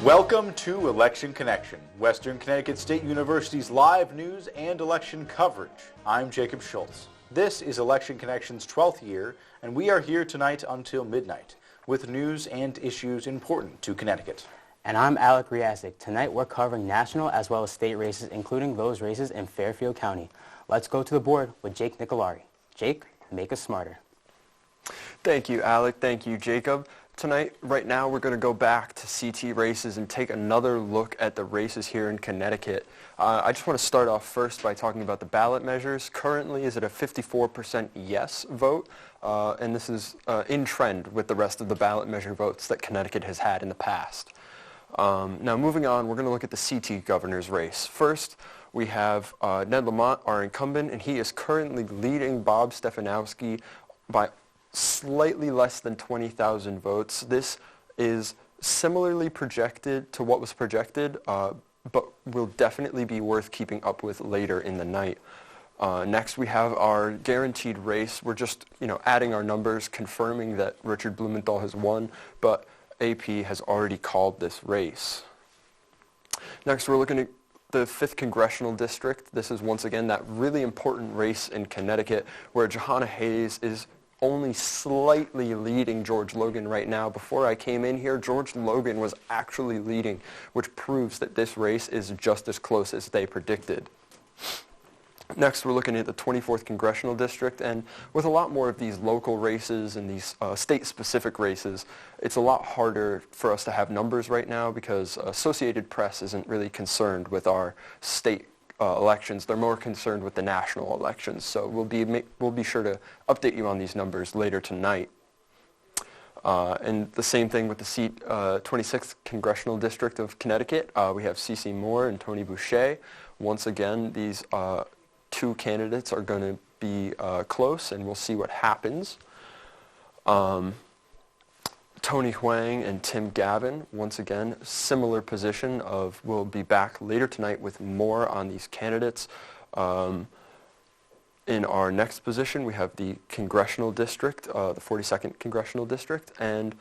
Welcome to Election Connection, Western Connecticut State University's live news and election coverage. I'm Jacob Schultz. This is Election Connection's 12th year, and we are here tonight until midnight with news and issues important to Connecticut. And I'm Alec Riasic. Tonight we're covering national as well as state races, including those races in Fairfield County. Let's go to the board with Jake Nicolari. Jake, make us smarter. Thank you, Alec. Thank you, Jacob. Tonight, right now, we're going to go back to CT races and take another look at the races here in Connecticut. I just want to start off first by talking about the ballot measures. Currently, is it a 54% yes vote? And this is in trend with the rest of the ballot measure votes that Connecticut has had in the past. Now, moving on, we're going to look at the CT governor's race. First, we have Ned Lamont, our incumbent, and he is currently leading Bob Stefanowski by slightly less than 20,000 votes. This is similarly projected to what was projected, but will definitely be worth keeping up with later in the night. Next, we have our guaranteed race. We're just, adding our numbers, confirming that Richard Blumenthal has won, but AP has already called this race. Next, we're looking at the 5th Congressional District. This is once again that really important race in Connecticut where Johanna Hayes is only slightly leading George Logan right now. Before I came in here, George Logan was actually leading, which proves that this race is just as close as they predicted. Next, we're looking at the 24th Congressional District, and with a lot more of these local races and these state-specific races, it's a lot harder for us to have numbers right now because Associated Press isn't really concerned with our state elections. They're more concerned with the national elections, so we'll be sure to update you on these numbers later tonight. And the same thing with the 26th Congressional District of Connecticut. We have C.C. Moore and Tony Boucher. Once again, these two candidates are going to be close, and we'll see what happens. Tony Huang and Tim Gavin, once again, similar position of we'll be back later tonight with more on these candidates. In our next position, we have the Congressional District, the 42nd Congressional District, and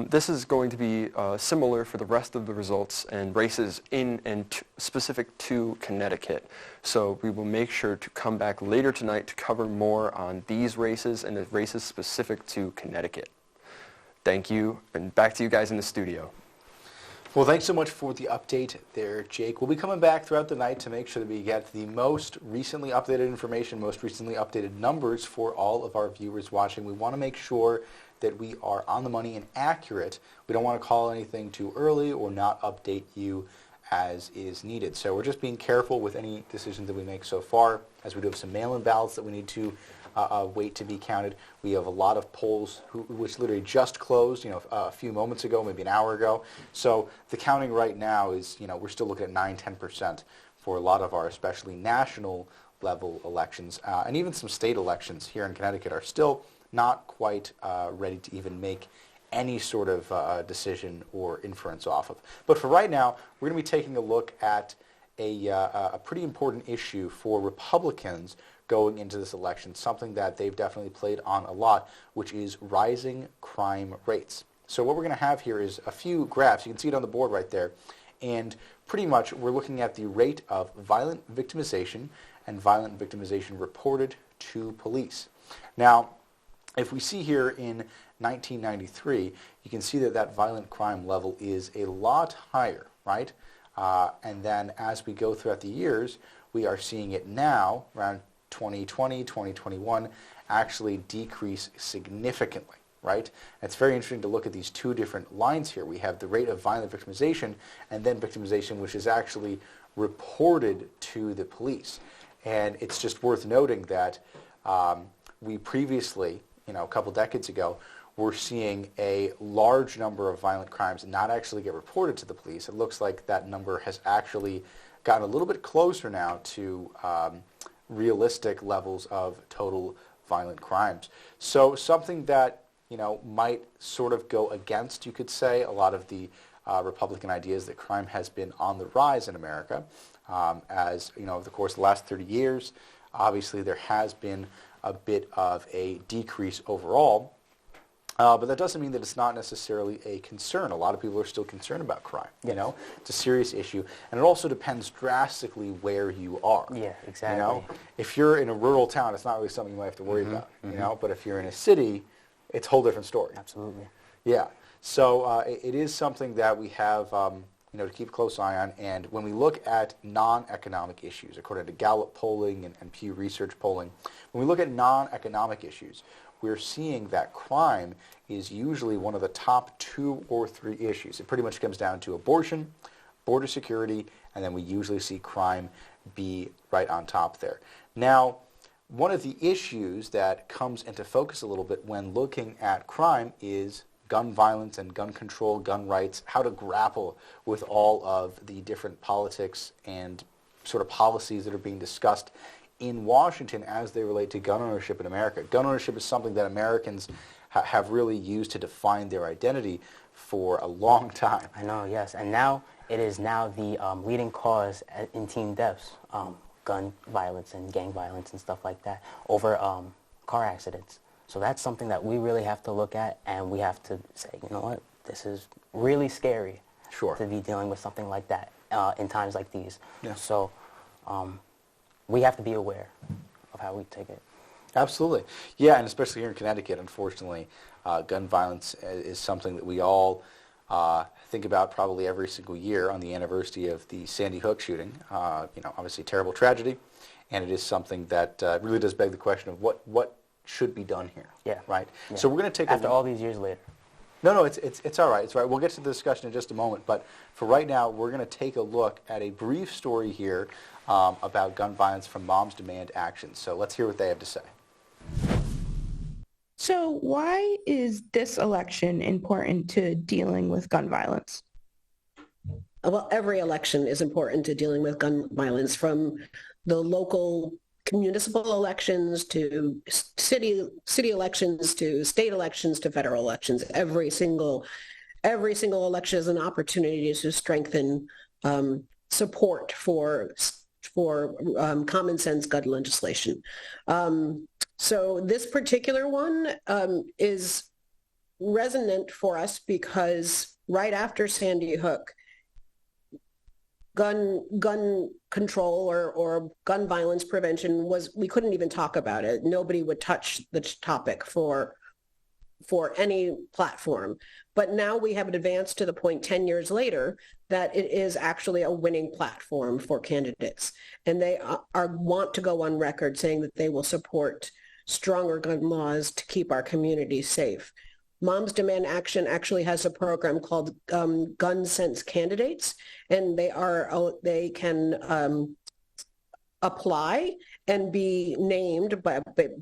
this is going to be similar for the rest of the results and races in and specific to Connecticut. So we will make sure to come back later tonight to cover more on these races and the races specific to Connecticut. Thank you, and back to you guys in the studio. Well, thanks so much for the update there, Jake. We'll be coming back throughout the night to make sure that we get the most recently updated information, most recently updated numbers for all of our viewers watching. We want to make sure that we are on the money and accurate. We don't want to call anything too early or not update you as is needed. So we're just being careful with any decisions that we make so far, as we do have some mail-in ballots that we need to wait to be counted. We have a lot of polls which literally just closed, a few moments ago, maybe an hour ago. So the counting right now is, we're still looking at 9-10% for a lot of our especially national level elections. And even some state elections here in Connecticut are still not quite ready to even make any sort of decision or inference off of. But for right now, we're going to be taking a look at a pretty important issue for Republicans going into this election, something that they've definitely played on a lot, which is rising crime rates. So what we're going to have here is a few graphs. You can see it on the board right there. And pretty much we're looking at the rate of violent victimization and violent victimization reported to police. Now, if we see here in 1993, you can see that that violent crime level is a lot higher, right? And then as we go throughout the years, we are seeing it now, around 2020, 2021, actually decrease significantly, right? And it's very interesting to look at these two different lines here. We have the rate of violent victimization and then victimization which is actually reported to the police. And it's just worth noting that we previously, a couple decades ago, were seeing a large number of violent crimes not actually get reported to the police. It looks like that number has actually gotten a little bit closer now to realistic levels of total violent crimes. So something that, might sort of go against, you could say, a lot of the Republican ideas that crime has been on the rise in America. As, over the course of the last 30 years, obviously there has been a bit of a decrease overall. But that doesn't mean that it's not necessarily a concern. A lot of people are still concerned about crime. You know, it's a serious issue, and it also depends drastically where you are. Yeah, exactly. You know, if you're in a rural town, it's not really something you might have to worry about. You know, but if you're in a city, it's a whole different story. Absolutely. Yeah. So it is something that we have, you know, to keep a close eye on. And when we look at non-economic issues, according to Gallup polling and Pew Research polling, when we look at non-economic issues, we're seeing that crime is usually one of the top 2 or 3 issues. It pretty much comes down to abortion, border security, and then we usually see crime be right on top there. Now, one of the issues that comes into focus a little bit when looking at crime is gun violence and gun control, gun rights, how to grapple with all of the different politics and sort of policies that are being discussed in Washington as they relate to gun ownership in America. Gun ownership is something that Americans have really used to define their identity for a long time. I know, yes. And now it is now the leading cause in teen deaths, gun violence and gang violence and stuff like that, over car accidents. So that's something that we really have to look at, and we have to say, you know what, this is really scary to be dealing with something like that in times like these. Yeah. So we have to be aware of how we take it. Absolutely. Yeah, and especially here in Connecticut, unfortunately, gun violence is something that we all think about probably every single year on the anniversary of the Sandy Hook shooting. You know, obviously a terrible tragedy, and it is something that really does beg the question of what should be done here. Yeah. Right? Yeah. So we're going to take after all these years later. No, it's all right. It's all right. We'll get to the discussion in just a moment. But for right now, we're going to take a look at a brief story here about gun violence from Moms Demand Action. So let's hear what they have to say. So why is this election important to dealing with gun violence? Well, every election is important to dealing with gun violence, from the local municipal elections to city elections to state elections to federal elections. Every single election is an opportunity to strengthen support for common sense gun legislation. So this particular one is resonant for us because right after Sandy Hook, gun control or gun violence prevention we couldn't even talk about it. Nobody would touch the topic for any platform. But now we have advanced to the point 10 years later that it is actually a winning platform for candidates. And they want to go on record saying that they will support stronger gun laws to keep our communities safe. Moms Demand Action actually has a program called Gun Sense Candidates, and they can apply and be named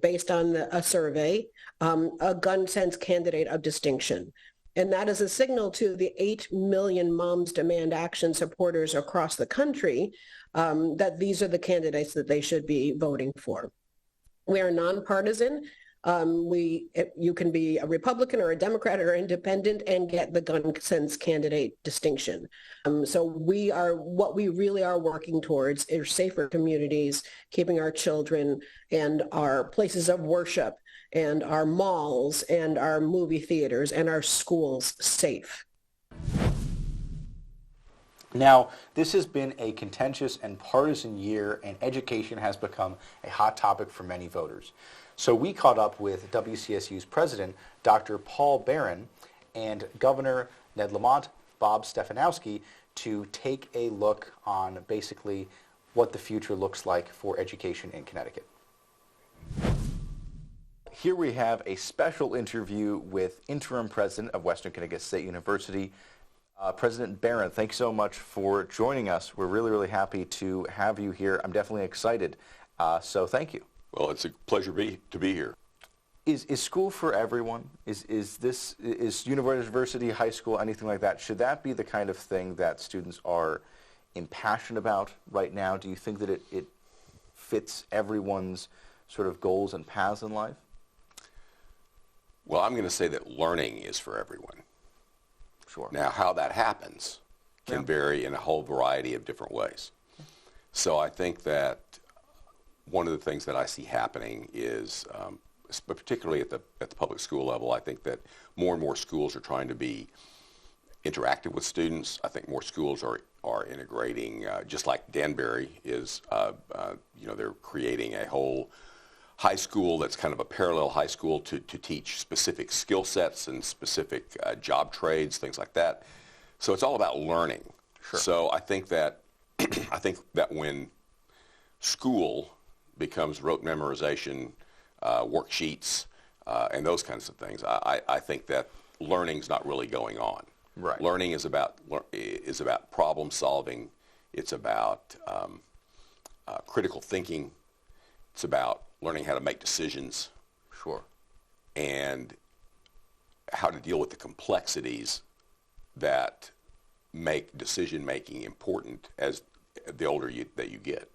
based on a survey, a gun sense candidate of distinction. And that is a signal to the 8 million Moms Demand Action supporters across the country that these are the candidates that they should be voting for. We are nonpartisan. You can be a Republican or a Democrat or independent and get the gun sense candidate distinction. So what we really are working towards is safer communities, keeping our children and our places of worship and our malls and our movie theaters and our schools safe. Now, this has been a contentious and partisan year, and education has become a hot topic for many voters. So we caught up with WCSU's president, Dr. Paul Barron, and Governor Ned Lamont, Bob Stefanowski, to take a look on basically what the future looks like for education in Connecticut. Here we have a special interview with interim president of Western Connecticut State University, President Barron. Thanks so much for joining us. We're really, really happy to have you here. I'm definitely excited. So thank you. Well, it's a pleasure to be here. Is school for everyone? Is university, high school, anything like that? Should that be the kind of thing that students are impassioned about right now? Do you think that it fits everyone's sort of goals and paths in life? Well, I'm going to say that learning is for everyone. Sure. Now, how that happens can vary in a whole variety of different ways. So I think that one of the things that I see happening is but particularly at the public school level, I think that more and more schools are trying to be interactive with students. I think more schools are integrating, just like Danbury is, they're creating a whole high school that's kind of a parallel high school to teach specific skill sets and specific job trades, things like that. So it's all about learning. Sure. So I think that when school becomes rote memorization, worksheets, and those kinds of things, I think that learning's not really going on. Right. Learning is about problem solving. It's about critical thinking. It's about learning how to make decisions. Sure. And how to deal with the complexities that make decision making important as the older that you get.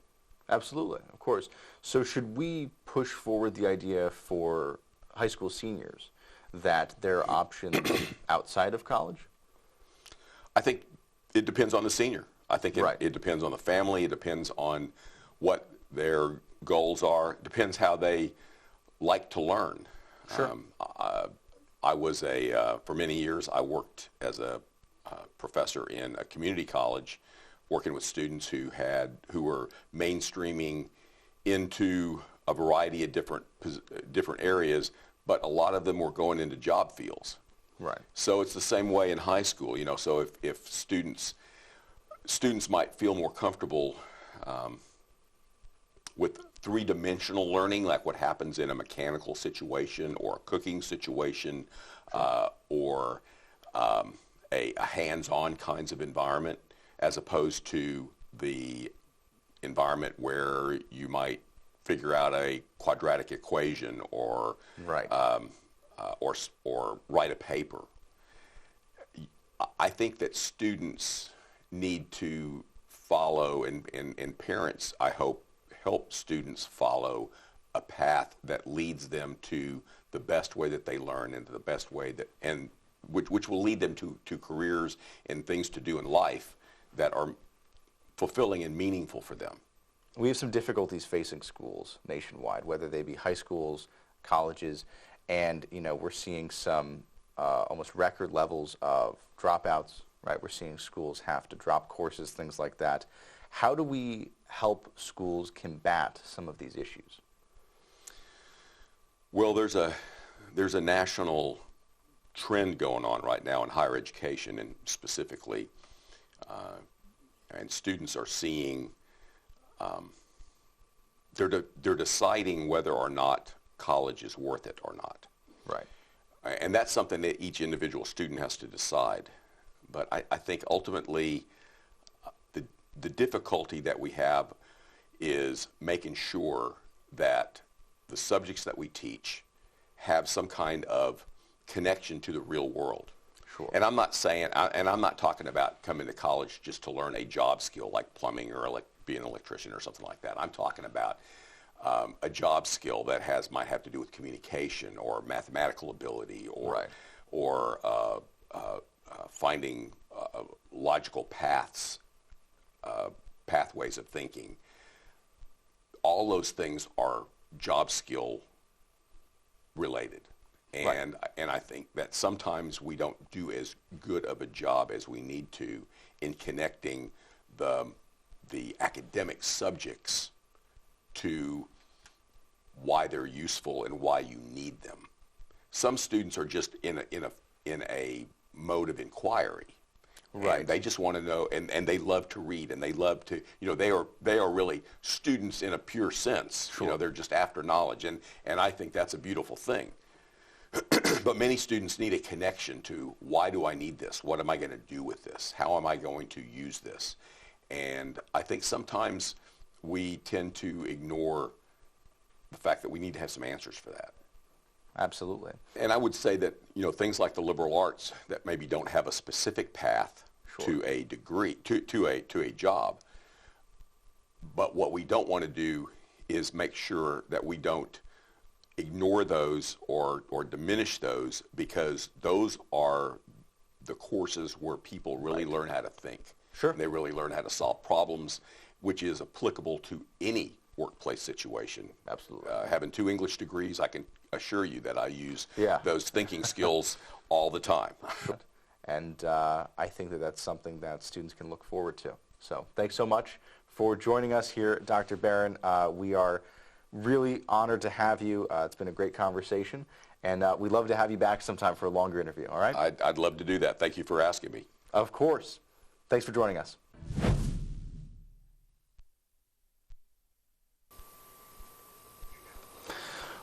Absolutely, of course. So should we push forward the idea for high school seniors that there are options outside of college? I think it depends on the senior. I think Right. it depends on the family. It depends on what their goals are. It depends how they like to learn. Sure. I was for many years, I worked as a professor in a community college, working with students who were mainstreaming into a variety of different areas, but a lot of them were going into job fields. Right. So it's the same way in high school, so if students might feel more comfortable with three-dimensional learning, like what happens in a mechanical situation or a cooking situation, or a hands-on kinds of environment, as opposed to the environment where you might figure out a quadratic equation or Right. or write a paper. I think that students need to follow, and parents, I hope, help students follow a path that leads them to the best way that they learn and to the best way which will lead them to careers and things to do in life that are fulfilling and meaningful for them. We have some difficulties facing schools nationwide, whether they be high schools, colleges, and we're seeing some almost record levels of dropouts. Right, we're seeing schools have to drop courses, things like that. How do we help schools combat some of these issues? Well, there's a national trend going on right now in higher education, and specifically, and students are seeing. They're deciding whether or not college is worth it or not. Right. And that's something that each individual student has to decide. But I think ultimately the difficulty that we have is making sure that the subjects that we teach have some kind of connection to the real world. Sure. And I'm not talking about coming to college just to learn a job skill like plumbing or being an electrician or something like that. I'm talking about a job skill that might have to do with communication or mathematical ability or Right. or finding logical pathways of thinking. All those things are job skill related. And I think that sometimes we don't do as good of a job as we need to in connecting the academic subjects to why they're useful and why you need them. Some students are just in a mode of inquiry. Right. And they just want to know, and they love to read, and they love to, they are really students in a pure sense. Sure. They're just after knowledge, and I think that's a beautiful thing. But many students need a connection to, why do I need this? What am I going to do with this? How am I going to use this? And I think sometimes we tend to ignore the fact that we need to have some answers for that. Absolutely. And I would say that, things like the liberal arts that maybe don't have a specific path Sure. to a degree, to a job, but what we don't want to do is make sure that we don't ignore those or diminish those, because those are the courses where people really learn how to think. Sure. And they really learn how to solve problems, which is applicable to any workplace situation. Absolutely. Having 2 English degrees, I can assure you that I use Yeah. those thinking skills all the time. And I think that that's something that students can look forward to. So thanks so much for joining us here, Dr. Barron. We are really honored to have you. It's been a great conversation, and we'd love to have you back sometime for a longer interview, all right? I'd love to do that. Thank you for asking me. Of course. Thanks for joining us.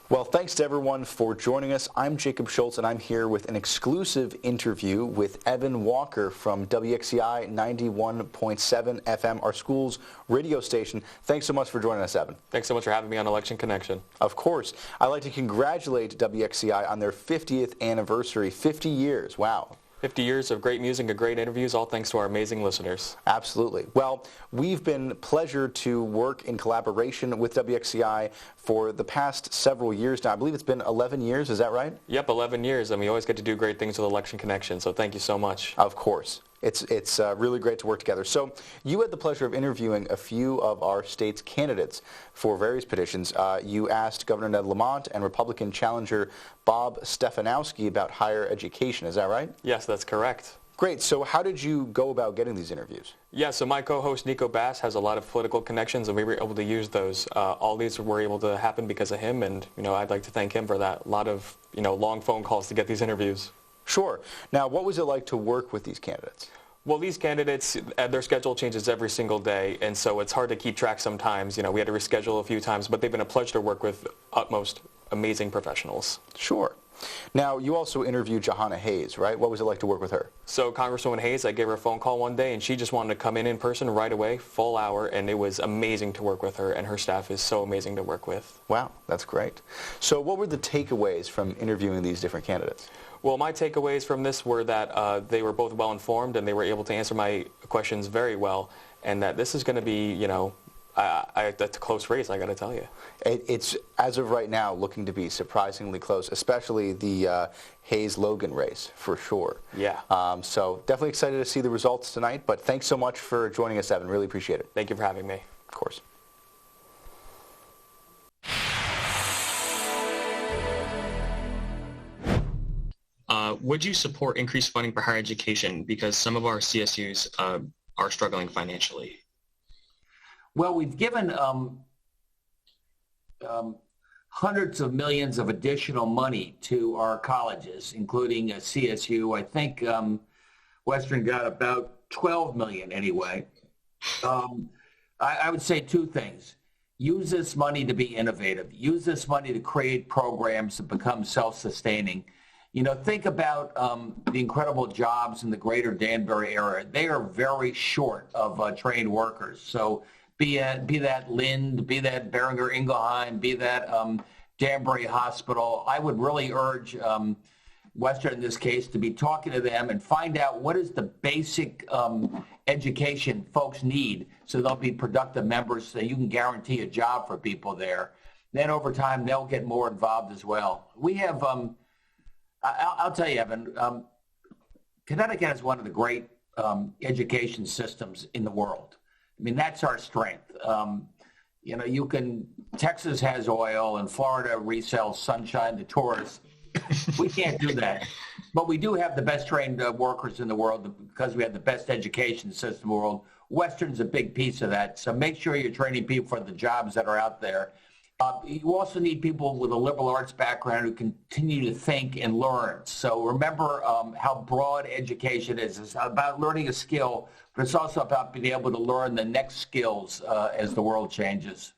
Well, thanks to everyone for joining us. I'm Jacob Schultz, and I'm here with an exclusive interview with Evan Walker from WXCI 91.7 FM, our school's radio station. Thanks so much for joining us, Evan. Thanks so much for having me on Election Connection. Of course. I'd like to congratulate WXCI on their 50th anniversary. 50 years. Wow. 50 years of great music and great interviews, all thanks to our amazing listeners. Absolutely. Well, we've been pleasured to work in collaboration with WXCI for the past several years now. I believe it's been 11 years. Is that right? Yep, 11 years, and we always get to do great things with Election Connection, so thank you so much. Of course. It's really great to work together. So you had the pleasure of interviewing a few of our state's candidates for various petitions. You asked Governor Ned Lamont and Republican challenger Bob Stefanowski about higher education. Is that right? Yes, that's correct. Great. So how did you go about getting these interviews? Yeah, so my co-host Nico Bass has a lot of political connections, and we were able to use those. All these were able to happen because of him, and I'd like to thank him for that. A lot of long phone calls to get these interviews. Sure. Now, what was it like to work with these candidates? Well, these candidates, their schedule changes every single day, and so it's hard to keep track sometimes. We had to reschedule a few times, but they've been a pleasure to work with utmost amazing professionals. Sure. Now, you also interviewed Johanna Hayes, right? What was it like to work with her? So Congresswoman Hayes, I gave her a phone call one day, and she just wanted to come in person right away, full hour, and it was amazing to work with her, and her staff is so amazing to work with. Wow, that's great. So what were the takeaways from interviewing these different candidates? Well, my takeaways from this were that they were both well-informed, and they were able to answer my questions very well, and that this is going to be, that's a close race, I got to tell you. It's, as of right now, looking to be surprisingly close, especially the Hayes-Logan race, for sure. Yeah. So definitely excited to see the results tonight, but thanks so much for joining us, Evan. Really appreciate it. Thank you for having me. Of course. Would you support increased funding for higher education because some of our CSUs are struggling financially? Well, we've given hundreds of millions of additional money to our colleges, including CSU. I think Western got about 12 million anyway. I would say 2 things. Use this money to be innovative. Use this money to create programs that become self-sustaining. Think about the incredible jobs in the greater Danbury area. They are very short of trained workers. So be that Lind, be that Beringer Ingelheim, be that Danbury Hospital, I would really urge Western in this case to be talking to them and find out what is the basic education folks need so they'll be productive members so you can guarantee a job for people there. Then over time, they'll get more involved as well. We have... I'll tell you, Evan, Connecticut has one of the great education systems in the world. I mean, that's our strength. Texas has oil and Florida resells sunshine to tourists. We can't do that. But we do have the best trained workers in the world because we have the best education system in the world. Western's a big piece of that. So make sure you're training people for the jobs that are out there. You also need people with a liberal arts background who continue to think and learn. So remember how broad education is. It's about learning a skill, but it's also about being able to learn the next skills as the world changes.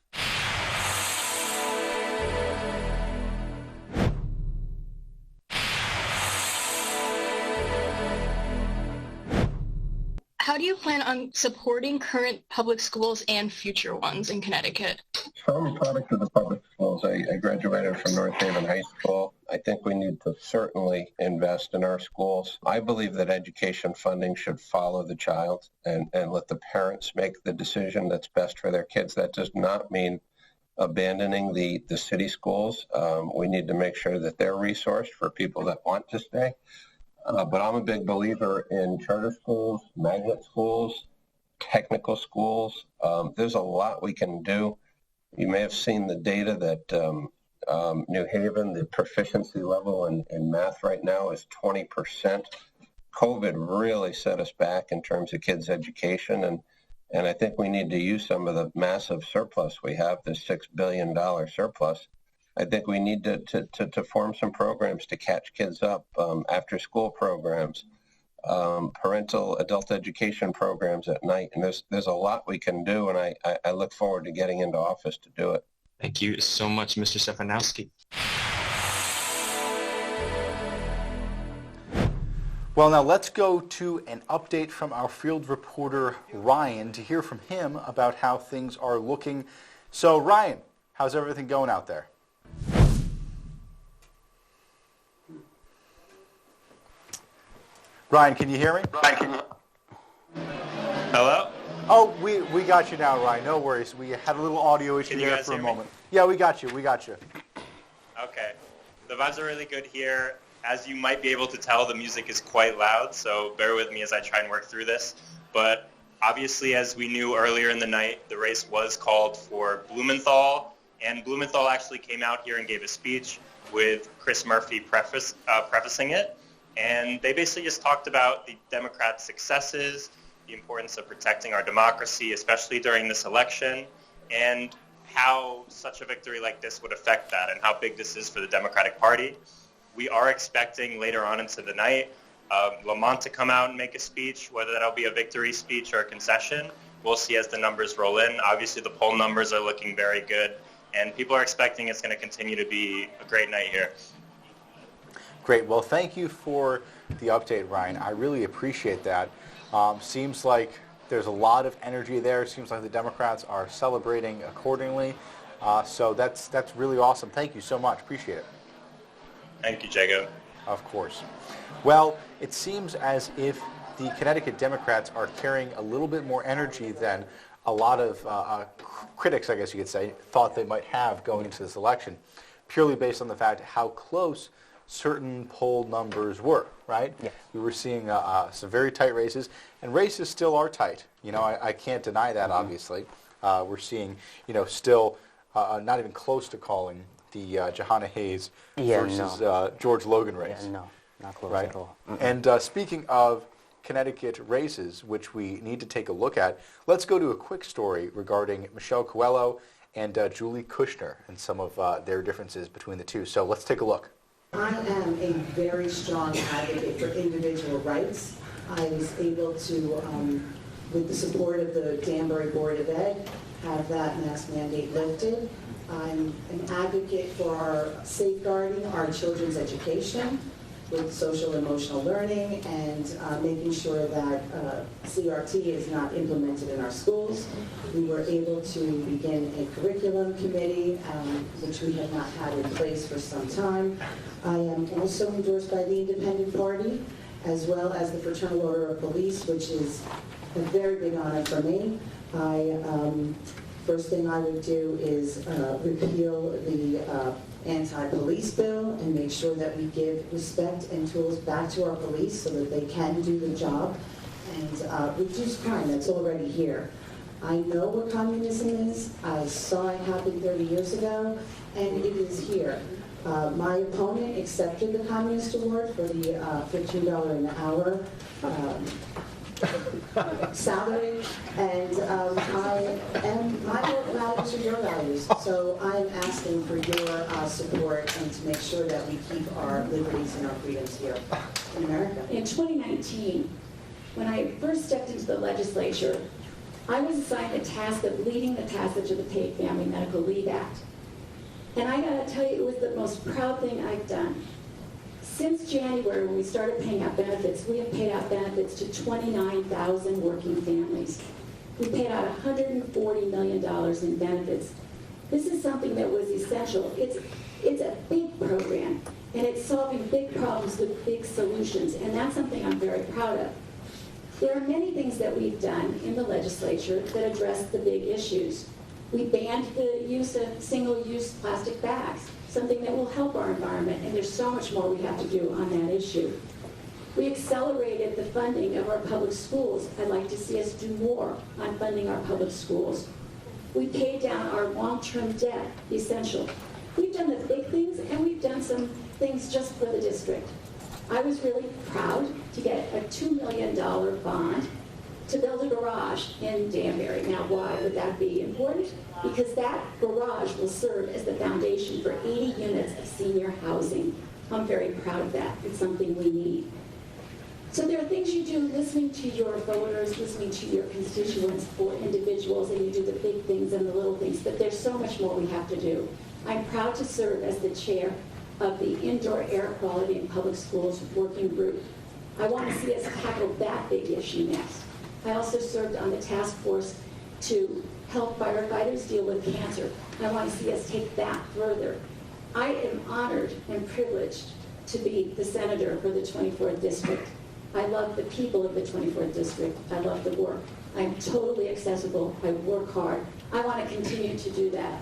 How do you plan on supporting current public schools and future ones in Connecticut? So I'm a product of the public schools. I graduated from North Haven High School. I think we need to certainly invest in our schools. I believe that education funding should follow the child and let the parents make the decision that's best for their kids. That does not mean abandoning the city schools. We need to make sure that they're resourced for people that want to stay. But I'm a big believer in charter schools, magnet schools, technical schools. There's a lot we can do You may have seen the data that New Haven, the proficiency level in math right now is 20%. COVID really set us back in terms of kids' education, and I think we need to use some of the massive surplus we have, this $6 billion surplus. I think we need to form some programs to catch kids up, after-school programs, parental adult education programs at night, and there's a lot we can do, and I look forward to getting into office to do it. Thank you so much, Mr. Stefanowski. Well, now let's go to an update from our field reporter, Ryan, to hear from him about how things are looking. So, Ryan, how's everything going out there? Ryan, can you hear me? Hello? Oh, we got you now, Ryan. No worries. We had a little audio issue there for a moment. Yeah, we got you. Okay. The vibes are really good here. As you might be able to tell, the music is quite loud, so bear with me as I try and work through this. But obviously, as we knew earlier in the night, the race was called for Blumenthal, and Blumenthal actually came out here and gave a speech with Chris Murphy prefacing it. And they basically just talked about the Democrats' successes, the importance of protecting our democracy, especially during this election, and how such a victory like this would affect that and how big this is for the Democratic Party. We are expecting later on into the night Lamont to come out and make a speech, whether that'll be a victory speech or a concession. We'll see as the numbers roll in. Obviously, the poll numbers are looking very good, and people are expecting it's going to continue to be a great night here. Great. Well, thank you for the update, Ryan. I really appreciate that. Seems like there's a lot of energy there. Seems like the Democrats are celebrating accordingly. So that's really awesome. Thank you so much. Appreciate it. Thank you, Jacob. Of course. Well, it seems as if the Connecticut Democrats are carrying a little bit more energy than a lot of critics, I guess you could say, thought they might have going into this election, purely based on the fact how close certain poll numbers were, right? Yes. We were seeing some very tight races, and races still are tight. You know, I can't deny that, obviously. We're seeing, still not even close to calling the Johanna Hayes versus George Logan race. Yeah, no, not close right? at all. And speaking of Connecticut races, which we need to take a look at, let's go to a quick story regarding Michelle Coelho and Julie Kushner and some of their differences between the two. So let's take a look. I am a very strong advocate for individual rights. I was able to, with the support of the Danbury Board of Ed, have that mask mandate lifted. I'm an advocate for our safeguarding our children's education with social emotional learning and making sure that CRT is not implemented in our schools. We were able to begin a curriculum committee, which we have not had in place for some time. I am also endorsed by the Independent Party, as well as the Fraternal Order of Police, which is a very big honor for me. First thing I would do is repeal the anti-police bill and make sure that we give respect and tools back to our police so that they can do the job and reduce crime that's already here. I know what communism is. I saw it happen 30 years ago, and it is here. My opponent accepted the Communist Award for the $15 an hour salary, and my values are your values. So I'm asking for your support and to make sure that we keep our liberties and our freedoms here in America. In 2019, when I first stepped into the legislature, I was assigned the task of leading the passage of the Paid Family Medical Leave Act. And I gotta tell you, it was the most proud thing I've done. Since January, when we started paying out benefits, we have paid out benefits to 29,000 working families. We paid out $140 million in benefits. This is something that was essential. It's a big program, and it's solving big problems with big solutions, and that's something I'm very proud of. There are many things that we've done in the legislature that address the big issues. We banned the use of single-use plastic bags, something that will help our environment, and there's so much more we have to do on that issue. We accelerated the funding of our public schools. I'd like to see us do more on funding our public schools. We paid down our long-term debt, essential. We've done the big things, and we've done some things just for the district. I was really proud to get a $2 million bond to build a garage in Danbury. Now, why would that be important? Because that garage will serve as the foundation for 80 units of senior housing. I'm very proud of that. It's something we need. So there are things you do listening to your voters, listening to your constituents or individuals, and you do the big things and the little things, but there's so much more we have to do. I'm proud to serve as the chair of the Indoor Air Quality in Public Schools Working Group. I want to see us tackle that big issue next. I also served on the task force to help firefighters deal with cancer. I want to see us take that further. I am honored and privileged to be the senator for the 24th District. I love the people of the 24th District. I love the work. I'm totally accessible. I work hard. I want to continue to do that.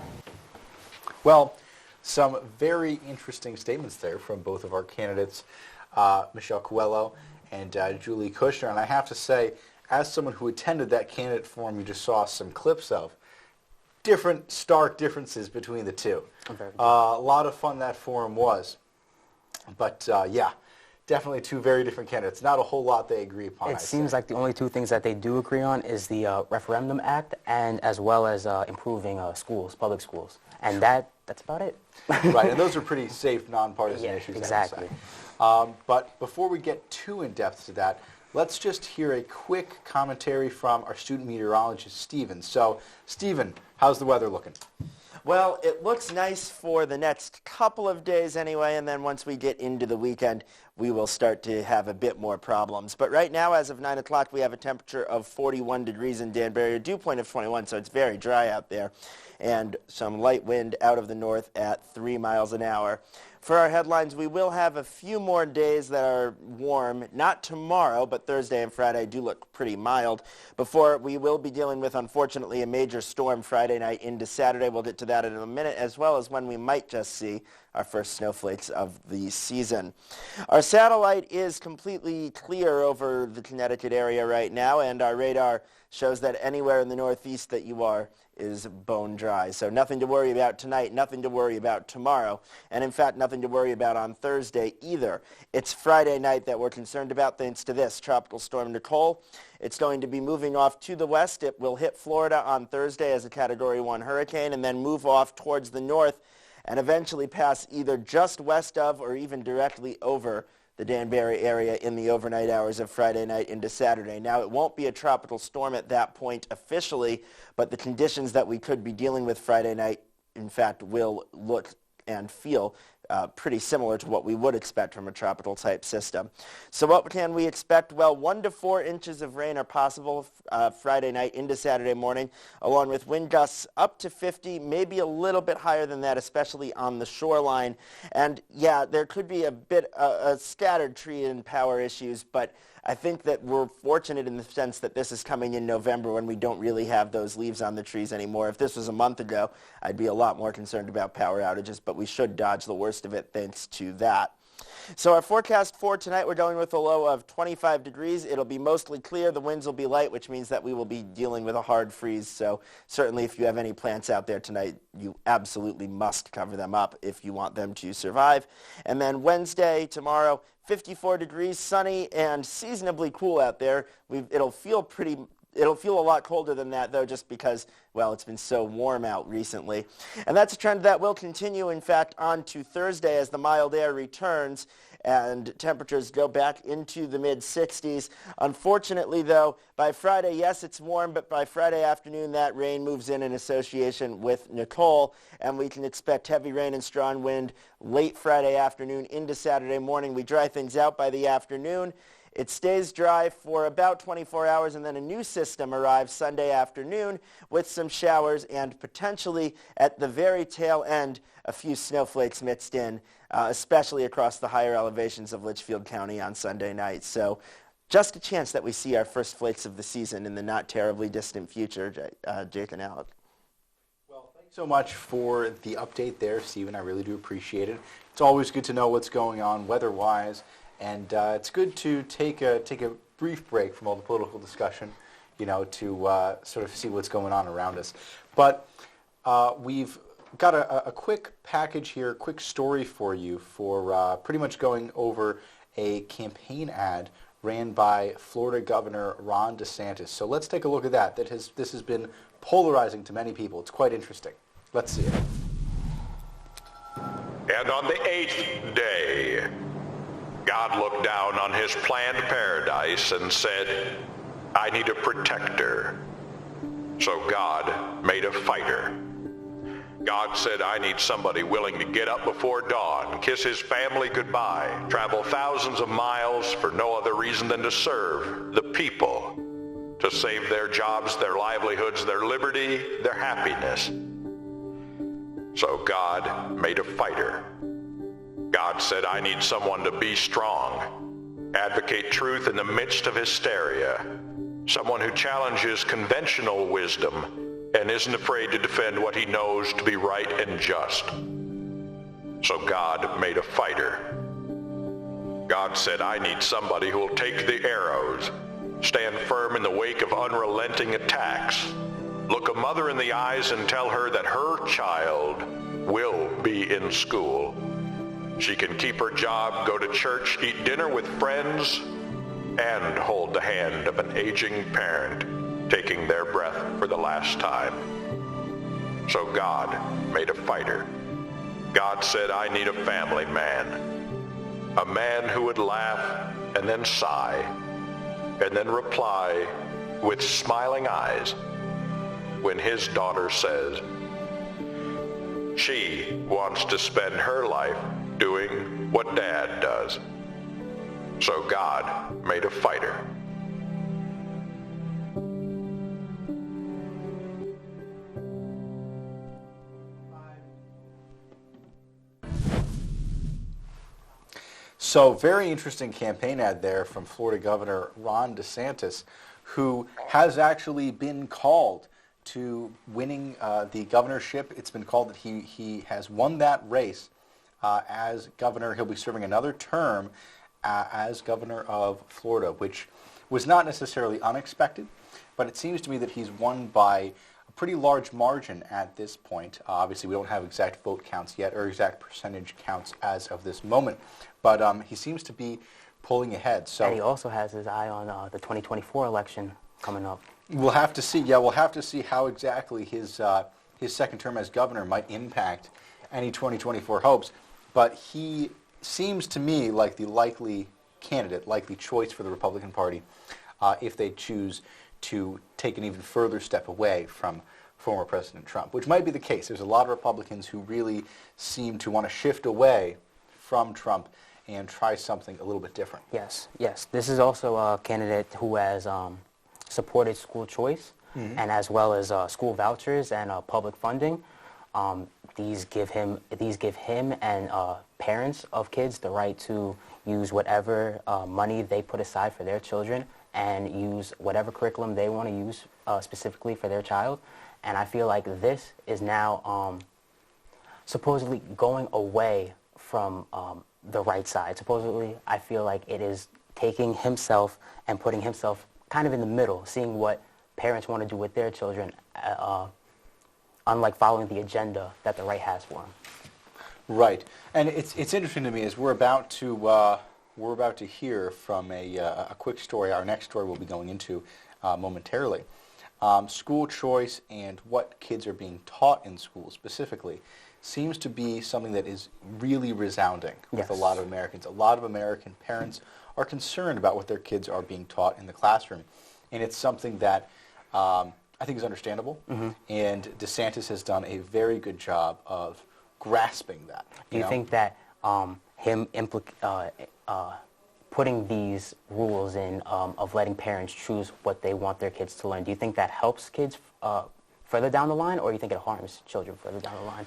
Well, some very interesting statements there from both of our candidates, Michelle Coelho and Julie Kushner. And I have to say, as someone who attended that candidate forum you just saw some clips of, different stark differences between the two. A lot of fun that forum was. But yeah, definitely two very different candidates. Not a whole lot they agree upon. It seems like the only two things that they do agree on is the Referendum Act and as well as improving schools, public schools. And that's about it. Right, and those are pretty safe, nonpartisan issues. Exactly. But before we get too in-depth to that, let's just hear a quick commentary from our student meteorologist, Stephen. So, Stephen, how's the weather looking? Well, it looks nice for the next couple of days anyway, and then once we get into the weekend, we will start to have a bit more problems. But right now, as of 9 o'clock, we have a temperature of 41 degrees in Danbury, a dew point of 21, so it's very dry out there, and some light wind out of the north at 3 miles an hour. For our headlines, we will have a few more days that are warm. Not tomorrow, but Thursday and Friday do look pretty mild. Before we will be dealing with, unfortunately, a major storm Friday night into Saturday. We'll get to that in a minute, as well as when we might just see our first snowflakes of the season. Our satellite is completely clear over the Connecticut area right now, and our radar shows that anywhere in the northeast that you are is bone dry. So nothing to worry about tonight, nothing to worry about tomorrow, and in fact nothing to worry about on Thursday either. It's Friday night that we're concerned about thanks to this Tropical Storm Nicole. It's going to be moving off to the west. It will hit Florida on Thursday as a Category 1 hurricane and then move off towards the north and eventually pass either just west of or even directly over the Danbury area in the overnight hours of Friday night into Saturday. Now, it won't be a tropical storm at that point officially, but the conditions that we could be dealing with Friday night, in fact, will look and feel pretty similar to what we would expect from a tropical type system. So what can we expect? Well, 1 to 4 inches of rain are possible Friday night into Saturday morning, along with wind gusts up to 50, maybe a little bit higher than that, especially on the shoreline. And yeah, there could be a bit a scattered tree and power issues, but I think that we're fortunate in the sense that this is coming in November when we don't really have those leaves on the trees anymore. If this was a month ago, I'd be a lot more concerned about power outages, but we should dodge the worst of it thanks to that. So our forecast for tonight, we're going with a low of 25 degrees. It'll be mostly clear. The winds will be light, which means that we will be dealing with a hard freeze. So certainly if you have any plants out there tonight, you absolutely must cover them up if you want them to survive. And then Wednesday, tomorrow, 54 degrees, sunny, and seasonably cool out there. It'll feel a lot colder than that, though, just because, well, it's been so warm out recently. And that's a trend that will continue, in fact, on to Thursday as the mild air returns and temperatures go back into the mid-60s. Unfortunately, though, by Friday, yes, it's warm, but by Friday afternoon, that rain moves in association with Nicole, and we can expect heavy rain and strong wind late Friday afternoon into Saturday morning. We dry things out by the afternoon. It stays dry for about 24 hours, and then a new system arrives Sunday afternoon with some showers and potentially at the very tail end a few snowflakes mixed in, especially across the higher elevations of Litchfield County on Sunday night. So just a chance that we see our first flakes of the season in the not terribly distant future, Jake and Alec. Well, thanks so much for the update there, Stephen. I really do appreciate it. It's always good to know what's going on weather-wise. And it's good to take a brief break from all the political discussion to sort of see what's going on around us. But we've got a quick package here, quick story for you for pretty much going over a campaign ad ran by Florida Governor Ron DeSantis. So let's take a look at that. This has been polarizing to many people. It's quite interesting. Let's see it. And on the 8th day, God looked down on his planned paradise and said, I need a protector. So God made a fighter. God said, I need somebody willing to get up before dawn, kiss his family goodbye, travel thousands of miles for no other reason than to serve the people, to save their jobs, their livelihoods, their liberty, their happiness. So God made a fighter. God said, I need someone to be strong, advocate truth in the midst of hysteria, someone who challenges conventional wisdom and isn't afraid to defend what he knows to be right and just. So God made a fighter. God said, I need somebody who will take the arrows, stand firm in the wake of unrelenting attacks, look a mother in the eyes and tell her that her child will be in school. She can keep her job, go to church, eat dinner with friends, and hold the hand of an aging parent taking their breath for the last time. So God made a fighter. God said, I need a family man. A man who would laugh and then sigh and then reply with smiling eyes when his daughter says she wants to spend her life doing what Dad does. So God made a fighter. So very interesting campaign ad there from Florida Governor Ron DeSantis, who has actually been called to winning the governorship. It's been called that he has won that race as governor. He'll be serving another term as governor of Florida, which was not necessarily unexpected, but it seems to me that he's won by a pretty large margin at this point. Obviously, we don't have exact vote counts yet or exact percentage counts as of this moment, but he seems to be pulling ahead. So, and he also has his eye on the 2024 election coming up. We'll have to see. Yeah, we'll have to see how exactly his second term as governor might impact any 2024 hopes. But he seems to me like the likely candidate, likely choice for the Republican Party if they choose to take an even further step away from former President Trump, which might be the case. There's a lot of Republicans who really seem to want to shift away from Trump and try something a little bit different. Yes, yes. This is also a candidate who has supported school choice and as well as school vouchers and public funding. These give him and parents of kids the right to use whatever money they put aside for their children and use whatever curriculum they want to use specifically for their child. And I feel like this is now supposedly going away from the right side. Supposedly, I feel like it is taking himself and putting himself kind of in the middle, seeing what parents want to do with their children, unlike following the agenda that the right has for them. Right, and it's interesting to me as we're about to hear from a quick story. Our next story we'll be going into momentarily. School choice and what kids are being taught in school specifically seems to be something that is really resounding with a lot of Americans. A lot of American parents are concerned about what their kids are being taught in the classroom, and it's something that I think is understandable, and DeSantis has done a very good job of grasping that. Do you think that him putting these rules in of letting parents choose what they want their kids to learn, do you think that helps kids further down the line, or do you think it harms children further down the line?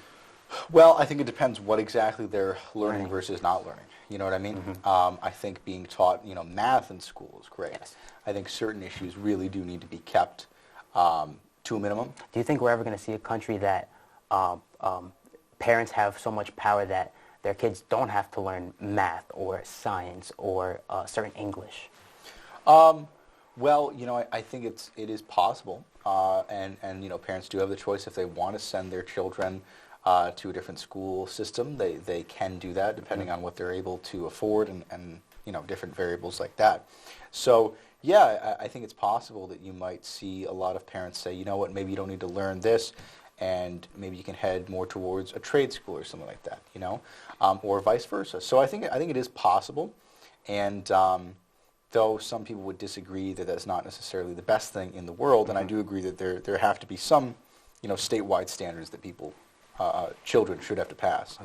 Well, I think it depends what exactly they're learning versus not learning. You know what I mean? I think being taught, math in school is great. Yes. I think certain issues really do need to be kept to a minimum. Do you think we're ever going to see a country that parents have so much power that their kids don't have to learn math or science or certain English? Well, I think it is possible, and parents do have the choice if they want to send their children to a different school system. They can do that depending on what they're able to afford and different variables like that. So yeah, I think it's possible that you might see a lot of parents say, you know what, maybe you don't need to learn this, and maybe you can head more towards a trade school or something like that, or vice versa. So I think it is possible, and though some people would disagree that that's not necessarily the best thing in the world, and I do agree that there have to be some, statewide standards that children should have to pass.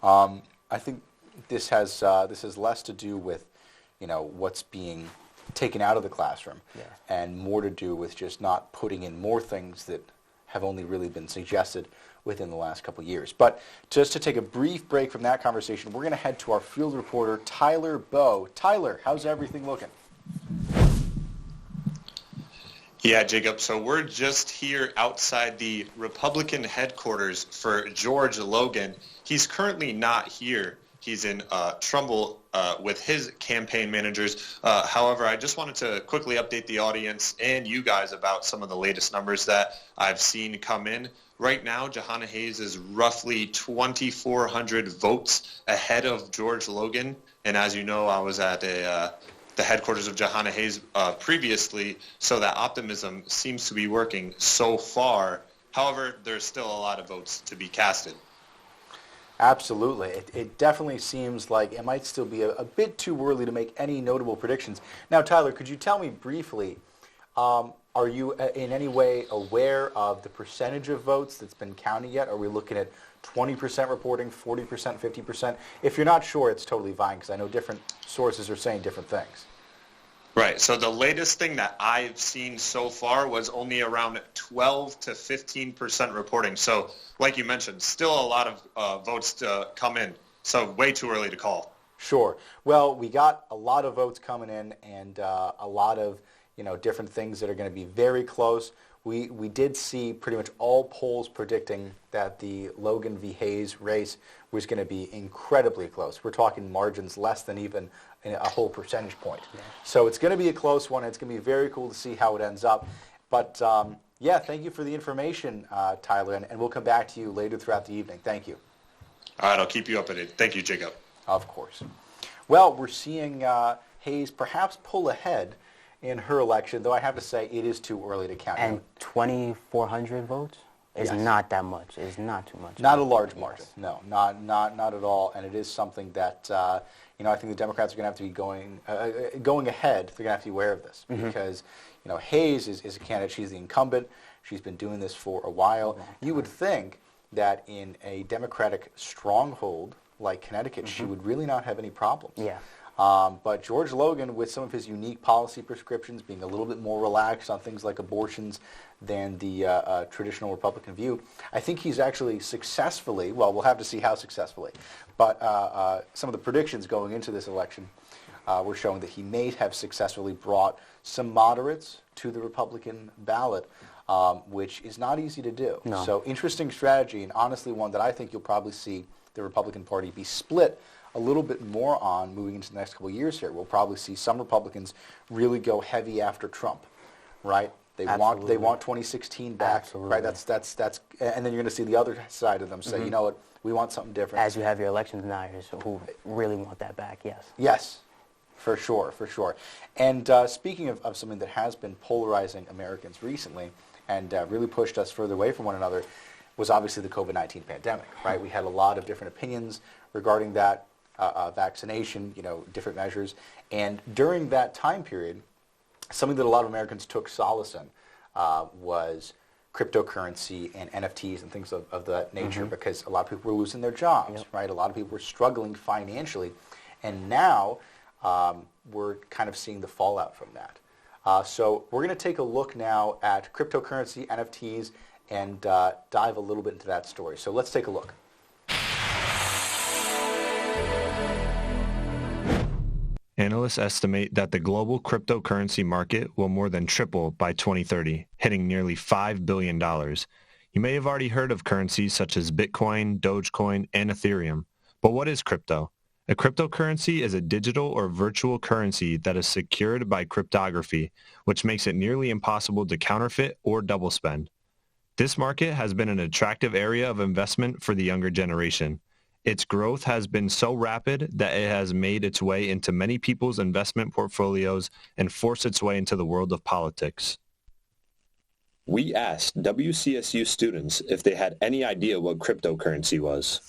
I think this has less to do with, what's being taken out of the classroom, and more to do with just not putting in more things that have only really been suggested within the last couple of years. But just to take a brief break from that conversation, we're going to head to our field reporter, Tyler Bowe. Tyler, how's everything looking? Yeah, Jacob, so we're just here outside the Republican headquarters for George Logan. He's currently not here. He's in Trumbull with his campaign managers. However, I just wanted to quickly update the audience and you guys about some of the latest numbers that I've seen come in. Right now, Jahana Hayes is roughly 2,400 votes ahead of George Logan. And as you know, I was at the headquarters of Jahana Hayes previously, so that optimism seems to be working so far. However, there's still a lot of votes to be casted. Absolutely. It definitely seems like it might still be a bit too early to make any notable predictions. Now, Tyler, could you tell me briefly, are you in any way aware of the percentage of votes that's been counted yet? Are we looking at 20% reporting, 40%, 50%? If you're not sure, it's totally fine, because I know different sources are saying different things. Right. So the latest thing that I've seen so far was only around 12 to 15% reporting. So like you mentioned, still a lot of votes to come in. So way too early to call. Sure. Well, we got a lot of votes coming in, and a lot of different things that are going to be very close. We did see pretty much all polls predicting that the Logan v. Hayes race was going to be incredibly close. We're talking margins less than even a whole percentage point. Yeah. So it's going to be a close one. It's going to be very cool to see how it ends up. But yeah, thank you for the information, Tyler, and we'll come back to you later throughout the evening. Thank you. All right, I'll keep you updated. Thank you, Jacob. Of course. Well, we're seeing Hayes perhaps pull ahead in her election, though I have to say it is too early to count. And 2,400 votes is not that much. It's not too much. Not a large margin. Yes. No, not at all. And it is something that I think the Democrats are going to have to be going ahead. They're going to have to be aware of this, because Hayes is a candidate. She's the incumbent. She's been doing this for a while. You would think that in a Democratic stronghold like Connecticut, she would really not have any problems. Yeah. But George Logan, with some of his unique policy prescriptions, being a little bit more relaxed on things like abortions than the traditional Republican view, I think he's actually successfully, well, we'll have to see how successfully, but some of the predictions going into this election were showing that he may have successfully brought some moderates to the Republican ballot, which is not easy to do. No. So interesting strategy, and honestly one that I think you'll probably see the Republican Party be split a little bit more on moving into the next couple of years here. We'll probably see some Republicans really go heavy after Trump, right? They want 2016 back, right? That's and then you're going to see the other side of them say, you know what, we want something different. As you have your election deniers who really want that back, yes. Yes, for sure. And speaking of something that has been polarizing Americans recently and really pushed us further away from one another was obviously the COVID-19 pandemic, right? We had a lot of different opinions regarding that. Vaccination, different measures. And during that time period, something that a lot of Americans took solace in was cryptocurrency and NFTs and things of that nature, because a lot of people were losing their jobs, right? A lot of people were struggling financially. And now we're kind of seeing the fallout from that. So we're going to take a look now at cryptocurrency, NFTs, and dive a little bit into that story. So let's take a look. Analysts estimate that the global cryptocurrency market will more than triple by 2030, hitting nearly $5 billion. You may have already heard of currencies such as Bitcoin, Dogecoin, and Ethereum. But what is crypto? A cryptocurrency is a digital or virtual currency that is secured by cryptography, which makes it nearly impossible to counterfeit or double spend. This market has been an attractive area of investment for the younger generation. Its growth has been so rapid that it has made its way into many people's investment portfolios and forced its way into the world of politics. We asked WCSU students if they had any idea what cryptocurrency was.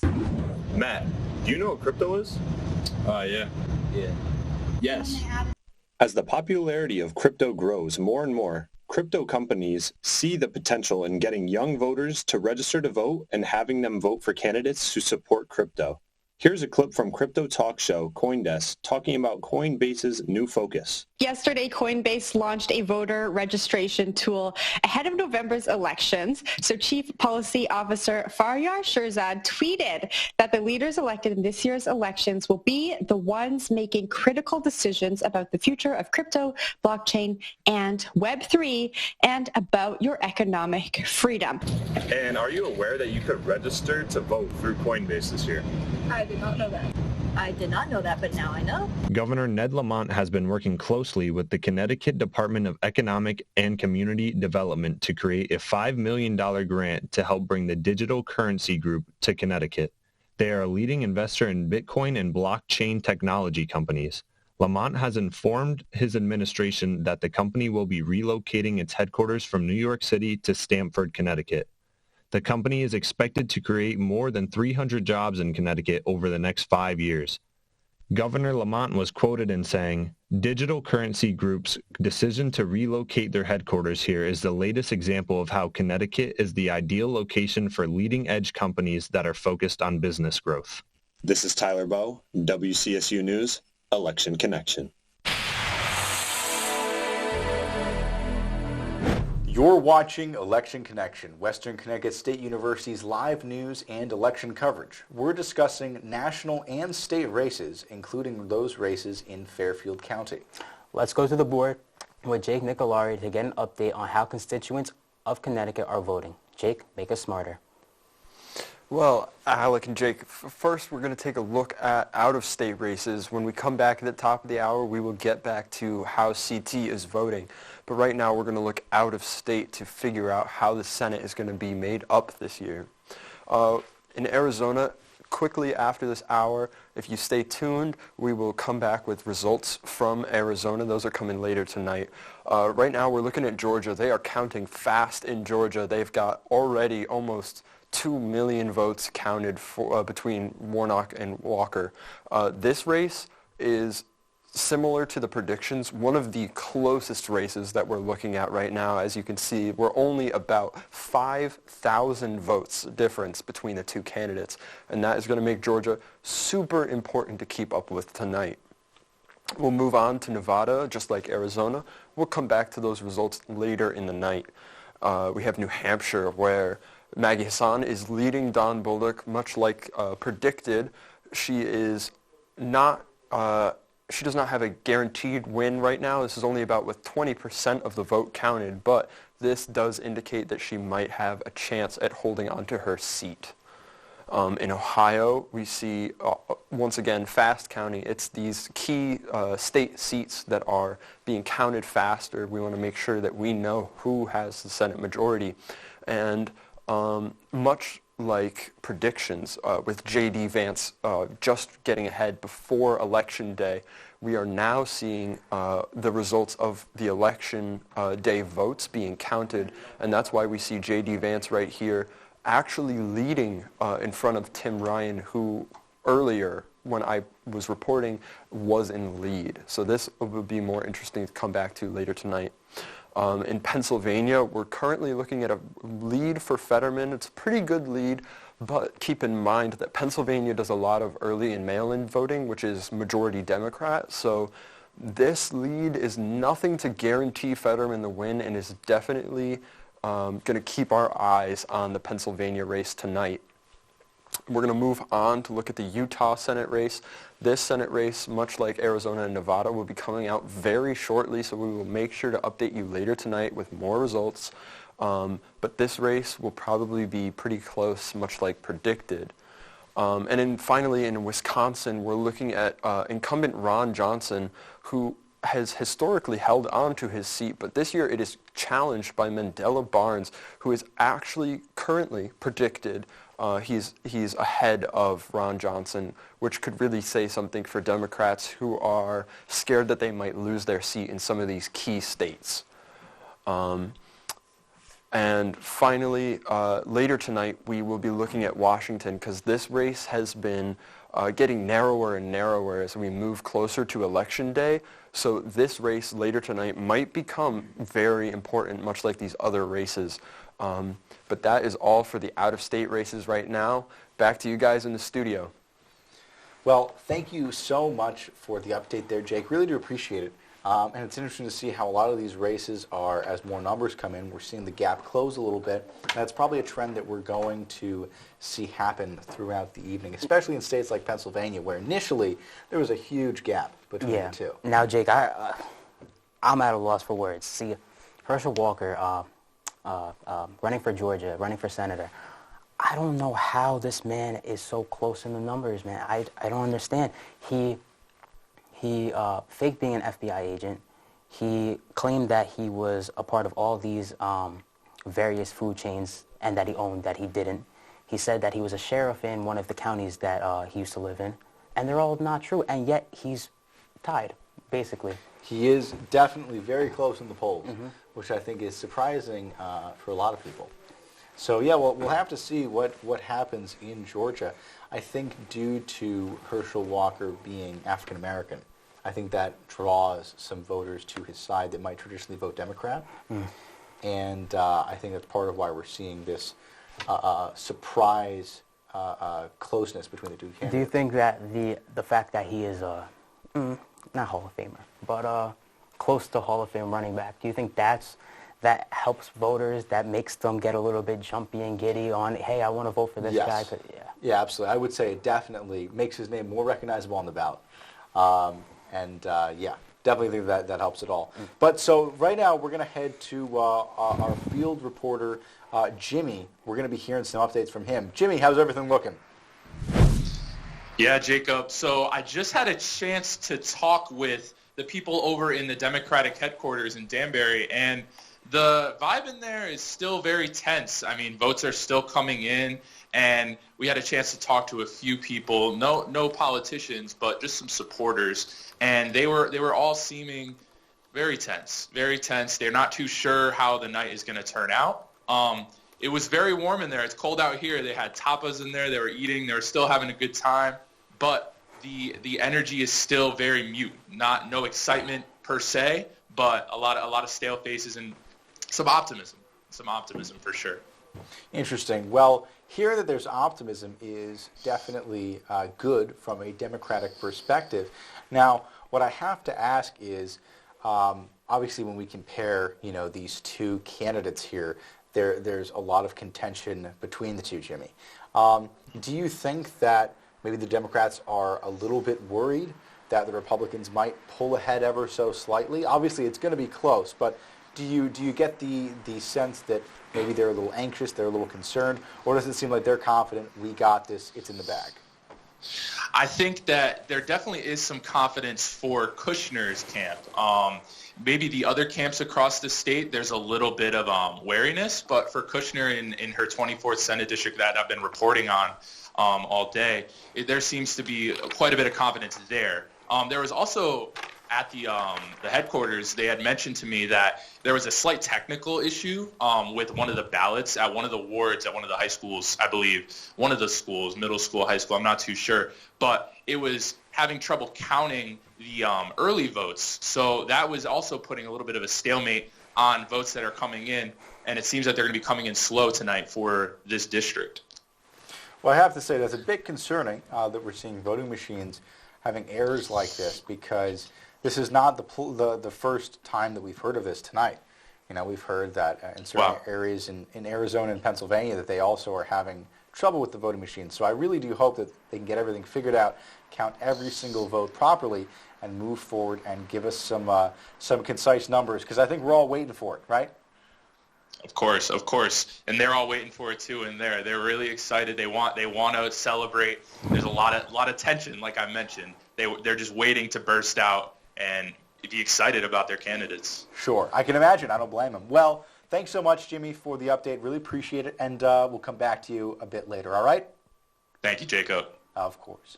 Matt, do you know what crypto is? Yeah. Yes. As the popularity of crypto grows more and more, crypto companies see the potential in getting young voters to register to vote and having them vote for candidates who support crypto. Here's a clip from crypto talk show CoinDesk talking about Coinbase's new focus. Yesterday, Coinbase launched a voter registration tool ahead of November's elections. So Chief Policy Officer Faryar Shirzad tweeted that the leaders elected in this year's elections will be the ones making critical decisions about the future of crypto, blockchain, and Web3, and about your economic freedom. And are you aware that you could register to vote through Coinbase this year? I did not know that. I did not know that, but now I know. Governor Ned Lamont has been working closely with the Connecticut Department of Economic and Community Development to create a $5 million grant to help bring the digital currency group to Connecticut. They are a leading investor in Bitcoin and blockchain technology companies. Lamont has informed his administration that the company will be relocating its headquarters from New York City to Stamford, Connecticut. The company is expected to create more than 300 jobs in Connecticut over the next 5 years. Governor Lamont was quoted in saying, "Digital Currency Group's decision to relocate their headquarters here is the latest example of how Connecticut is the ideal location for leading-edge companies that are focused on business growth." This is Tyler Bowe, WCSU News, Election Connection. You're watching Election Connection, Western Connecticut State University's live news and election coverage. We're discussing national and state races, including those races in Fairfield County. Let's go to the board with Jake Nicolari to get an update on how constituents of Connecticut are voting. Jake, make us smarter. Well, Alec and Jake, first we're going to take a look at out-of-state races. When we come back at the top of the hour, we will get back to how CT is voting. But right now we're going to look out-of-state to figure out how the Senate is going to be made up this year. In Arizona, quickly after this hour, if you stay tuned, we will come back with results from Arizona. Those are coming later tonight. Right now we're looking at Georgia. They are counting fast in Georgia. They've got already almost 2 million votes counted for, between Warnock and Walker. This race is similar to the predictions, one of the closest races that we're looking at right now. As you can see, we're only about 5,000 votes difference between the two candidates, and that is going to make Georgia super important to keep up with tonight. We'll move on to Nevada, just like Arizona. We'll come back to those results later in the night. We have New Hampshire, where Maggie Hassan is leading Don Bullock, much like predicted. She is not... She does not have a guaranteed win right now. This is only about with 20% of the vote counted, but this does indicate that she might have a chance at holding onto her seat. In Ohio, we see, once again, fast counting. It's these key state seats that are being counted faster. We want to make sure that we know who has the Senate majority. And much like predictions with J.D. Vance just getting ahead before Election Day, we are now seeing the results of the Election Day votes being counted, and that's why we see J.D. Vance right here actually leading in front of Tim Ryan, who earlier, when I was reporting, was in lead. So this will be more interesting to come back to later tonight. In Pennsylvania, we're currently looking at a lead for Fetterman. It's a pretty good lead, but keep in mind that Pennsylvania does a lot of early and mail-in voting, which is majority Democrat. So this lead is nothing to guarantee Fetterman the win, and is definitely going to keep our eyes on the Pennsylvania race tonight. We're going to move on to look at the Utah Senate race. This Senate race, much like Arizona and Nevada, will be coming out very shortly, so we will make sure to update you later tonight with more results. But this race will probably be pretty close, much like predicted. And then finally in Wisconsin, we're looking at incumbent Ron Johnson, who has historically held on to his seat, but this year it is challenged by Mandela Barnes, who is actually currently predicted he's ahead of Ron Johnson, which could really say something for Democrats who are scared that they might lose their seat in some of these key states. And finally, later tonight, we will be looking at Washington, because this race has been getting narrower and narrower as we move closer to Election Day. So this race later tonight might become very important, much like these other races. But that is all for the out-of-state races right now. Back to you guys in the studio. Well, thank you so much for the update there, Jake. Really do appreciate it. And it's interesting to see how a lot of these races are, as more numbers come in, we're seeing the gap close a little bit. And that's probably a trend that we're going to see happen throughout the evening, especially in states like Pennsylvania, where initially there was a huge gap between the two. Now, Jake, I'm at a loss for words. See, Herschel Walker, running for Georgia, running for senator, I don't know how this man is so close in the numbers, man. I don't understand. He faked being an FBI agent. He claimed that he was a part of all these various food chains and that he owned that he didn't. He said that he was a sheriff in one of the counties that he used to live in. And they're all not true. And yet he's tied, basically. He is definitely very close in the polls, which I think is surprising for a lot of people. So, yeah, well, we'll have to see what happens in Georgia. I think due to Herschel Walker being African-American, I think that draws some voters to his side that might traditionally vote Democrat. And I think that's part of why we're seeing this surprise closeness between the two candidates. Do you think that the fact that he is not Hall of Famer, but close to Hall of Fame running back, do you think that helps voters, that makes them get a little bit jumpy and giddy on, hey, I want to vote for this guy? Yeah, absolutely. I would say it definitely makes his name more recognizable on the ballot. Yeah, definitely think that helps at all. But so right now we're going to head to our field reporter, Jimmy. We're going to be hearing some updates from him. Jimmy, how's everything looking? Yeah, Jacob. So I just had a chance to talk with the people over in the Democratic headquarters in Danbury, and the vibe in there is still very tense. I mean, votes are still coming in, and we had a chance to talk to a few people, no politicians, but just some supporters, and they were all seeming very tense, very tense. They're not too sure how the night is going to turn out. It was very warm in there. It's cold out here. They had tapas in there. They were eating. They were still having a good time, but the energy is still very mute. No excitement per se, but a lot of stale faces and some optimism for sure. Interesting. Well, hearing that there's optimism is definitely good from a Democratic perspective. Now, what I have to ask is, obviously, when we compare, these two candidates here, there's a lot of contention between the two, Jimmy. Do you think that maybe the Democrats are a little bit worried that the Republicans might pull ahead ever so slightly? Obviously, it's going to be close, but do you get the sense that maybe they're a little anxious, they're a little concerned, or does it seem like they're confident, we got this, it's in the bag? I think that there definitely is some confidence for Kushner's camp. Maybe the other camps across the state, there's a little bit of wariness, but for Kushner in her 24th Senate district that I've been reporting on all day, there seems to be quite a bit of confidence there. There was also at the headquarters, they had mentioned to me that there was a slight technical issue with one of the ballots at one of the wards at one of the high schools, I believe, one of the schools, middle school, high school, I'm not too sure, but it was having trouble counting the early votes. So that was also putting a little bit of a stalemate on votes that are coming in, and it seems that they're going to be coming in slow tonight for this district. Well, I have to say that's a bit concerning that we're seeing voting machines having errors like this, because this is not the first time that we've heard of this tonight. We've heard that in certain areas in Arizona and Pennsylvania that they also are having trouble with the voting machines. So I really do hope that they can get everything figured out, count every single vote properly, and move forward and give us some concise numbers, because I think we're all waiting for it, right? Of course, and they're all waiting for it too. And they're really excited. They want to celebrate. There's a lot of tension, like I mentioned. They're just waiting to burst out and be excited about their candidates. Sure, I can imagine. I don't blame them. Well, thanks so much, Jimmy, for the update. Really appreciate it, and we'll come back to you a bit later. All right? Thank you, Jacob. Of course.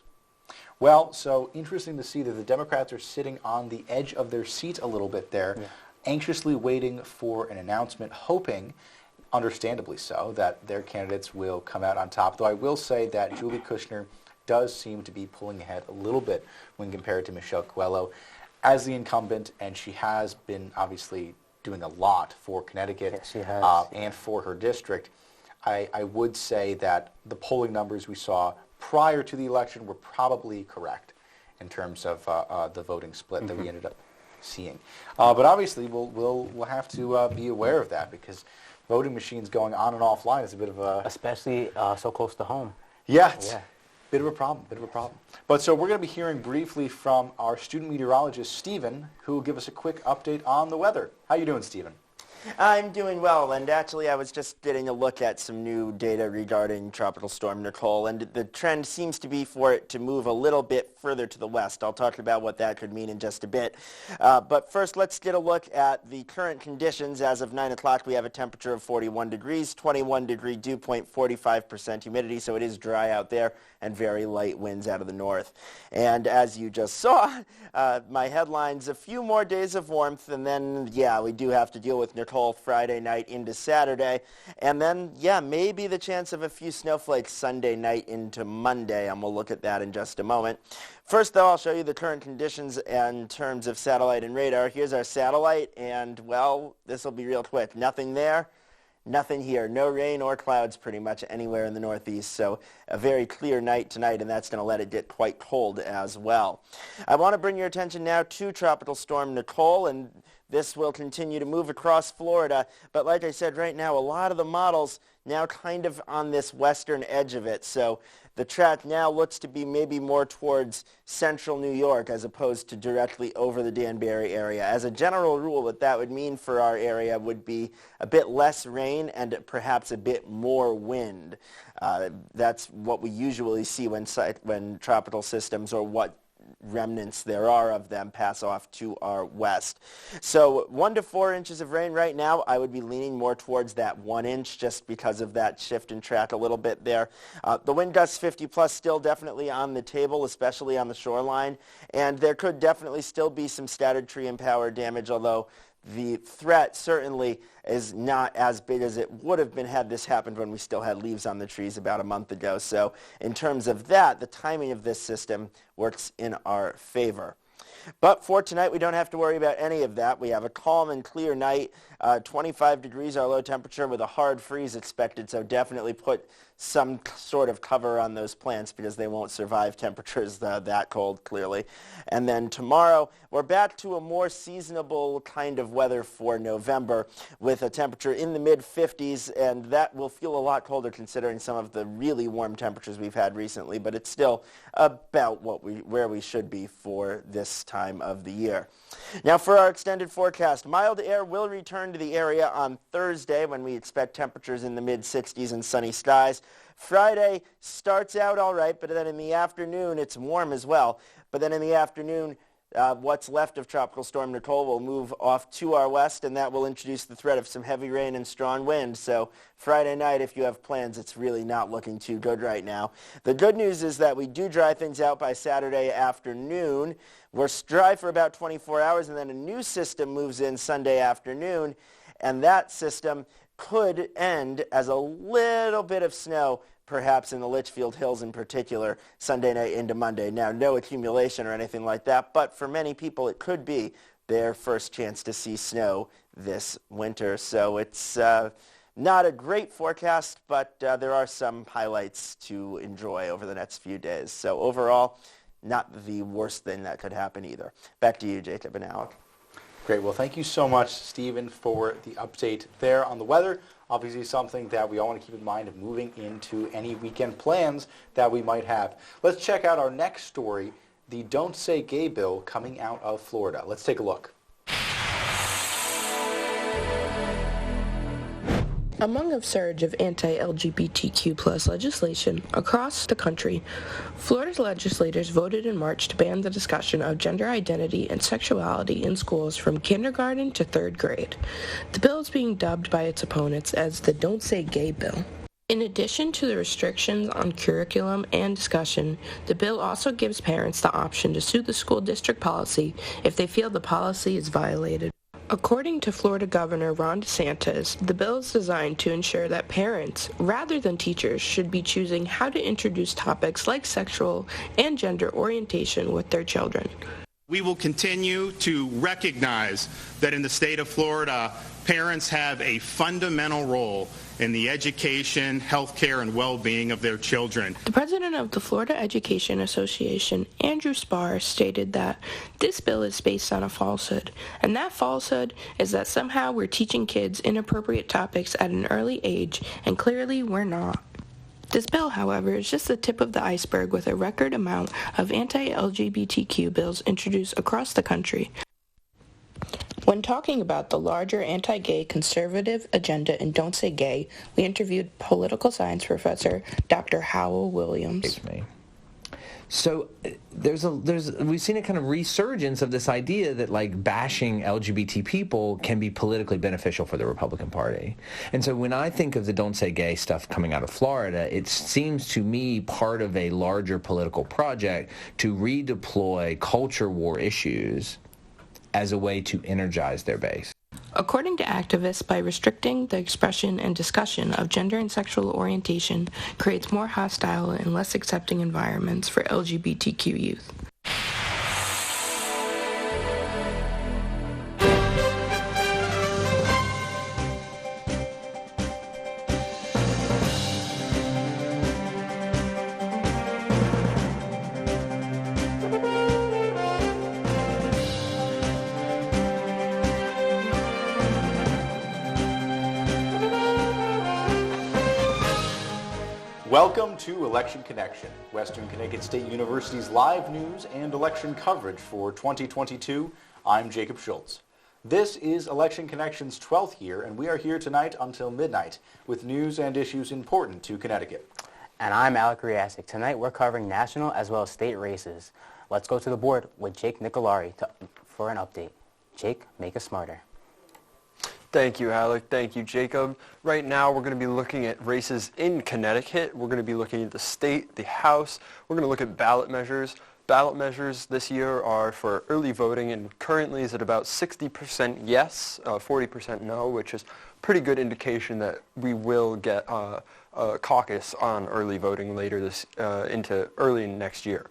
Well, so interesting to see that the Democrats are sitting on the edge of their seat a little bit there. Yeah. Anxiously waiting for an announcement, hoping, understandably so, that their candidates will come out on top. Though I will say that Julie Kushner does seem to be pulling ahead a little bit when compared to Michelle Coelho as the incumbent, and she has been obviously doing a lot for Connecticut. Yes, she has. And for her district. I would say that the polling numbers we saw prior to the election were probably correct in terms of the voting split that we ended up seeing. But obviously, we'll have to be aware of that because voting machines going on and offline is a bit of a... Especially so close to home. Yeah, it's bit of a problem. But so we're going to be hearing briefly from our student meteorologist, Stephen, who will give us a quick update on the weather. How you doing, Stephen? I'm doing well, and actually I was just getting a look at some new data regarding Tropical Storm Nicole, and the trend seems to be for it to move a little bit further to the west. I'll talk about what that could mean in just a bit. But first, let's get a look at the current conditions. As of 9 o'clock, we have a temperature of 41 degrees, 21-degree dew point, 45% humidity, so it is dry out there, and very light winds out of the north. And as you just saw, my headlines, a few more days of warmth, and then, we do have to deal with Nicole Friday night into Saturday. And then, maybe the chance of a few snowflakes Sunday night into Monday, and we'll look at that in just a moment. First, though, I'll show you the current conditions in terms of satellite and radar. Here's our satellite, and, well, this will be real quick. Nothing there. Nothing here. No rain or clouds pretty much anywhere in the Northeast. So a very clear night tonight, and that's going to let it get quite cold as well. I want to bring your attention now to Tropical Storm Nicole, and this will continue to move across Florida. But like I said, right now, a lot of the models now kind of on this western edge of it. So the track now looks to be maybe more towards central New York as opposed to directly over the Danbury area. As a general rule, what that would mean for our area would be a bit less rain and perhaps a bit more wind. That's what we usually see when tropical systems, or what remnants there are of them, pass off to our west. So 1 to 4 inches of rain right now. I would be leaning more towards that 1 inch just because of that shift in track a little bit there. The wind gusts 50 plus still definitely on the table, especially on the shoreline, and there could definitely still be some scattered tree and power damage, although the threat certainly is not as big as it would have been had this happened when we still had leaves on the trees about a month ago. So in terms of that, the timing of this system works in our favor. But for tonight, we don't have to worry about any of that. We have a calm and clear night, 25 degrees our low temperature with a hard freeze expected, so definitely put some sort of cover on those plants because they won't survive temperatures that cold, clearly. And then tomorrow, we're back to a more seasonable kind of weather for November with a temperature in the mid-50s, and that will feel a lot colder considering some of the really warm temperatures we've had recently, but it's still about where we should be for this time of the year. Now for our extended forecast, mild air will return to the area on Thursday when we expect temperatures in the mid-60s and sunny skies. Friday starts out all right, but then in the afternoon it's warm as well. But then in the afternoon, what's left of Tropical Storm Nicole will move off to our west, and that will introduce the threat of some heavy rain and strong wind. So Friday night, if you have plans, it's really not looking too good right now. The good news is that we do dry things out by Saturday afternoon. We're dry for about 24 hours, and then a new system moves in Sunday afternoon, and that system could end as a little bit of snow, perhaps in the Litchfield Hills in particular, Sunday night into Monday. Now, no accumulation or anything like that, but for many people it could be their first chance to see snow this winter. So it's not a great forecast, but there are some highlights to enjoy over the next few days. So overall, not the worst thing that could happen either. Back to you, Jacob and Alec. Great. Well, thank you so much, Stephen, for the update there on the weather. Obviously something that we all want to keep in mind of moving into any weekend plans that we might have. Let's check out our next story, the Don't Say Gay bill coming out of Florida. Let's take a look. Among a surge of anti-LGBTQ+ legislation across the country, Florida's legislators voted in March to ban the discussion of gender identity and sexuality in schools from kindergarten to third grade. The bill is being dubbed by its opponents as the Don't Say Gay bill. In addition to the restrictions on curriculum and discussion, the bill also gives parents the option to sue the school district policy if they feel the policy is violated. According to Florida Governor Ron DeSantis, the bill is designed to ensure that parents, rather than teachers, should be choosing how to introduce topics like sexual and gender orientation with their children. We will continue to recognize that in the state of Florida, parents have a fundamental role in the education, healthcare, and well-being of their children. The president of the Florida Education Association, Andrew Spar, stated that this bill is based on a falsehood, and that falsehood is that somehow we're teaching kids inappropriate topics at an early age, and clearly we're not. This bill, however, is just the tip of the iceberg with a record amount of anti-LGBTQ bills introduced across the country. When talking about the larger anti-gay conservative agenda in Don't Say Gay, we interviewed political science professor Dr. Howell Williams. So we've seen a kind of resurgence of this idea that like bashing LGBT people can be politically beneficial for the Republican Party. And so when I think of the Don't Say Gay stuff coming out of Florida, it seems to me part of a larger political project to redeploy culture war issues as a way to energize their base. According to activists, by restricting the expression and discussion of gender and sexual orientation creates more hostile and less accepting environments for LGBTQ youth. Welcome to Election Connection, Western Connecticut State University's live news and election coverage for 2022. I'm Jacob Schultz. This is Election Connection's 12th year, and we are here tonight until midnight with news and issues important to Connecticut. And I'm Alec Riasic. Tonight we're covering national as well as state races. Let's go to the board with Jake Nicolari for an update. Jake, make us smarter. Thank you, Alec. Thank you, Jacob. Right now, we're going to be looking at races in Connecticut. We're going to be looking at the state, the House. We're going to look at ballot measures. Ballot measures this year are for early voting, and currently is at about 60% yes, 40% no, which is a pretty good indication that we will get a caucus on early voting later into early next year.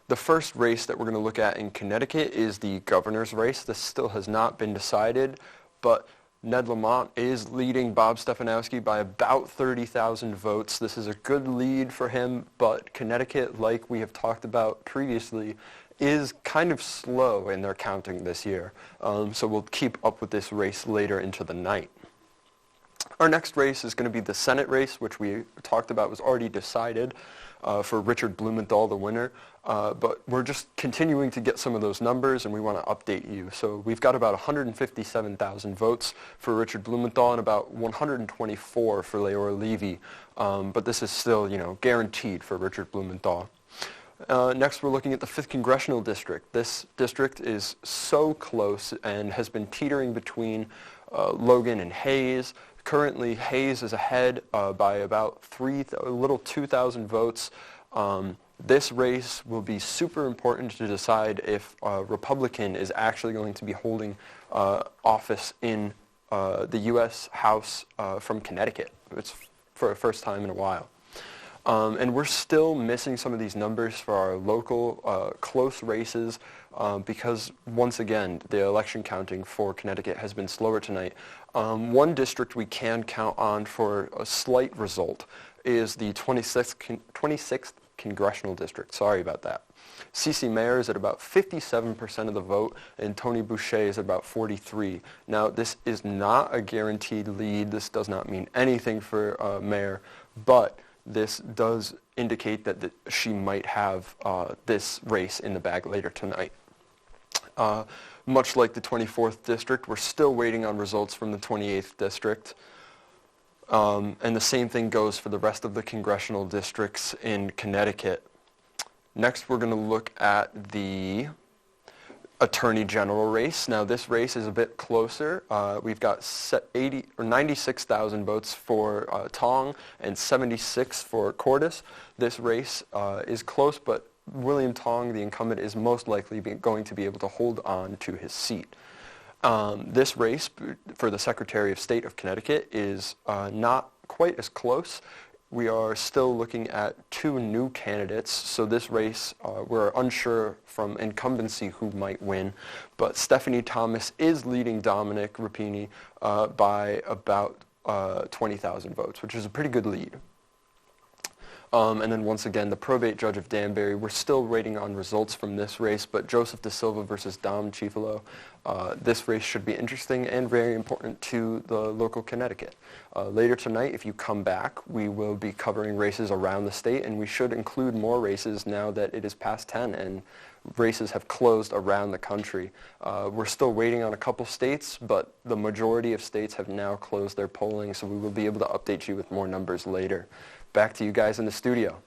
The first race that we're going to look at in Connecticut is the governor's race. This still has not been decided, but Ned Lamont is leading Bob Stefanowski by about 30,000 votes. This is a good lead for him, but Connecticut, like we have talked about previously, is kind of slow in their counting this year. So we'll keep up with this race later into the night. Our next race is going to be the Senate race, which we talked about was already decided for Richard Blumenthal, the winner. But we're just continuing to get some of those numbers, and we want to update you. So we've got about 157,000 votes for Richard Blumenthal and about 124 for Leora Levy. But this is still, guaranteed for Richard Blumenthal. Next, we're looking at the 5th Congressional District. This district is so close and has been teetering between Logan and Hayes. Currently, Hayes is ahead by about 2,000 votes. This race will be super important to decide if a Republican is actually going to be holding office in the U.S. House from Connecticut. It's for the first time in a while. And we're still missing some of these numbers for our local close races because, once again, the election counting for Connecticut has been slower tonight. One district we can count on for a slight result is the 26th Congressional District. Sorry about that. Cece Mayer is at about 57% of the vote, and Tony Boucher is at about 43%. Now, this is not a guaranteed lead. This does not mean anything for Mayer, but this does indicate that she might have this race in the bag later tonight. Much like the 24th District, we're still waiting on results from the 28th District. And the same thing goes for the rest of the congressional districts in Connecticut. Next, we're going to look at the Attorney General race. Now, this race is a bit closer. We've got 96,000 votes for Tong and 76 for Cordes. This race is close, but William Tong, the incumbent, is most likely going to be able to hold on to his seat. This race for the Secretary of State of Connecticut is not quite as close. We are still looking at two new candidates, so this race, we're unsure from incumbency who might win, but Stephanie Thomas is leading Dominic Rapini by about 20,000 votes, which is a pretty good lead. And then once again, the probate judge of Danbury, we're still waiting on results from this race, but Joseph Da Silva versus Dom Cifalo, this race should be interesting and very important to the local Connecticut. Later tonight, if you come back, we will be covering races around the state, and we should include more races now that it is past 10 and races have closed around the country. We're still waiting on a couple states, but the majority of states have now closed their polling, so we will be able to update you with more numbers later. Back to you guys in the studio.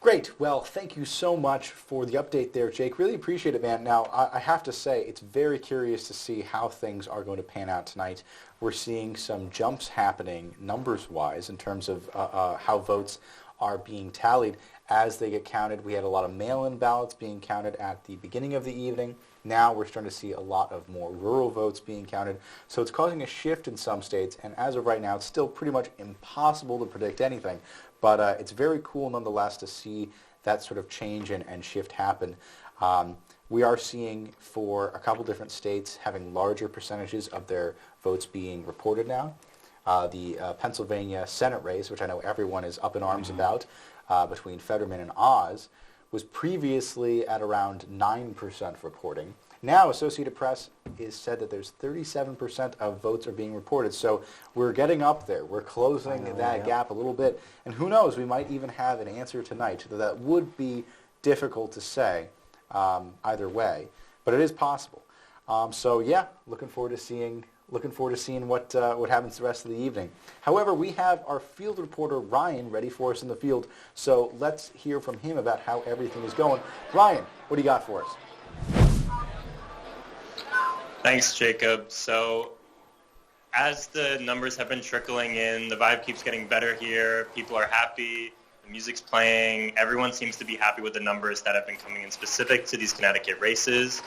Great. Well, thank you so much for the update there, Jake. Really appreciate it, man. Now, I have to say, it's very curious to see how things are going to pan out tonight. We're seeing some jumps happening numbers-wise in terms of how votes are being tallied as they get counted. We had a lot of mail-in ballots being counted at the beginning of the evening. Now we're starting to see a lot of more rural votes being counted. So it's causing a shift in some states, and as of right now, it's still pretty much impossible to predict anything. But it's very cool nonetheless to see that sort of change and shift happen. We are seeing for a couple different states having larger percentages of their votes being reported now. The Pennsylvania Senate race, which I know everyone is up in arms about, between Fetterman and Oz, was previously at around 9% reporting. Now, Associated Press is said that there's 37% of votes are being reported. So we're getting up there. We're closing that gap a little bit. And who knows, we might even have an answer tonight. That would be difficult to say either way, but it is possible. So yeah, looking forward to seeing what happens the rest of the evening. However, we have our field reporter Ryan ready for us in the field, so let's hear from him about how everything is going. Ryan, what do you got for us? Thanks, Jacob. So as the numbers have been trickling in, the vibe keeps getting better here. People are happy. The music's playing. Everyone seems to be happy with the numbers that have been coming in specific to these Connecticut races.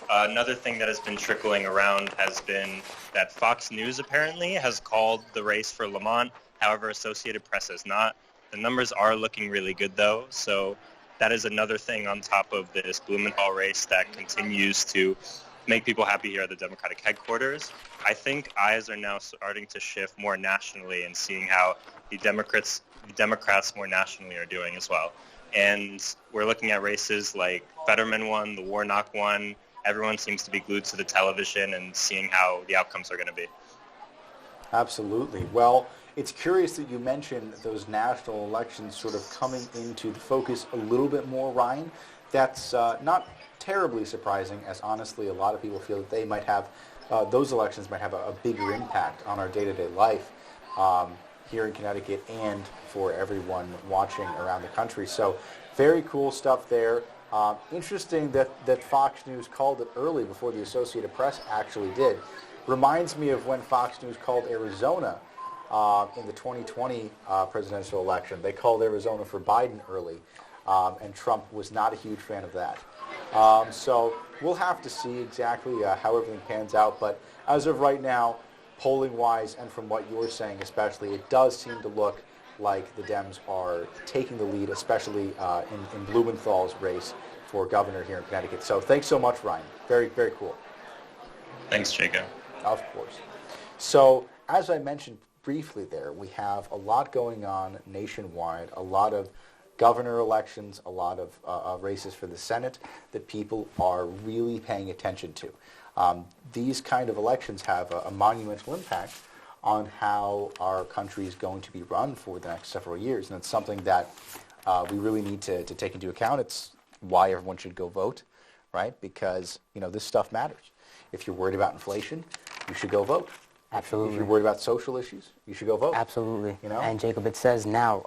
Another thing that has been trickling around has been that Fox News apparently has called the race for Lamont. However, Associated Press has not. The numbers are looking really good, though. So that is another thing on top of this Blumenthal race that continues to make people happy here at the Democratic headquarters. I think eyes are now starting to shift more nationally and seeing how the Democrats more nationally are doing as well. And we're looking at races like Fetterman won, the Warnock won. Everyone seems to be glued to the television and seeing how the outcomes are going to be. Absolutely. Well, it's curious that you mentioned those national elections sort of coming into the focus a little bit more, Ryan. That's not terribly surprising, as honestly a lot of people feel that they might have, those elections might have a bigger impact on our day-to-day life here in Connecticut and for everyone watching around the country. So very cool stuff there. Interesting that Fox News called it early before the Associated Press actually did. Reminds me of when Fox News called Arizona in the 2020 presidential election. They called Arizona for Biden early, and Trump was not a huge fan of that. So we'll have to see exactly how everything pans out. But as of right now, polling-wise and from what you're saying especially, it does seem to look like the Dems are taking the lead, especially in Blumenthal's race for governor here in Connecticut. So thanks so much, Ryan. Very, very cool. Thanks, Jacob. Of course. So as I mentioned briefly there, we have a lot going on nationwide, a lot of governor elections, a lot of races for the Senate that people are really paying attention to. These kind of elections have a monumental impact on how our country is going to be run for the next several years. And it's something that we really need to take into account. It's why everyone should go vote, right? Because, this stuff matters. If you're worried about inflation, you should go vote. Absolutely. If you're worried about social issues, you should go vote. Absolutely. You know? And Jacob, it says now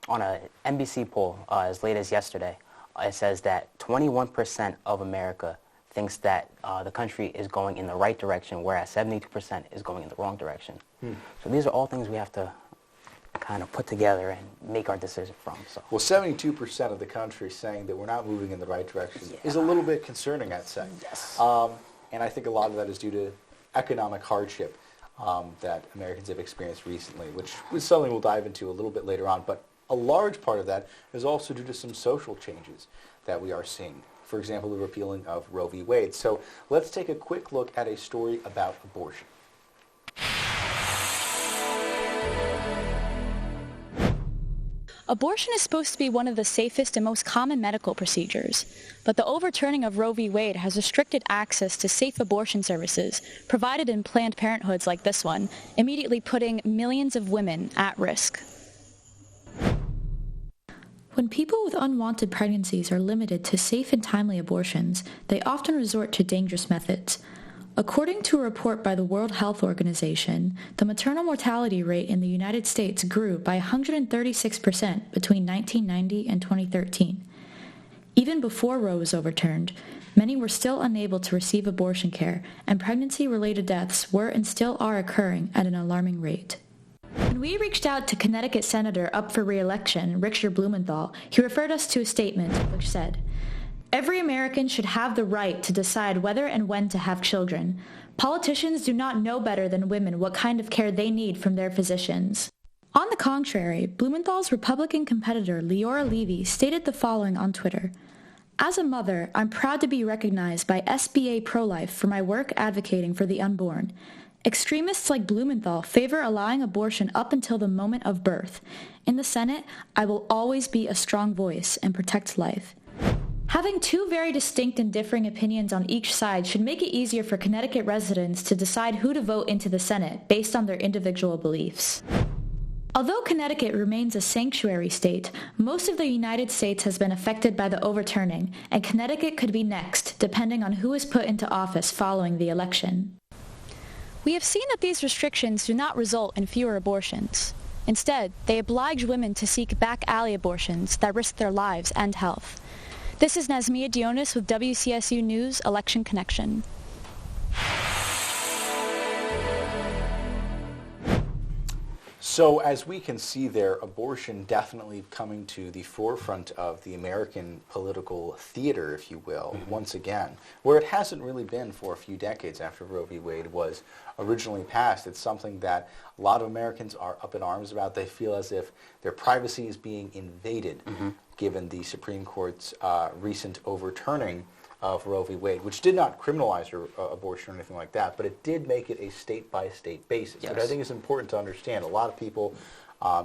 on a NBC poll as late as yesterday, it says that 21% of America thinks that the country is going in the right direction, whereas 72% is going in the wrong direction. So these are all things we have to kind of put together and make our decision from. So. Well, 72% of the country saying that we're not moving in the right direction is a little bit concerning, I'd say. Yes. And I think a lot of that is due to economic hardship that Americans have experienced recently, which is something we'll dive into a little bit later on. But a large part of that is also due to some social changes that we are seeing. For example, the repealing of Roe v. Wade. So let's take a quick look at a story about abortion. Abortion is supposed to be one of the safest and most common medical procedures, but the overturning of Roe v. Wade has restricted access to safe abortion services provided in Planned Parenthoods like this one, immediately putting millions of women at risk. When people with unwanted pregnancies are limited to safe and timely abortions, they often resort to dangerous methods. According to a report by the World Health Organization, the maternal mortality rate in the United States grew by 136% between 1990 and 2013. Even before Roe was overturned, many were still unable to receive abortion care, and pregnancy-related deaths were and still are occurring at an alarming rate. When we reached out to Connecticut Senator up for re-election, Richard Blumenthal, he referred us to a statement which said, "Every American should have the right to decide whether and when to have children. Politicians do not know better than women what kind of care they need from their physicians." On the contrary, Blumenthal's Republican competitor Leora Levy stated the following on Twitter: "As a mother, I'm proud to be recognized by SBA Pro-Life for my work advocating for the unborn. Extremists like Blumenthal favor allowing abortion up until the moment of birth. In the Senate, I will always be a strong voice and protect life." Having two very distinct and differing opinions on each side should make it easier for Connecticut residents to decide who to vote into the Senate based on their individual beliefs. Although Connecticut remains a sanctuary state, most of the United States has been affected by the overturning, and Connecticut could be next, depending on who is put into office following the election. We have seen that these restrictions do not result in fewer abortions. Instead, they oblige women to seek back alley abortions that risk their lives and health. This is Nazmia Dionis with WCSU News Election Connection. So as we can see there, abortion definitely coming to the forefront of the American political theater, if you will, once again, where it hasn't really been for a few decades after Roe v. Wade was originally passed. It's something that a lot of Americans are up in arms about. They feel as if their privacy is being invaded, given the Supreme Court's recent overturning of Roe v. Wade, which did not criminalize abortion or anything like that, but it did make it a state-by-state basis, which I think is important to understand. A lot of people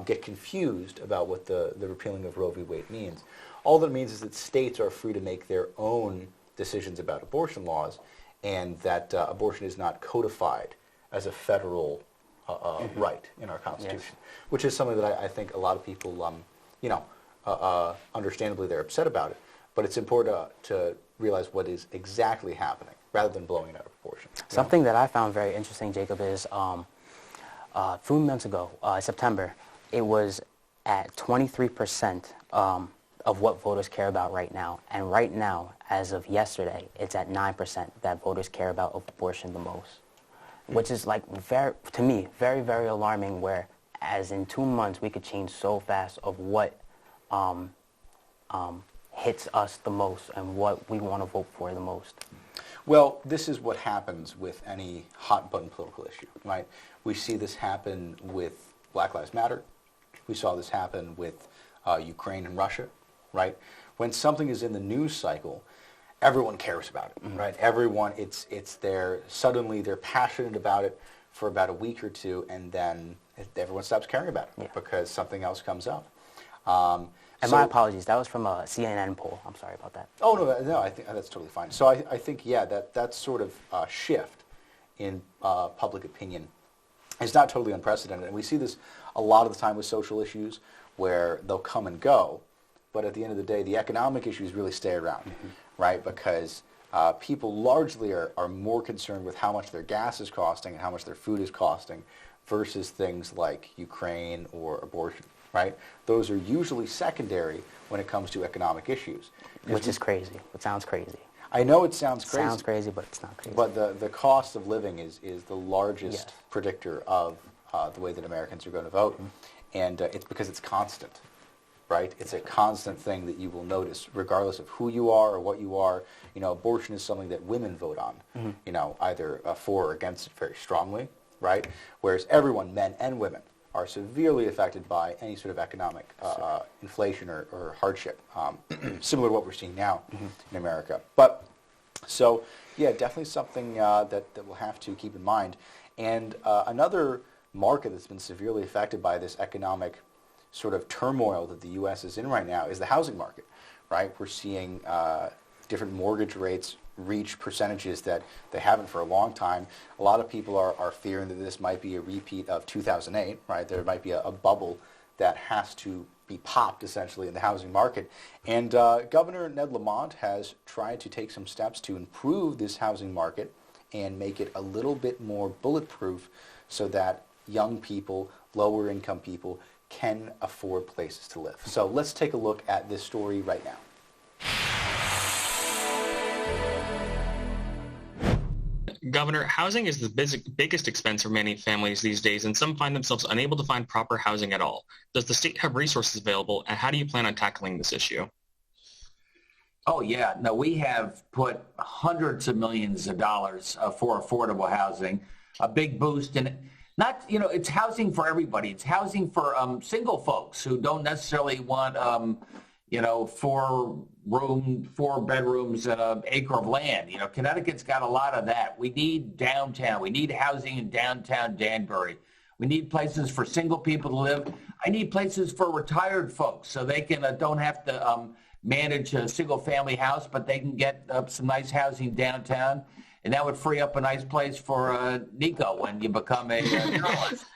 get confused about what the repealing of Roe v. Wade means. All that means is that states are free to make their own decisions about abortion laws, and that abortion is not codified as a federal right in our Constitution, which is something that I think a lot of people, understandably they're upset about it, but it's important to realize what is exactly happening rather than blowing it out of proportion. Something that I found very interesting, Jacob, is a few months ago, September, it was at 23% of what voters care about right now. And right now, as of yesterday, it's at 9% that voters care about abortion the most, which is, like, to me, very, very alarming, where as in 2 months we could change so fast of what hits us the most and what we want to vote for the most. Well, this is what happens with any hot-button political issue, right? We see this happen with Black Lives Matter. We saw this happen with Ukraine and Russia, right? When something is in the news cycle, everyone cares about it, right? Everyone, suddenly they're passionate about it for about a week or two, and then everyone stops caring about it because something else comes up. And my apologies, that was from a CNN poll. I'm sorry about that. Oh, no, I think that's totally fine. So I think, that sort of shift in public opinion is not totally unprecedented. And we see this a lot of the time with social issues where they'll come and go, but at the end of the day, the economic issues really stay around, right? Because people largely are more concerned with how much their gas is costing and how much their food is costing versus things like Ukraine or abortion, right? Those are usually secondary when it comes to economic issues. Which is crazy. It sounds crazy. I know it sounds crazy. Sounds crazy, but it's not crazy. But the cost of living is the largest predictor of the way that Americans are going to vote. And it's because it's constant, right? It's a constant thing that you will notice, regardless of who you are or what you are. You know, abortion is something that women vote on, you know, either for or against it very strongly, right? Whereas everyone, men and women, are severely affected by any sort of economic inflation or hardship, similar to what we're seeing now in America. But, so, yeah, definitely something that we'll have to keep in mind. And another market that's been severely affected by this economic sort of turmoil that the U.S. is in right now is the housing market, right? We're seeing different mortgage rates reach percentages that they haven't for a long time. A lot of people are fearing that this might be a repeat of 2008, right? There might be a bubble that has to be popped, essentially, in the housing market. And Governor Ned Lamont has tried to take some steps to improve this housing market and make it a little bit more bulletproof so that young people, lower income people, can afford places to live. So let's take a look at this story right now. Governor, housing is the biggest expense for many families these days, and some find themselves unable to find proper housing at all. Does the state have resources available, and how do you plan on tackling this issue? Oh, yeah. No, we have put hundreds of millions of dollars for affordable housing, a big boost in it. Not, you know, it's housing for everybody. It's housing for single folks who don't necessarily want, you know, four bedrooms and an acre of land. You know, Connecticut's got a lot of that. We need downtown. We need housing in downtown Danbury. We need places for single people to live. I need places for retired folks so they can don't have to manage a single family house, but they can get some nice housing downtown. And that would free up a nice place for Nico when you become a journalist.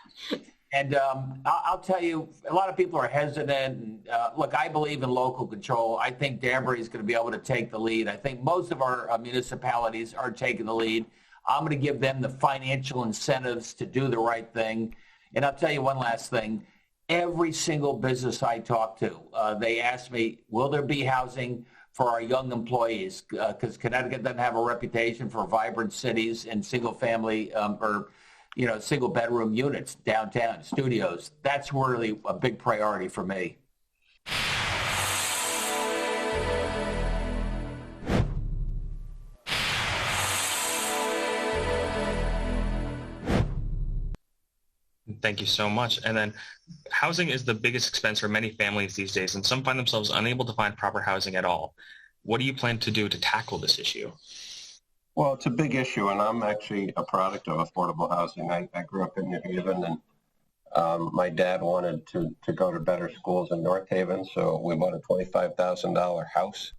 And I'll tell you, a lot of people are hesitant. Look, I believe in local control. I think Danbury is going to be able to take the lead. I think most of our municipalities are taking the lead. I'm going to give them the financial incentives to do the right thing. And I'll tell you one last thing. Every single business I talk to, they ask me, will there be housing for our young employees? Because Connecticut doesn't have a reputation for vibrant cities and single family or single bedroom units downtown, studios. That's really a big priority for me. Thank you so much. And then housing is the biggest expense for many families these days, and some find themselves unable to find proper housing at all. What do you plan to do to tackle this issue? Well, it's a big issue, and I'm actually a product of affordable housing. I grew up in New Haven, and my dad wanted to go to better schools in North Haven, so we bought a $25,000 house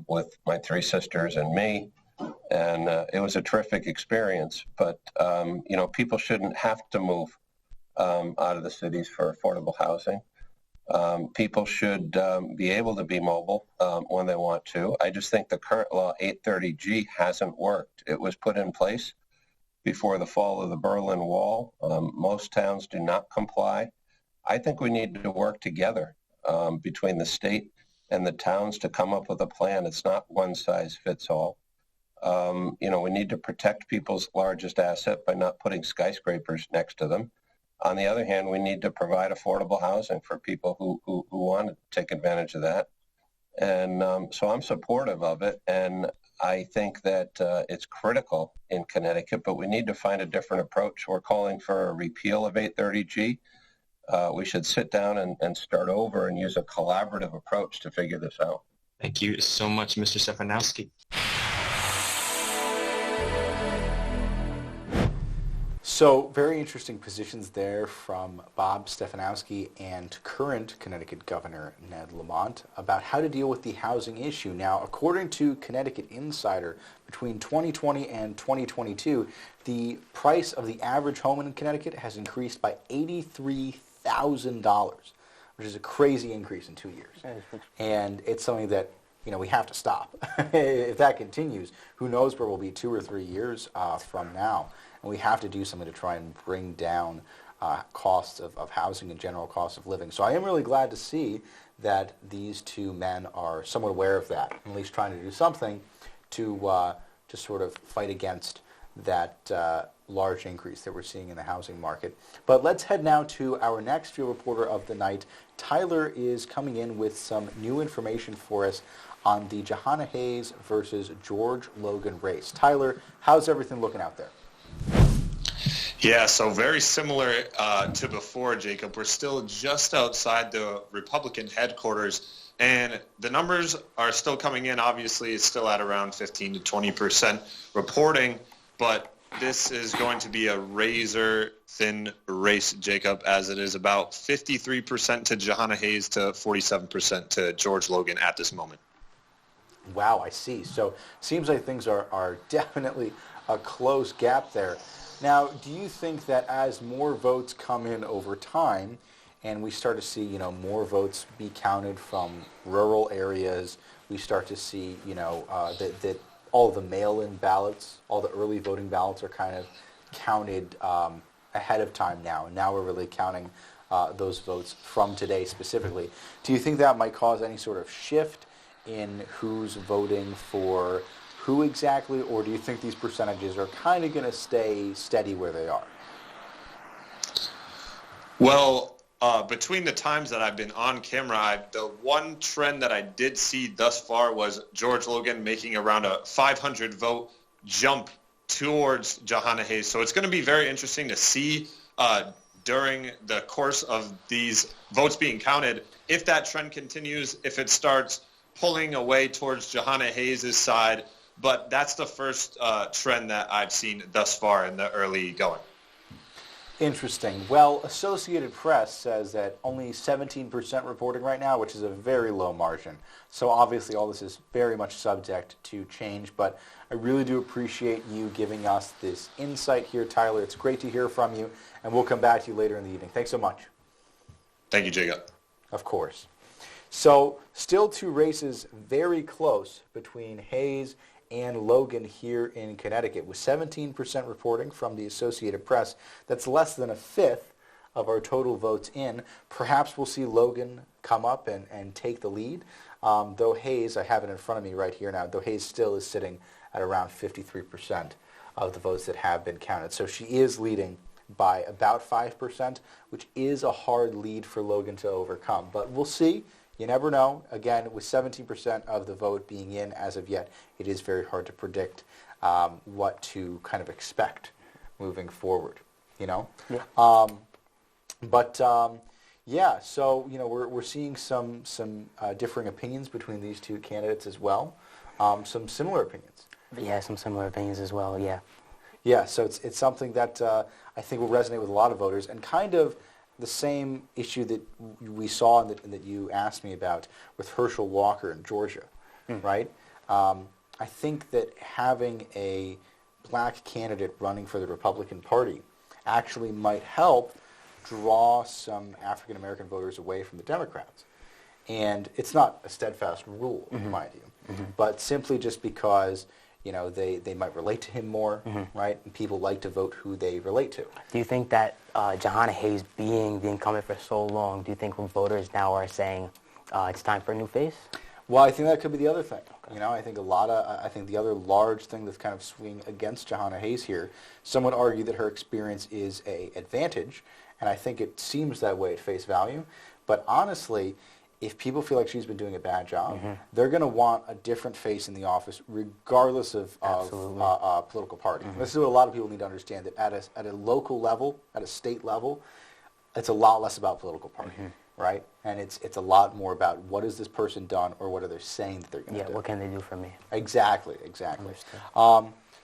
with my three sisters and me, and it was a terrific experience. But, people shouldn't have to move out of the cities for affordable housing. People should be able to be mobile when they want to. I just think the current law 830G hasn't worked. It was put in place before the fall of the Berlin Wall. Most towns do not comply. I think we need to work together between the state and the towns to come up with a plan. It's not one size fits all. We need to protect people's largest asset by not putting skyscrapers next to them. On the other hand, we need to provide affordable housing for people who want to take advantage of that. And so I'm supportive of it. And I think that it's critical in Connecticut, but we need to find a different approach. We're calling for a repeal of 830G. We should sit down and start over and use a collaborative approach to figure this out. Thank you so much, Mr. Stefanowski. So very interesting positions there from Bob Stefanowski and current Connecticut Governor Ned Lamont about how to deal with the housing issue. Now, according to Connecticut Insider, between 2020 and 2022, the price of the average home in Connecticut has increased by $83,000, which is a crazy increase in 2 years. And it's something that we have to stop. If that continues, who knows where we'll be 2 or 3 years from now. And we have to do something to try and bring down costs of housing and general costs of living. So I am really glad to see that these two men are somewhat aware of that, at least trying to do something to sort of fight against that large increase that we're seeing in the housing market. But let's head now to our next field reporter of the night. Tyler is coming in with some new information for us on the Jahana Hayes versus George Logan race. Tyler, how's everything looking out there? Yeah, so very similar to before, Jacob. We're still just outside the Republican headquarters, and the numbers are still coming in. Obviously, it's still at around 15 to 20% reporting, but this is going to be a razor-thin race, Jacob, as it is about 53% to Jahana Hayes to 47% to George Logan at this moment. Wow, I see. So seems like things are definitely a close gap there. Now, do you think that as more votes come in over time and we start to see, more votes be counted from rural areas, we start to see, that all the mail-in ballots, all the early voting ballots are kind of counted ahead of time now, and now we're really counting those votes from today specifically. Do you think that might cause any sort of shift in who's voting for who exactly, or do you think these percentages are kind of going to stay steady where they are? Well, between the times that I've been on camera, the one trend that I did see thus far was George Logan making around a 500 vote jump towards Jahana Hayes. So it's going to be very interesting to see during the course of these votes being counted, if that trend continues, if it starts pulling away towards Jahana Hayes' side. But that's the first trend that I've seen thus far in the early going. Interesting. Well, Associated Press says that only 17% reporting right now, which is a very low margin. So obviously all this is very much subject to change, but I really do appreciate you giving us this insight here, Tyler. It's great to hear from you, and we'll come back to you later in the evening. Thanks so much. Thank you, Jacob. Of course. So still two races very close between Hayes and Logan here in Connecticut, with 17% reporting from the Associated Press. That's less than a fifth of our total votes in. Perhaps we'll see Logan come up and take the lead, though Hayes, I have it in front of me right here now, though Hayes still is sitting at around 53% of the votes that have been counted. So she is leading by about 5%, which is a hard lead for Logan to overcome. But we'll see. You never know. Again, with 17% of the vote being in as of yet, it is very hard to predict what to kind of expect moving forward, Yeah. Yeah, so, we're seeing some differing opinions between these two candidates as well. Some similar opinions. Yeah, some similar opinions as well, yeah. Yeah, so it's something that I think will resonate with a lot of voters, and kind of the same issue that we saw and that you asked me about with Herschel Walker in Georgia, right? I think that having a black candidate running for the Republican Party actually might help draw some African American voters away from the Democrats. And it's not a steadfast rule, mind you, but simply just because they might relate to him more, right? And people like to vote who they relate to. Do you think that Jahana Hayes being the incumbent for so long, do you think voters now are saying it's time for a new face? Well, I think that could be the other thing. I think I think the other large thing that's kind of swinging against Jahana Hayes here, some would argue that her experience is an advantage, and I think it seems that way at face value. But honestly, if people feel like she's been doing a bad job, they're going to want a different face in the office, regardless of political party. This is what a lot of people need to understand, that at a local level, at a state level, it's a lot less about political party, right? And it's a lot more about what has this person done, or what are they saying that they're going to do. Yeah, what can they do for me? Exactly.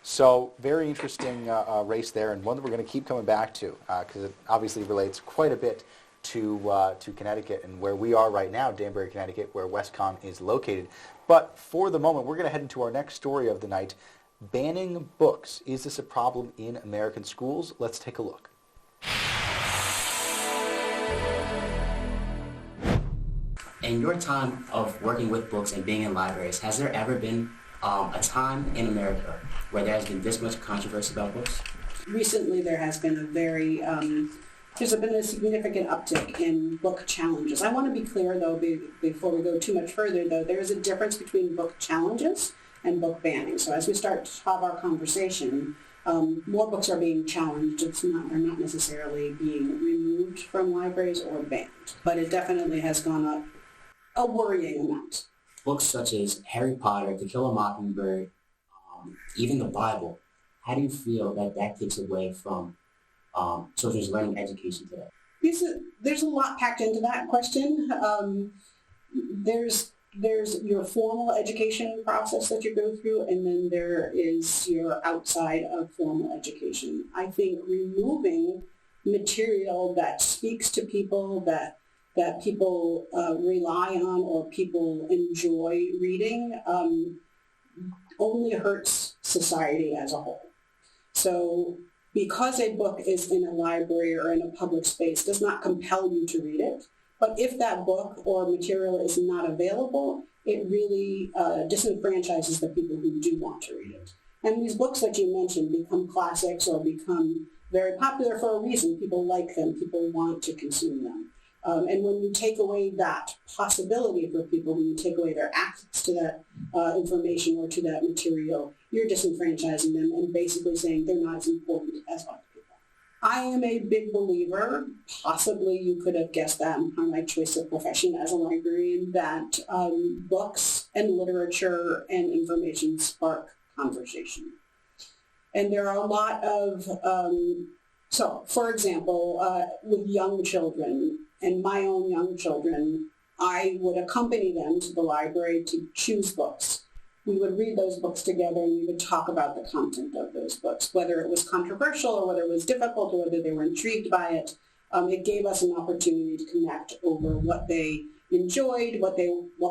So very interesting race there, and one that we're going to keep coming back to, because it obviously relates quite a bit to Connecticut and where we are right now, Danbury, Connecticut, where WestCon is located. But for the moment, we're going to head into our next story of the night. Banning books. Is this a problem in American schools? Let's take a look. in your time of working with books and being in libraries, has there ever been a time in America where there has been this much controversy about books? Recently, there has been there's been a significant uptick in book challenges. I want to be clear, though, before we go too much further, though, there is a difference between book challenges and book banning. So as we start to have our conversation, more books are being challenged. They're not necessarily being removed from libraries or banned, but it definitely has gone up a worrying amount. Books such as Harry Potter, To Kill a Mockingbird, even the Bible, how do you feel that that takes away from children's learning education today? There's a lot packed into that question. There's your formal education process that you go through, and then there is your outside of formal education. I think removing material that speaks to people, that people rely on or people enjoy reading, only hurts society as a whole. So because a book is in a library or in a public space does not compel you to read it, but if that book or material is not available, it really disenfranchises the people who do want to read it. And these books that you mentioned become classics or become very popular for a reason. People like them. People want to consume them. And when you take away that possibility for people, when you take away their access to that information or to that material, you're disenfranchising them and basically saying they're not as important as other people. I am a big believer, possibly you could have guessed that on my choice of profession as a librarian, that books and literature and information spark conversation. And there are a lot of, so for example, with young children, and my own young children, I would accompany them to the library to choose books. We would read those books together and we would talk about the content of those books, whether it was controversial or whether it was difficult or whether they were intrigued by it. It gave us an opportunity to connect over what they enjoyed, what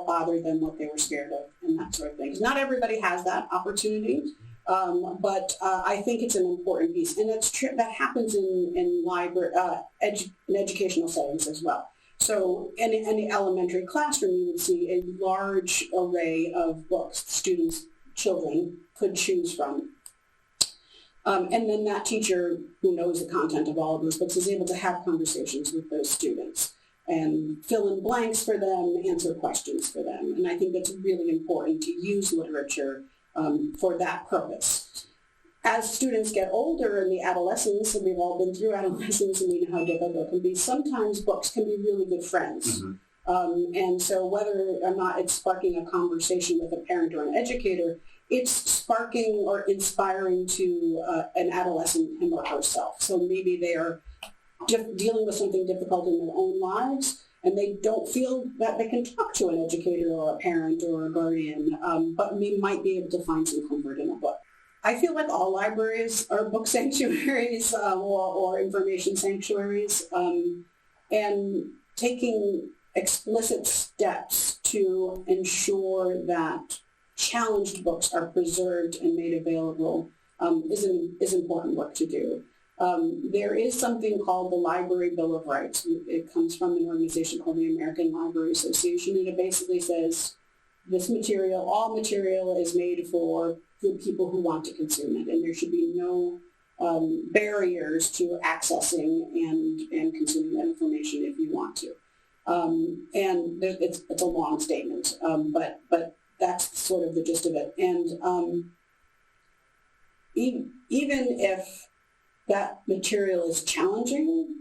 bothered them, what they were scared of, and that sort of thing. Not everybody has that opportunity. But I think it's an important piece, and that happens in library, in educational settings as well. So in the elementary classroom, you would see a large array of books children could choose from. And then that teacher who knows the content of all of those books is able to have conversations with those students and fill in blanks for them, answer questions for them. And I think that's really important to use literature for that purpose. As students get older in the adolescence, and we've all been through adolescence and we know how difficult it can be, sometimes books can be really good friends. Mm-hmm. And so whether or not it's sparking a conversation with a parent or an educator, it's sparking or inspiring to an adolescent him or herself. So maybe they are dealing with something difficult in their own lives, and they don't feel that they can talk to an educator or a parent or a guardian, but we might be able to find some comfort in a book. I feel like all libraries are book sanctuaries or information sanctuaries, and taking explicit steps to ensure that challenged books are preserved and made available is important work to do. There is something called the Library Bill of Rights. It comes from an organization called the American Library Association, and it basically says all material is made for the people who want to consume it, and there should be no barriers to accessing and consuming that information if you want to. And it's a long statement, but that's sort of the gist of it. And even if that material is challenging,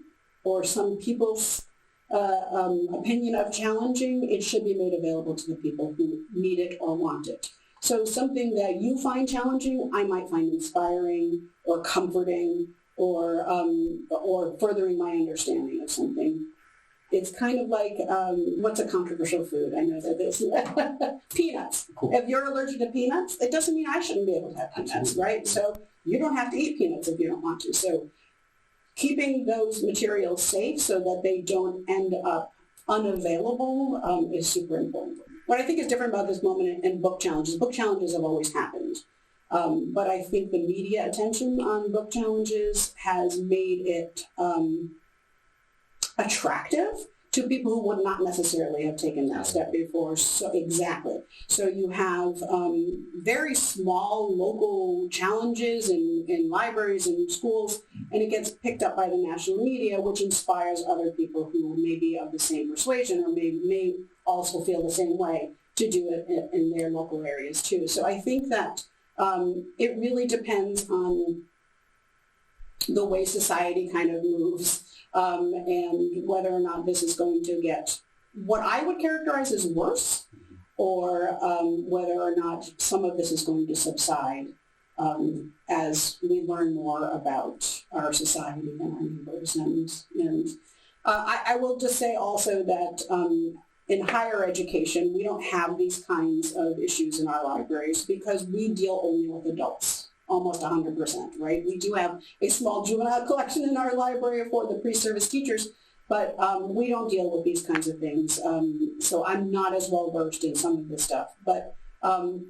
or some people's opinion of challenging, it should be made available to the people who need it or want it. So something that you find challenging, I might find inspiring or comforting or furthering my understanding of something. It's kind of like, what's a controversial food? I know that this. Peanuts. Cool. If you're allergic to peanuts, it doesn't mean I shouldn't be able to have peanuts, right? So you don't have to eat peanuts if you don't want to. So keeping those materials safe so that they don't end up unavailable is super important. What I think is different about this moment in book challenges have always happened. But I think the media attention on book challenges has made it attractive to people who would not necessarily have taken that step before. So exactly. So you have very small local challenges in libraries and schools, and it gets picked up by the national media, which inspires other people who may be of the same persuasion or may also feel the same way to do it in their local areas too. So I think that it really depends on the way society kind of moves, and whether or not this is going to get what I would characterize as worse, or whether or not some of this is going to subside as we learn more about our society and our neighbors. And I will just say also that in higher education, we don't have these kinds of issues in our libraries because we deal only with adults, almost 100%, right? We do have a small juvenile collection in our library for the pre-service teachers, but we don't deal with these kinds of things. So I'm not as well versed in some of this stuff. But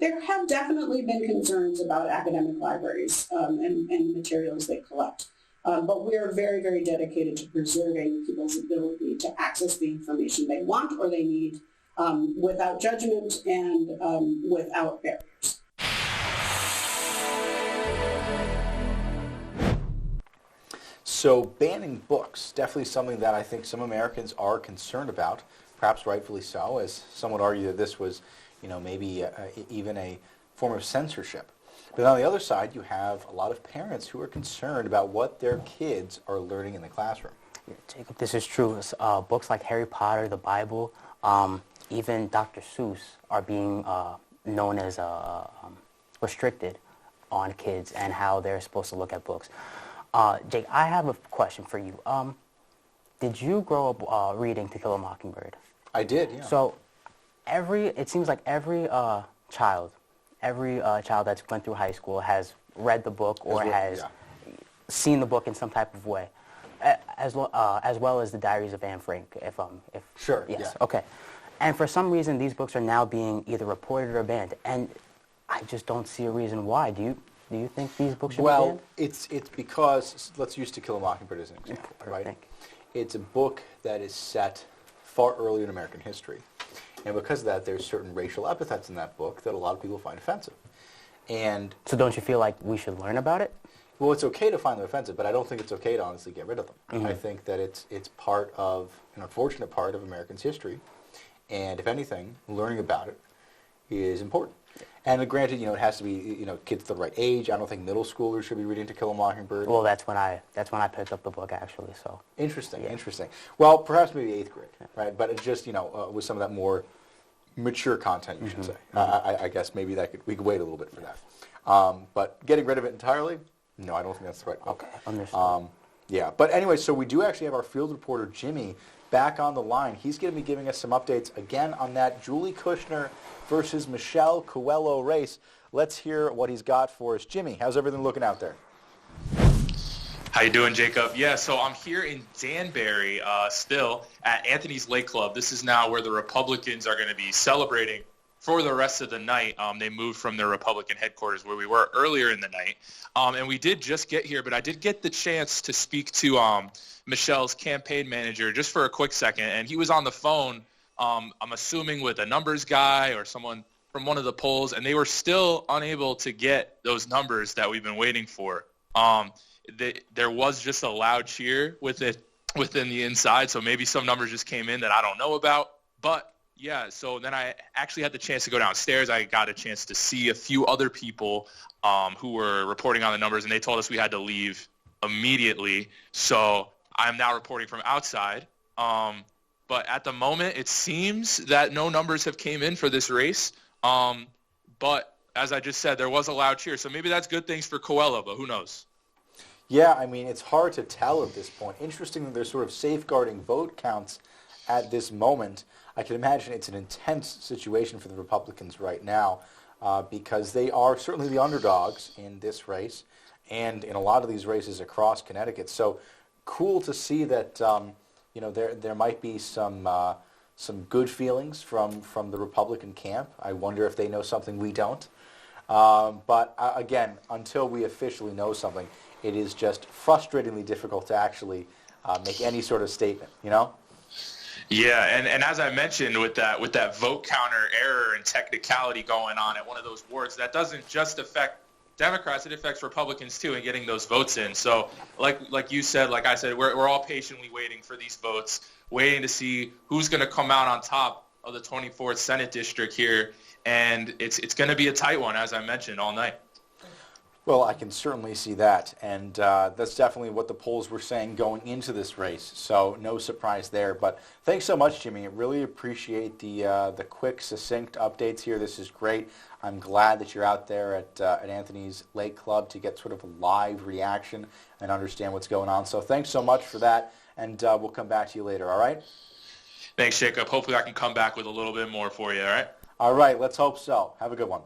there have definitely been concerns about academic libraries and materials they collect. But we are very, very dedicated to preserving people's ability to access the information they want or they need without judgment and without barriers. So banning books, definitely something that I think some Americans are concerned about, perhaps rightfully so, as some would argue that this was, maybe even a form of censorship. But on the other side, you have a lot of parents who are concerned about what their kids are learning in the classroom. Yeah, Jacob, this is true. Books like Harry Potter, the Bible, even Dr. Seuss are being known as restricted on kids and how they're supposed to look at books. Jake, I have a question for you. Did you grow up reading To Kill a Mockingbird? I did, yeah. So it seems like every child that's went through high school has read the book or has seen the book in some type of way, as well as the Diaries of Anne Frank. Sure. Yes. Yeah. Okay. And for some reason, these books are now being either reported or banned, and I just don't see a reason why. Do you think these books should be banned? Well, it's because, let's use To Kill a Mockingbird as an example, right? It's a book that is set far earlier in American history. And because of that, there's certain racial epithets in that book that a lot of people find offensive. And so don't you feel like we should learn about it? Well, it's okay to find them offensive, but I don't think it's okay to honestly get rid of them. Mm-hmm. I think that it's part of, an unfortunate part of Americans' history. And if anything, learning about it is important. And granted, it has to be, kids the right age. I don't think middle schoolers should be reading To Kill a Mockingbird. Well, that's when I picked up the book, actually. So interesting. Well, perhaps maybe 8th grade, right? But it just, with some of that more mature content, you should say. I guess maybe we could wait a little bit for that. But getting rid of it entirely, no, I don't think that's the right book. Okay, understood. Yeah, but anyway, so we do actually have our field reporter, Jimmy, back on the line. He's going to be giving us some updates again on that Julie Kushner versus Michelle Coelho race. Let's hear what he's got for us. Jimmy, how's everything looking out there? How you doing, Jacob? Yeah, so I'm here in Danbury still at Anthony's Lake Club. This is now where the Republicans are going to be celebrating for the rest of the night. They moved from their Republican headquarters where we were earlier in the night. And we did just get here, but I did get the chance to speak to Michelle's campaign manager just for a quick second. And he was on the phone, I'm assuming with a numbers guy or someone from one of the polls, and they were still unable to get those numbers that we've been waiting for. There was just a loud cheer within the inside, so maybe some numbers just came in that I don't know about. But yeah, so then I actually had the chance to go downstairs. I got a chance to see a few other people who were reporting on the numbers, and they told us we had to leave immediately. So I'm now reporting from outside. But at the moment, it seems that no numbers have came in for this race. But as I just said, there was a loud cheer. So maybe that's good things for Coelho, but who knows? Yeah, I mean, it's hard to tell at this point. Interesting that they're sort of safeguarding vote counts at this moment. I can imagine it's an intense situation for the Republicans right now because they are certainly the underdogs in this race and in a lot of these races across Connecticut. So cool to see that there might be some good feelings from the Republican camp. I wonder if they know something we don't. But again, until we officially know something, it is just frustratingly difficult to actually make any sort of statement, Yeah, and as I mentioned, with that vote counter error and technicality going on at one of those wards, that doesn't just affect Democrats, it affects Republicans too in getting those votes in. So like you said, like I said, we're all patiently waiting for these votes, waiting to see who's going to come out on top of the 24th Senate District here, and it's going to be a tight one, as I mentioned, all night. Well, I can certainly see that, and that's definitely what the polls were saying going into this race, so no surprise there. But thanks so much, Jimmy. I really appreciate the quick, succinct updates here. This is great. I'm glad that you're out there at Anthony's Lake Club to get sort of a live reaction and understand what's going on. So thanks so much for that, and we'll come back to you later, all right? Thanks, Jacob. Hopefully I can come back with a little bit more for you, all right? All right, let's hope so. Have a good one.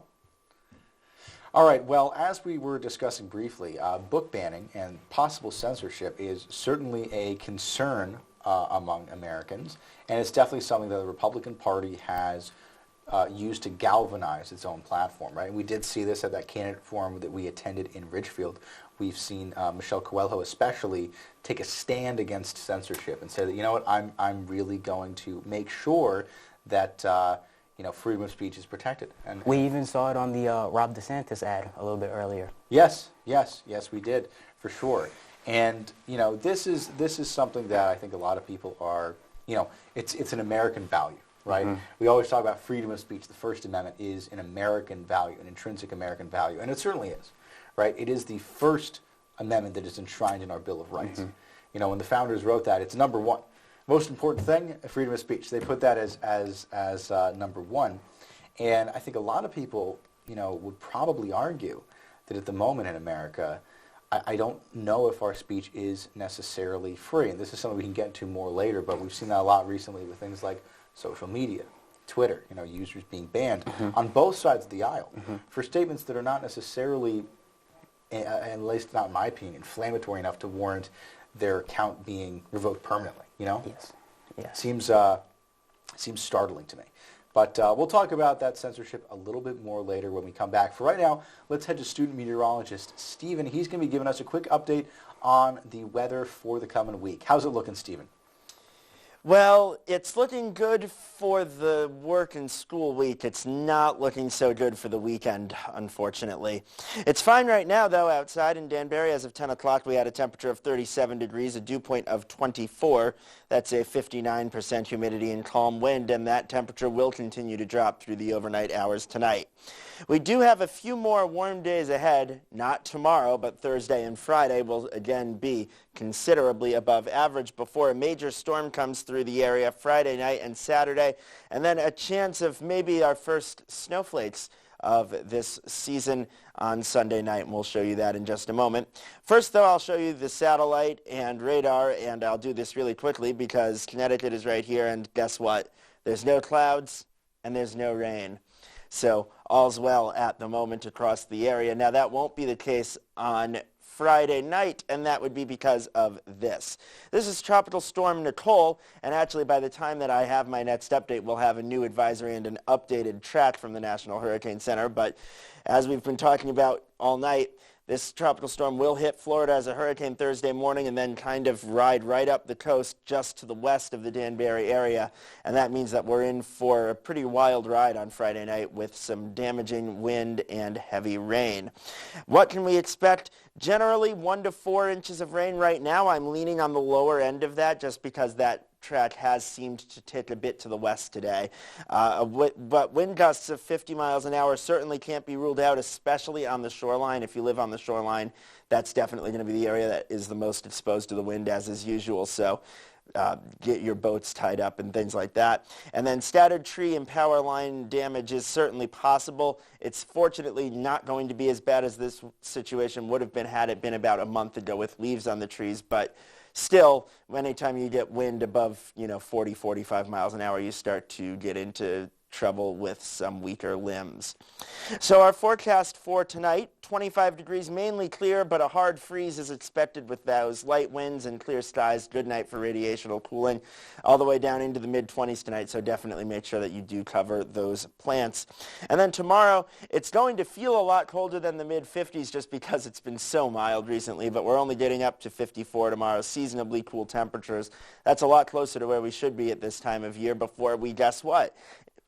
All right, well, as we were discussing briefly, book banning and possible censorship is certainly a concern among Americans, and it's definitely something that the Republican Party has used to galvanize its own platform, right? And we did see this at that candidate forum that we attended in Ridgefield. We've seen Michelle Coelho especially take a stand against censorship and say that, you know what, I'm really going to make sure that freedom of speech is protected. And we even saw it on the Rob DeSantis ad a little bit earlier. Yes, we did, for sure. And this is something that I think a lot of people are, it's an American value, right? Mm-hmm. We always talk about freedom of speech. The First Amendment is an American value, an intrinsic American value, and it certainly is, right? It is the First Amendment that is enshrined in our Bill of Rights. Mm-hmm. When the founders wrote that, it's number one. Most important thing, freedom of speech. They put that as number one. And I think a lot of people, would probably argue that at the moment in America, I don't know if our speech is necessarily free. And this is something we can get into more later, but we've seen that a lot recently with things like social media, Twitter, users being banned on both sides of the aisle for statements that are not necessarily, at least not in my opinion, inflammatory enough to warrant their account being revoked permanently. Yes. Seems startling to me. But we'll talk about that censorship a little bit more later when we come back. For right now, let's head to student meteorologist Stephen. He's going to be giving us a quick update on the weather for the coming week. How's it looking, Stephen? Well, it's looking good for the work and school week. It's not looking so good for the weekend, unfortunately. It's fine right now, though, outside in Danbury. As of 10 o'clock, we had a temperature of 37 degrees, a dew point of 24. That's a 59% humidity and calm wind, and that temperature will continue to drop through the overnight hours tonight. We do have a few more warm days ahead. Not tomorrow, but Thursday and Friday will again be considerably above average before a major storm comes through the area Friday night and Saturday, and then a chance of maybe our first snowflakes of this season on Sunday night, and we'll show you that in just a moment. First, though, I'll show you the satellite and radar, and I'll do this really quickly because Connecticut is right here, and guess what? There's no clouds and there's no rain. So all's well at the moment across the area. Now, that won't be the case on Friday night, and that would be because of this. This is Tropical Storm Nicole, and actually by the time that I have my next update, we'll have a new advisory and an updated track from the National Hurricane Center. But as we've been talking about all night, this tropical storm will hit Florida as a hurricane Thursday morning and then kind of ride right up the coast just to the west of the Danbury area. And that means that we're in for a pretty wild ride on Friday night with some damaging wind and heavy rain. What can we expect? Generally 1 to 4 inches of rain right now. I'm leaning on the lower end of that just because that track has seemed to tick a bit to the west today. But wind gusts of 50 miles an hour certainly can't be ruled out, especially on the shoreline. If you live on the shoreline, that's definitely going to be the area that is the most exposed to the wind, as is usual. So get your boats tied up and things like that. And then scattered tree and power line damage is certainly possible. It's fortunately not going to be as bad as this situation would have been had it been about a month ago with leaves on the trees, but still, anytime you get wind above, 40, 45 miles an hour, you start to get into trouble with some weaker limbs. So our forecast for tonight, 25 degrees, mainly clear, but a hard freeze is expected with those light winds and clear skies. Good night for radiational cooling all the way down into the mid-20s tonight, so definitely make sure that you do cover those plants. And then tomorrow, it's going to feel a lot colder than the mid-50s just because it's been so mild recently, but we're only getting up to 54 tomorrow, seasonably cool temperatures. That's a lot closer to where we should be at this time of year before we, guess what?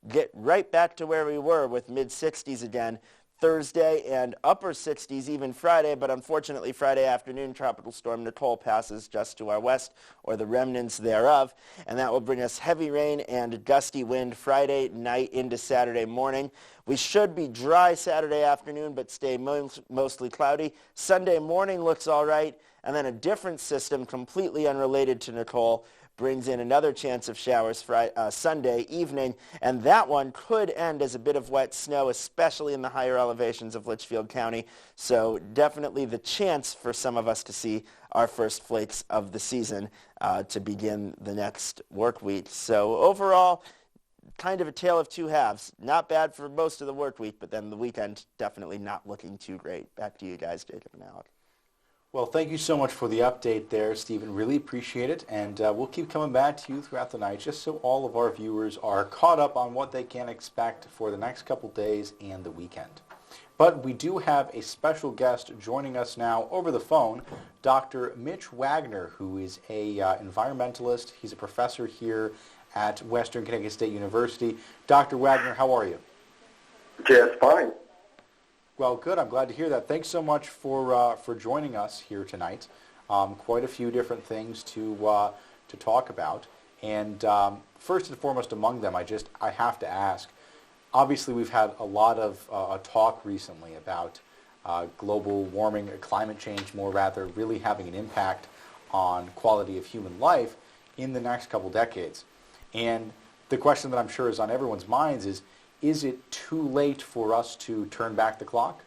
Get right back to where we were with mid-60s again Thursday and upper 60s even Friday, but unfortunately Friday afternoon Tropical Storm Nicole passes just to our west, or the remnants thereof, and that will bring us heavy rain and gusty wind Friday night into Saturday morning. We should be dry Saturday afternoon but stay mostly cloudy. Sunday morning looks all right, and then a different system completely unrelated to Nicole brings in another chance of showers Sunday evening, and that one could end as a bit of wet snow, especially in the higher elevations of Litchfield County. So definitely the chance for some of us to see our first flakes of the season to begin the next work week. So overall, kind of a tale of two halves. Not bad for most of the work week, but then the weekend definitely not looking too great. Back to you guys, Jacob and Alec. Well, thank you so much for the update there, Stephen. Really appreciate it. And we'll keep coming back to you throughout the night just so all of our viewers are caught up on what they can expect for the next couple days and the weekend. But we do have a special guest joining us now over the phone, Dr. Mitch Wagner, who is a environmentalist. He's a professor here at Western Connecticut State University. Dr. Wagner, how are you? Just fine. Well, good. I'm glad to hear that. Thanks so much for joining us here tonight. Quite a few different things to talk about. And first and foremost among them, I have to ask, obviously we've had a lot of talk recently about global warming, climate change more rather, really having an impact on quality of human life in the next couple decades. And the question that I'm sure is on everyone's minds is it too late for us to turn back the clock?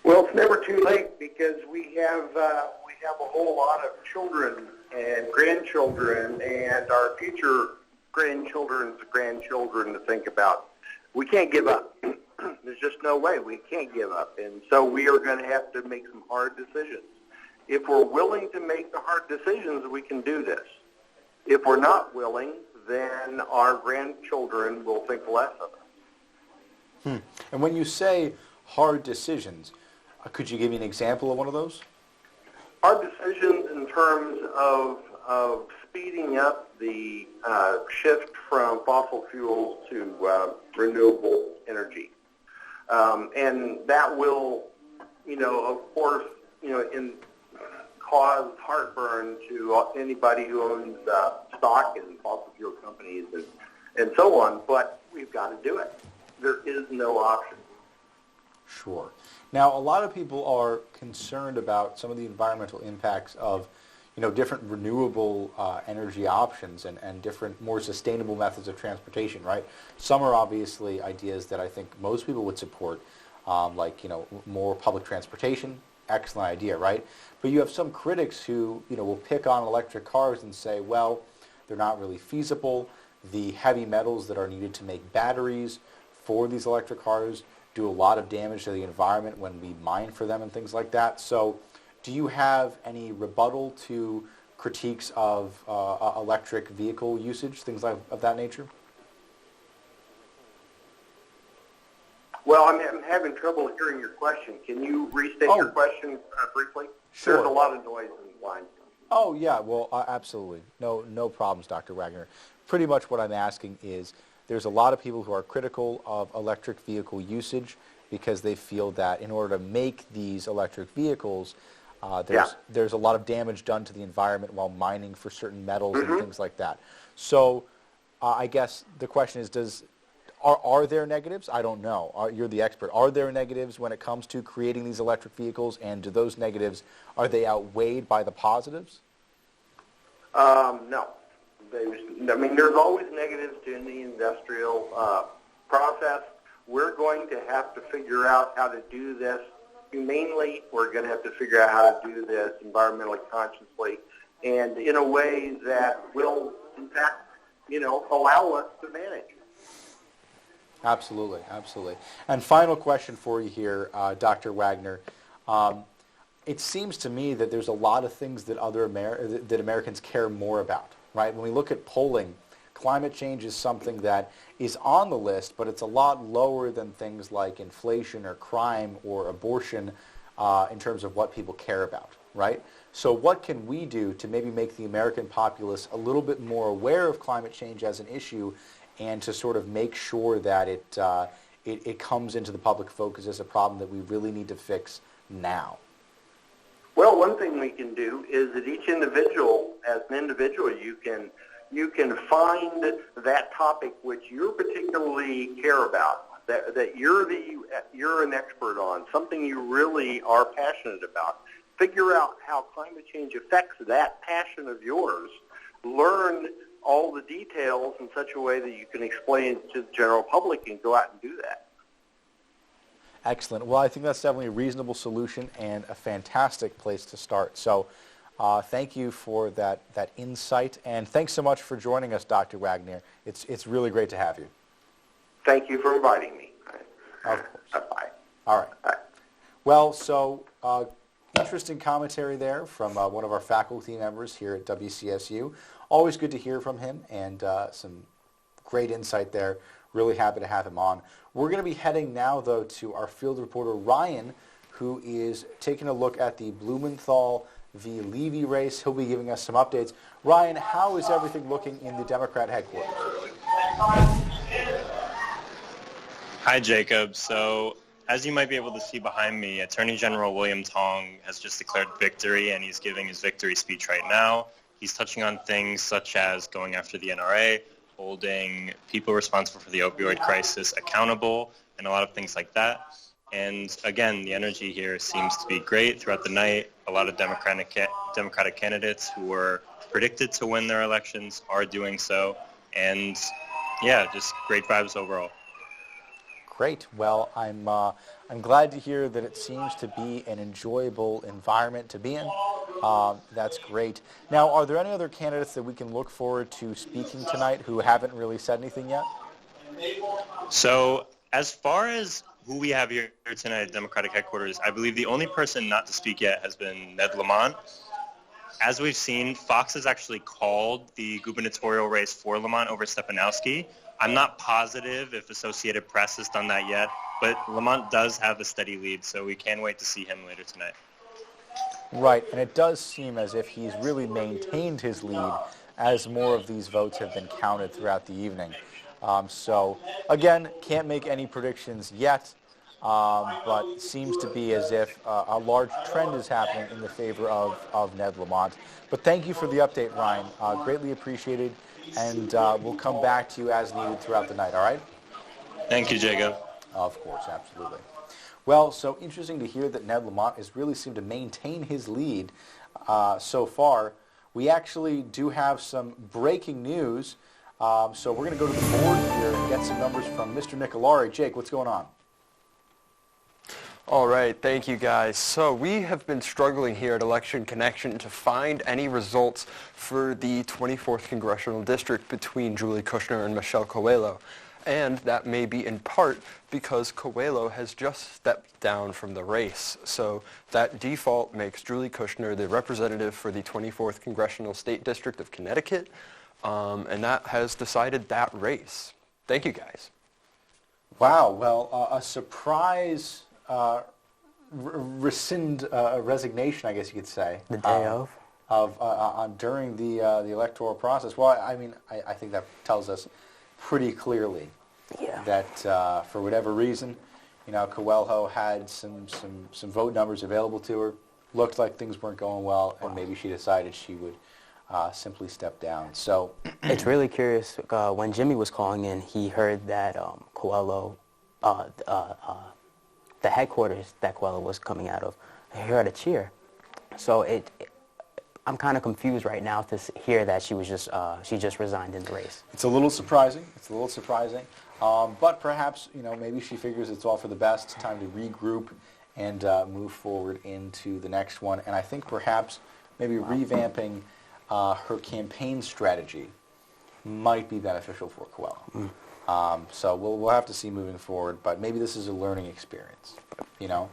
Well, it's never too late because we have a whole lot of children and grandchildren and our future grandchildren's grandchildren to think about. We can't give up. There's just no way. We can't give up. And so we are going to have to make some hard decisions. If we're willing to make the hard decisions, we can do this. If we're not willing, then our grandchildren will think less of us. And when you say hard decisions, could you give me an example of one of those? Hard decisions in terms of speeding up the shift from fossil fuels to renewable energy. And that will, of course, cause heartburn to anybody who owns stock in fossil fuel companies and so on, but we've got to do it. There is no option. Sure. Now, a lot of people are concerned about some of the environmental impacts of, different renewable energy options and different more sustainable methods of transportation, right? Some are obviously ideas that I think most people would support, like, more public transportation. Excellent idea, right? But you have some critics who, will pick on electric cars and say, well, they're not really feasible. The heavy metals that are needed to make batteries for these electric cars do a lot of damage to the environment when we mine for them and things like that. So do you have any rebuttal to critiques of electric vehicle usage, things of that nature? Well, I'm having trouble hearing your question. Can you restate your question briefly? Sure. There's a lot of noise in the line. Oh, yeah. Well, absolutely. No problems, Dr. Wagner. Pretty much what I'm asking is there's a lot of people who are critical of electric vehicle usage because they feel that in order to make these electric vehicles, there's a lot of damage done to the environment while mining for certain metals and things like that. So I guess the question is, are there negatives? I don't know. You're the expert. Are there negatives when it comes to creating these electric vehicles, and do those negatives, are they outweighed by the positives? No. There's always negatives to any industrial process. We're going to have to figure out how to do this humanely. We're going to have to figure out how to do this environmentally consciously and in a way that will, in fact, allow us to manage. Absolutely, absolutely. And final question for you here, Dr. Wagner. It seems to me that there's a lot of things that that Americans care more about, right? When we look at polling, climate change is something that is on the list, but it's a lot lower than things like inflation or crime or abortion in terms of what people care about, right? So what can we do to maybe make the American populace a little bit more aware of climate change as an issue and to sort of make sure that it comes into the public focus as a problem that we really need to fix now? Well, one thing we can do is that each individual, as an individual, you can find that topic which you particularly care about, that you're an expert on, something you really are passionate about. Figure out how climate change affects that passion of yours. Learn all the details in such a way that you can explain it to the general public and go out and do that. Excellent. Well, I think that's definitely a reasonable solution and a fantastic place to start. So thank you for that insight, and thanks so much for joining us, Dr. Wagner. It's really great to have you. Thank you for inviting me. Of course. Bye. All right. Bye. Well, so interesting commentary there from one of our faculty members here at WCSU. Always good to hear from him, and some great insight there. Really happy to have him on. We're going to be heading now, though, to our field reporter, Ryan, who is taking a look at the Blumenthal v. Levy race. He'll be giving us some updates. Ryan, how is everything looking in the Democrat headquarters? Hi, Jacob. So, as you might be able to see behind me, Attorney General William Tong has just declared victory, and he's giving his victory speech right now. He's touching on things such as going after the NRA, holding people responsible for the opioid crisis accountable, and a lot of things like that. And again, the energy here seems to be great throughout the night. A lot of Democratic candidates who were predicted to win their elections are doing so. And yeah, just great vibes overall. Great. Well, I'm glad to hear that it seems to be an enjoyable environment to be in. That's great. Now, are there any other candidates that we can look forward to speaking tonight who haven't really said anything yet? So, as far as who we have here tonight at Democratic headquarters, I believe the only person not to speak yet has been Ned Lamont. As we've seen, Fox has actually called the gubernatorial race for Lamont over Stepanowski. I'm not positive if Associated Press has done that yet, but Lamont does have a steady lead, so we can wait to see him later tonight. Right, and it does seem as if he's really maintained his lead as more of these votes have been counted throughout the evening. So, again, can't make any predictions yet, but seems to be as if a large trend is happening in the favor of Ned Lamont. But thank you for the update, Ryan. Greatly appreciated, and we'll come back to you as needed throughout the night, all right? Thank you, Jacob. Of course, absolutely. Well, so interesting to hear that Ned Lamont has really seemed to maintain his lead so far. We actually do have some breaking news. So we're going to go to the board here and get some numbers from Mr. Nicolari. Jake, what's going on? All right, thank you guys. So we have been struggling here at Election Connection to find any results for the 24th Congressional District between Julie Kushner and Michelle Coelho. And that may be in part because Coelho has just stepped down from the race. So that default makes Julie Kushner the representative for the 24th Congressional State District of Connecticut. And that has decided that race. Thank you, guys. Wow. Well, a surprise resignation, I guess you could say. The day during the electoral process. Well, I mean, I think that tells us pretty clearly that for whatever reason, you know, Coelho had some vote numbers available to her. Looked like things weren't going well, and maybe she decided she would simply step down. So it's really curious. When Jimmy was calling in, he heard that Coelho, the headquarters that Coelho was coming out of, he heard a cheer. So I'm kind of confused right now to hear that she just resigned in the race. It's a little surprising. But perhaps, you know, maybe she figures it's all for the best. It's time to regroup and move forward into the next one. And I think perhaps maybe revamping her campaign strategy might be beneficial for Coelho. So we'll have to see moving forward, but maybe this is a learning experience, you know.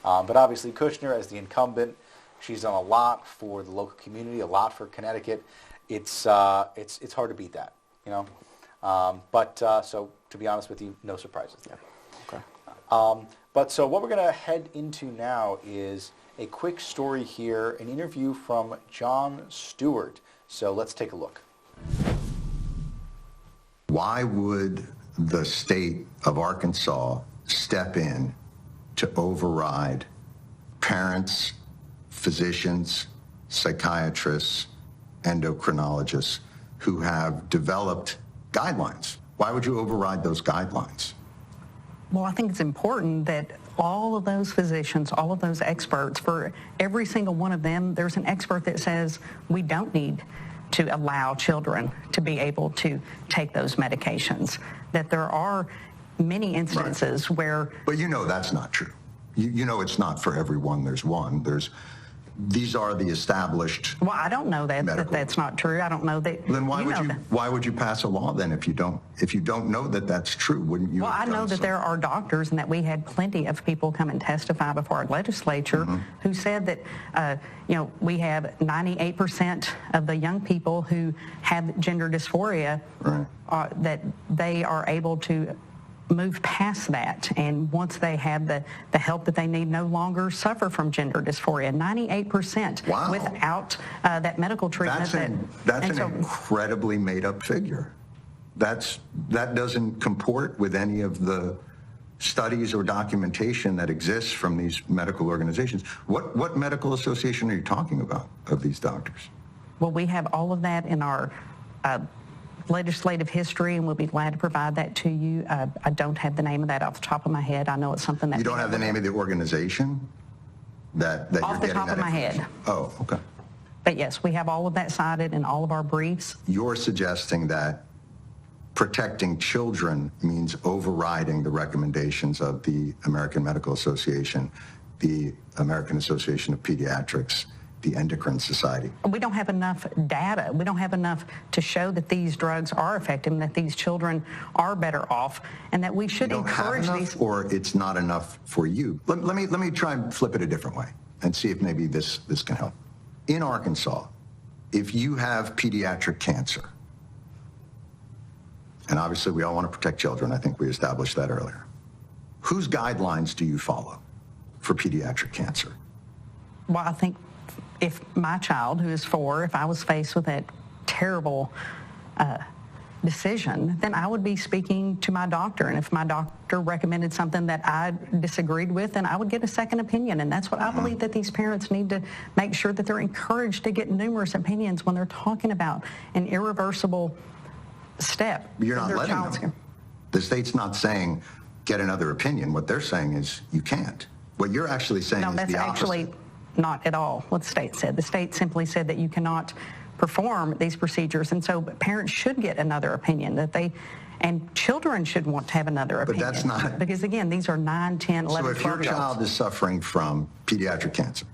But obviously Kushner, as the incumbent, she's done a lot for the local community, a lot for Connecticut. It's hard to beat that, you know. So to be honest with you, no surprises there. Okay. But so what we're going to head into now is a quick story here, an interview from John Stewart. So let's take a look. Why would the state of Arkansas step in to override parents, physicians, psychiatrists, endocrinologists who have developed guidelines? Why would you override those guidelines? Well, I think it's important that all of those physicians, all of those experts, for every single one of them, there's an expert that says we don't need to allow children to be able to take those medications. That there are many instances where... But you know that's not true. You know it's not for everyone. There's one. These are the established... Well, I don't know that that's not true. I don't know that... Then why would you pass a law then if you don't know that that's true? Wouldn't you? Well, I know that there are doctors, and that we had plenty of people come and testify before our legislature who said that we have 98% of the young people who have gender dysphoria that they are able to move past that, and once they have the help that they need, no longer suffer from gender dysphoria. 98% without that medical treatment. That's an incredibly made-up figure. That doesn't comport with any of the studies or documentation that exists from these medical organizations. What medical association are you talking about of these doctors? Well, we have all of that in our legislative history, and we'll be glad to provide that to you. I don't have the name of that off the top of my head. I know it's something that... You don't have the name of the organization that off the top of my head. Oh, okay. But yes, we have all of that cited in all of our briefs. You're suggesting that protecting children means overriding the recommendations of the American Medical Association, the American Association of Pediatrics, the Endocrine Society. We don't have enough data. We don't have enough to show that these drugs are effective and that these children are better off, and that we should encourage these. Or it's not enough for you. Let me try and flip it a different way and see if maybe this can help. In Arkansas, if you have pediatric cancer, and obviously we all want to protect children, I think we established that earlier, whose guidelines do you follow for pediatric cancer? Well, I think if my child, who is 4, if I was faced with that terrible decision, then I would be speaking to my doctor. And if my doctor recommended something that I disagreed with, then I would get a second opinion. And that's what I believe that these parents need to make sure that they're encouraged to get numerous opinions when they're talking about an irreversible step. You're not letting them. The state's not saying get another opinion. What they're saying is you can't. What you're actually saying is the opposite. No, that's actually not at all what the state said. The state simply said that you cannot perform these procedures, and so parents should get another opinion, and children should want to have another opinion. But that's not... Because again, these are 9, 10, 11, 12 So if your child is suffering from pediatric cancer,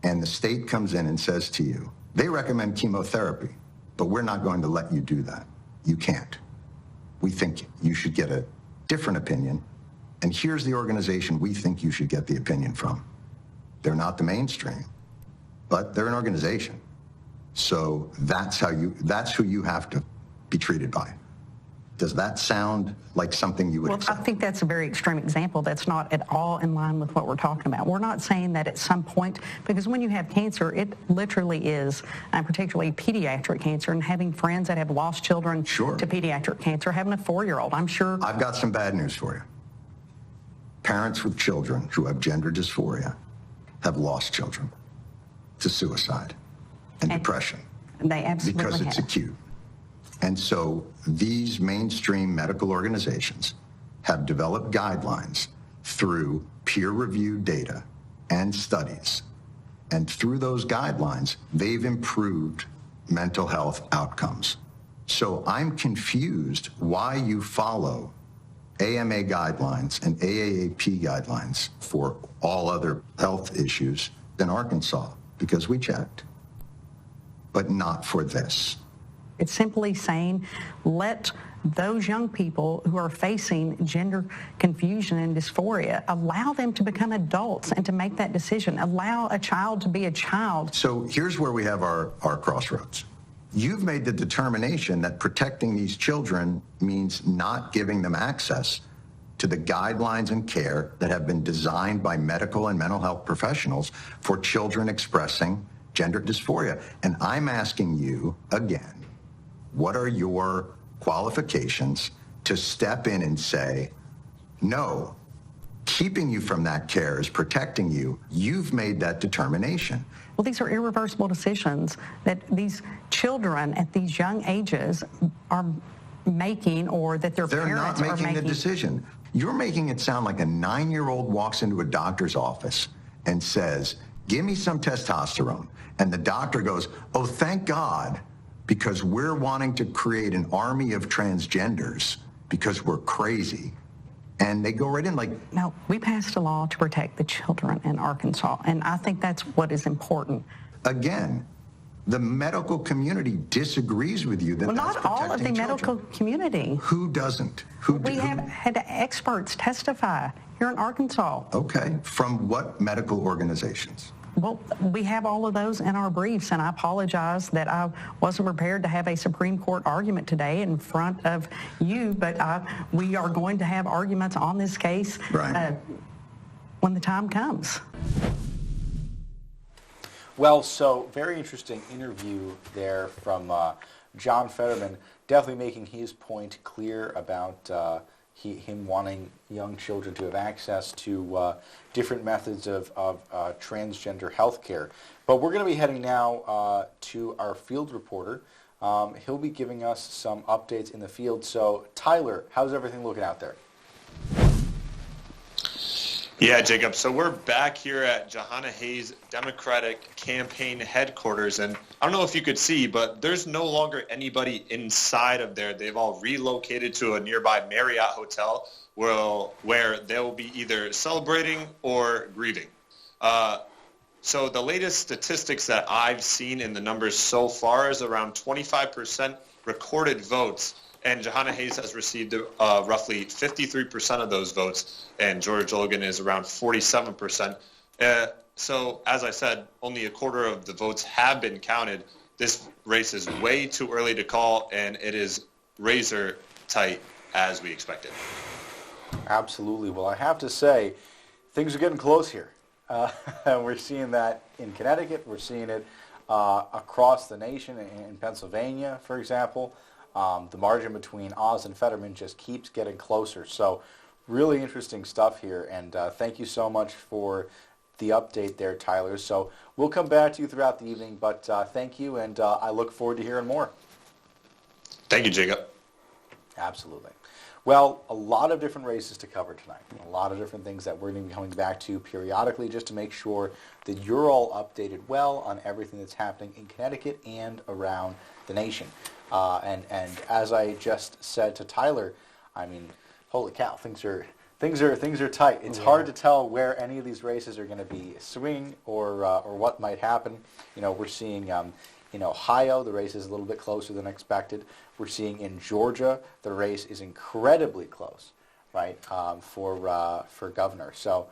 and the state comes in and says to you, they recommend chemotherapy, but we're not going to let you do that. You can't. We think you should get a different opinion, and here's the organization we think you should get the opinion from. They're not the mainstream, but they're an organization. So that's who you have to be treated by. Does that sound like something you would accept? I think that's a very extreme example. That's not at all in line with what we're talking about. We're not saying that at some point, because when you have cancer, it literally is, particularly pediatric cancer, and having friends that have lost children to pediatric cancer, having a 4-year-old, I'm sure... I've got some bad news for you. Parents with children who have gender dysphoria have lost children to suicide and depression. They absolutely because it's acute. And so these mainstream medical organizations have developed guidelines through peer-reviewed data and studies. And through those guidelines, they've improved mental health outcomes. So I'm confused why you follow AMA guidelines and AAAP guidelines for all other health issues in Arkansas, because we checked, but not for this. It's simply saying, let those young people who are facing gender confusion and dysphoria, allow them to become adults and to make that decision. Allow a child to be a child. So here's where we have our crossroads. You've made the determination that protecting these children means not giving them access to the guidelines and care that have been designed by medical and mental health professionals for children expressing gender dysphoria. And I'm asking you again, what are your qualifications to step in and say, no, keeping you from that care is protecting you. You've made that determination. Well, these are irreversible decisions that these children at these young ages are making, or that their They're parents not are making the decision. You're making it sound like a 9-year-old walks into a doctor's office and says, give me some testosterone. And the doctor goes, oh, thank God, because we're wanting to create an army of transgenders because we're crazy. And they go right in like... No, we passed a law to protect the children in Arkansas, and I think that's what is important. Again, the medical community disagrees with you that Well, that's not all of the protecting medical community. Who doesn't? We have had experts testify here in Arkansas. Okay, from what medical organizations? Well, we have all of those in our briefs, and I apologize that I wasn't prepared to have a Supreme Court argument today in front of you, but we are going to have arguments on this case when the time comes. Well, so very interesting interview there from John Fetterman, definitely making his point clear about him wanting young children to have access to different methods of transgender health care. But we're going to be heading now to our field reporter. He'll be giving us some updates in the field. So, Tyler, how's everything looking out there? Yeah, Jacob. So we're back here at Jahana Hayes Democratic Campaign headquarters, and I don't know if you could see, but there's no longer anybody inside of there. They've all relocated to a nearby Marriott hotel where they'll be either celebrating or grieving. So the latest statistics that I've seen in the numbers so far is around 25% recorded votes. And Jahana Hayes has received roughly 53% of those votes, and George Logan is around 47%. So, as I said, only a quarter of the votes have been counted. This race is way too early to call, and it is razor tight as we expected. Absolutely. Well, I have to say, things are getting close here. We're seeing that in Connecticut. We're seeing it across the nation, in Pennsylvania, for example. The margin between Oz and Fetterman just keeps getting closer. So really interesting stuff here, and thank you so much for the update there, Tyler. So we'll come back to you throughout the evening, but thank you, and I look forward to hearing more. Thank you, Jacob. Absolutely. Well, a lot of different races to cover tonight, a lot of different things that we're going to be coming back to periodically just to make sure that you're all updated well on everything that's happening in Connecticut and around the nation. And as I just said to Tyler, I mean, holy cow, things are tight. It's hard to tell where any of these races are going to be swinging or what might happen. You know, we're seeing in Ohio the race is a little bit closer than expected. We're seeing in Georgia the race is incredibly close, right, for governor. So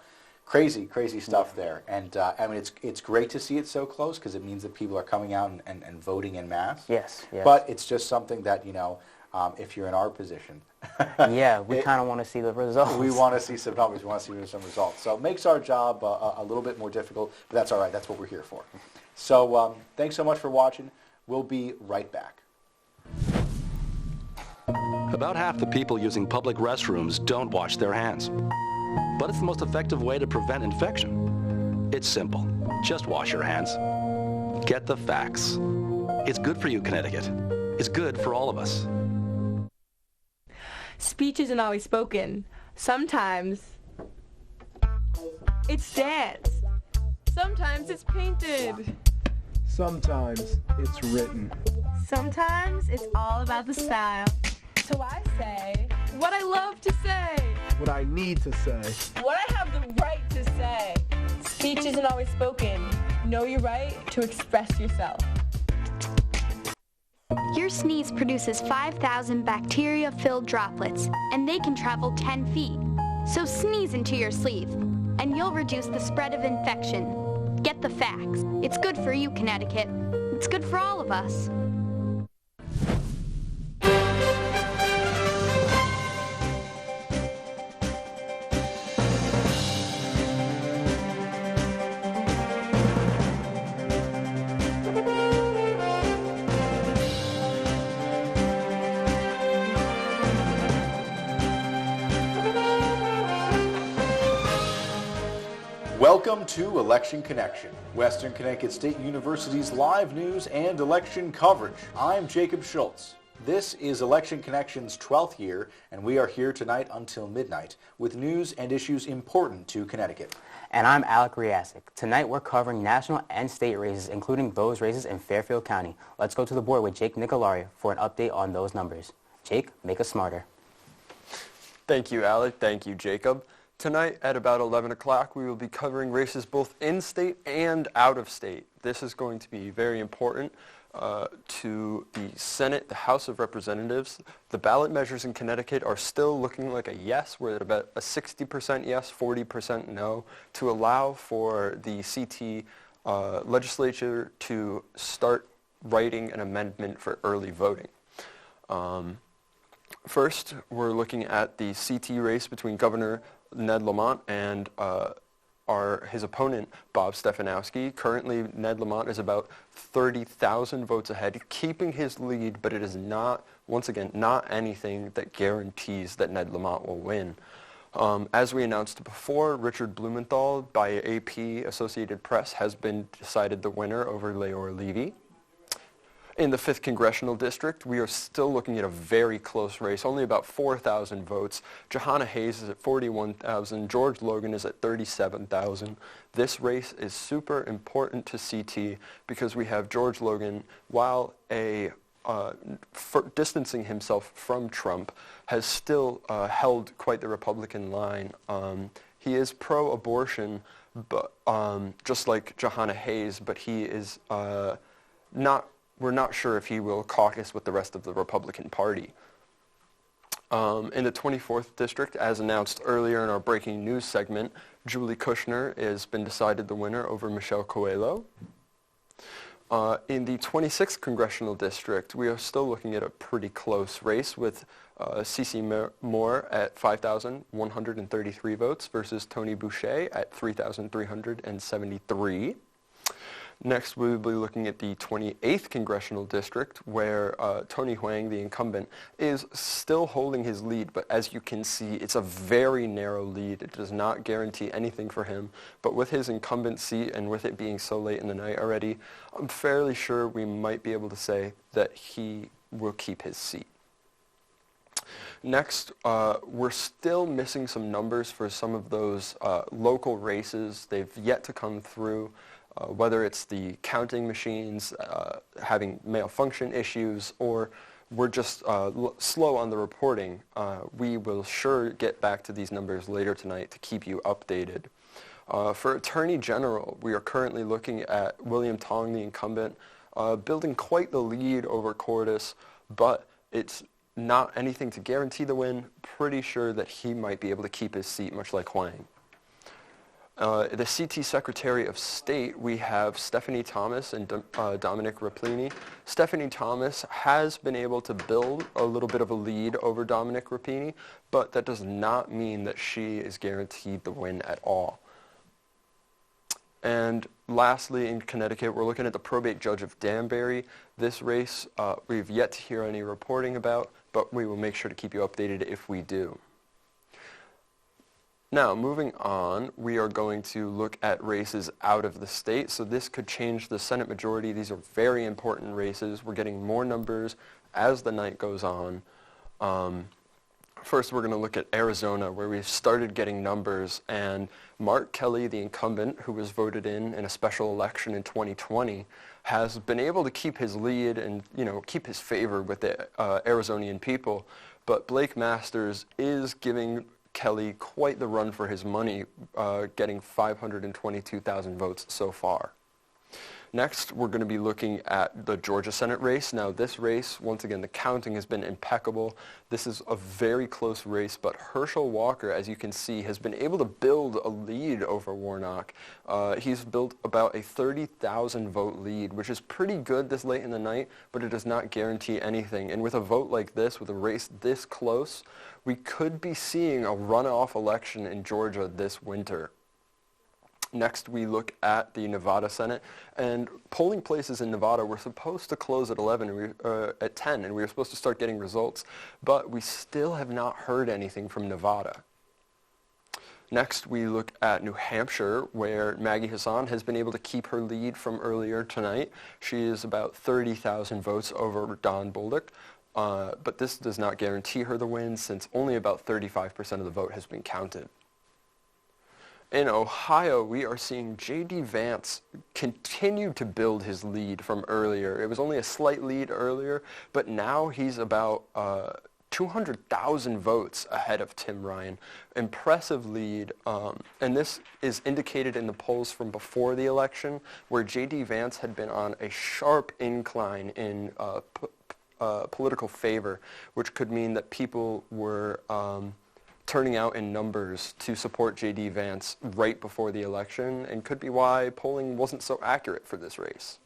crazy stuff there. And I mean, it's great to see it so close because it means that people are coming out and voting en masse. Yes. But it's just something that, you know, if you're in our position. Yeah, we kind of want to see the results. We want to see some numbers. We want to see some results. So it makes our job a little bit more difficult, but that's all right. That's what we're here for. So thanks so much for watching. We'll be right back. About half the people using public restrooms don't wash their hands. But it's the most effective way to prevent infection. It's simple. Just wash your hands. Get the facts. It's good for you, Connecticut. It's good for all of us. Speech isn't always spoken. Sometimes it's danced. Sometimes it's painted. Sometimes it's written. Sometimes it's all about the style. So I say what I love to say. What I need to say. What I have the right to say. Speech isn't always spoken. Know your right to express yourself. Your sneeze produces 5,000 bacteria-filled droplets, and they can travel 10 feet. So sneeze into your sleeve, and you'll reduce the spread of infection. Get the facts. It's good for you, Connecticut. It's good for all of us. Welcome to Election Connection, Western Connecticut State University's live news and election coverage. I'm Jacob Schultz. This is Election Connection's 12th year, and we are here tonight until midnight with news and issues important to Connecticut. And I'm Alec Riasic. Tonight we're covering national and state races, including those races in Fairfield County. Let's go to the board with Jake Nicolario for an update on those numbers. Jake, make us smarter. Thank you, Alec. Thank you, Jacob. Tonight at about 11 o'clock, we will be covering races both in-state and out-of-state. This is going to be very important to the Senate, the House of Representatives. The ballot measures in Connecticut are still looking like a yes. We're at about a 60% yes, 40% no, to allow for the CT legislature to start writing an amendment for early voting. First, we're looking at the CT race between Governor Ned Lamont and his opponent, Bob Stefanowski. Currently, Ned Lamont is about 30,000 votes ahead, keeping his lead, but it is not, once again, not anything that guarantees that Ned Lamont will win. As we announced before, Richard Blumenthal by AP Associated Press has been decided the winner over Leora Levy. In the 5th Congressional District, we are still looking at a very close race, only about 4,000 votes. Johanna Hayes is at 41,000. George Logan is at 37,000. This race is super important to CT because we have George Logan, while distancing himself from Trump, has still held quite the Republican line. He is pro-abortion, but just like Johanna Hayes, but he is we're not sure if he will caucus with the rest of the Republican Party. In the 24th District, as announced earlier in our breaking news segment, Julie Kushner has been decided the winner over Michelle Coelho. In the 26th Congressional District, we are still looking at a pretty close race with Cece Moore at 5,133 votes versus Tony Boucher at 3,373. Next, we will be looking at the 28th Congressional District, where Tony Huang, the incumbent, is still holding his lead, but as you can see, it's a very narrow lead. It does not guarantee anything for him, but with his incumbent seat and with it being so late in the night already, I'm fairly sure we might be able to say that he will keep his seat. Next, we're still missing some numbers for some of those local races. They've yet to come through. Whether it's the counting machines having malfunction issues or we're just slow on the reporting, we will sure get back to these numbers later tonight to keep you updated. For Attorney General, we are currently looking at William Tong, the incumbent, building quite the lead over Cordes, but it's not anything to guarantee the win. Pretty sure that he might be able to keep his seat, much like Huang. The CT Secretary of State, we have Stephanie Thomas and Dominic Raplini. Stephanie Thomas has been able to build a little bit of a lead over Dominic Raplini, but that does not mean that she is guaranteed the win at all. And lastly, in Connecticut, we're looking at the probate judge of Danbury. This race, we've yet to hear any reporting about, but we will make sure to keep you updated if we do. Now, moving on, we are going to look at races out of the state. So this could change the Senate majority. These are very important races. We're getting more numbers as the night goes on. First, we're going to look at Arizona, where we've started getting numbers. And Mark Kelly, the incumbent, who was voted in a special election in 2020, has been able to keep his lead and, keep his favor with the Arizonian people. But Blake Masters is giving Kelly quite the run for his money, getting 522,000 votes so far. Next, we're going to be looking at the Georgia Senate race. Now, this race, once again, the counting has been impeccable. This is a very close race, but Herschel Walker, as you can see, has been able to build a lead over Warnock. He's built about a 30,000 vote lead, which is pretty good this late in the night, but it does not guarantee anything. And with a vote like this, with a race this close, we could be seeing a runoff election in Georgia this winter. Next, we look at the Nevada Senate, and polling places in Nevada were supposed to close at 10, and we were supposed to start getting results, but we still have not heard anything from Nevada. Next, we look at New Hampshire, where Maggie Hassan has been able to keep her lead from earlier tonight. She is about 30,000 votes over Don Bolduc, but this does not guarantee her the win, since only about 35% of the vote has been counted. In Ohio, we are seeing J.D. Vance continue to build his lead from earlier. It was only a slight lead earlier, but now he's about 200,000 votes ahead of Tim Ryan. Impressive lead, and this is indicated in the polls from before the election, where J.D. Vance had been on a sharp incline in political favor, which could mean that people were turning out in numbers to support J.D. Vance right before the election, and could be why polling wasn't so accurate for this race.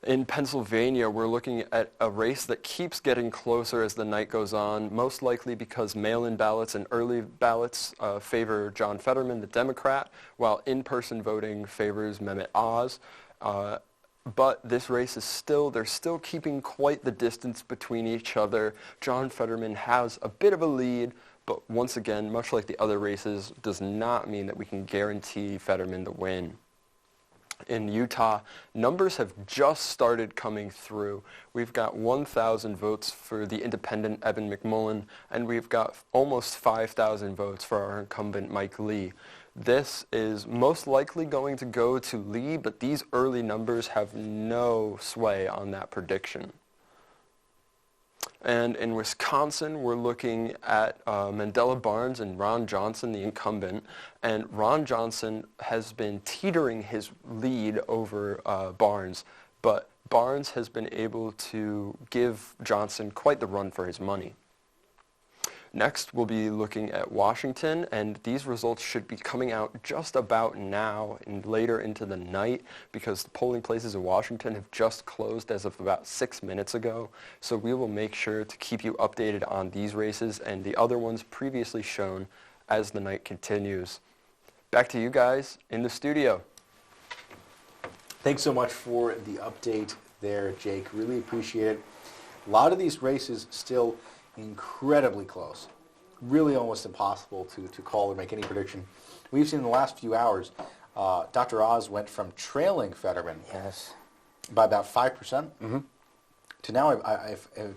In Pennsylvania, we're looking at a race that keeps getting closer as the night goes on, most likely because mail-in ballots and early ballots favor John Fetterman, the Democrat, while in-person voting favors Mehmet Oz. But this race is they're still keeping quite the distance between each other. John Fetterman has a bit of a lead, but once again, much like the other races, does not mean that we can guarantee Fetterman the win. In Utah, numbers have just started coming through. We've got 1,000 votes for the independent Evan McMullen, and we've got almost 5,000 votes for our incumbent Mike Lee. This is most likely going to go to Lee, but these early numbers have no sway on that prediction. And in Wisconsin, we're looking at Mandela Barnes and Ron Johnson, the incumbent. And Ron Johnson has been teetering his lead over Barnes, but Barnes has been able to give Johnson quite the run for his money. Next, we'll be looking at Washington, and these results should be coming out just about now and later into the night, because the polling places in Washington have just closed as of about 6 minutes ago. So we will make sure to keep you updated on these races and the other ones previously shown as the night continues. Back to you guys in the studio. Thanks so much for the update there, Jake. Really appreciate it. A lot of these races still incredibly close. Really almost impossible to call or make any prediction. We've seen in the last few hours, Dr. Oz went from trailing Fetterman by about 5% to now,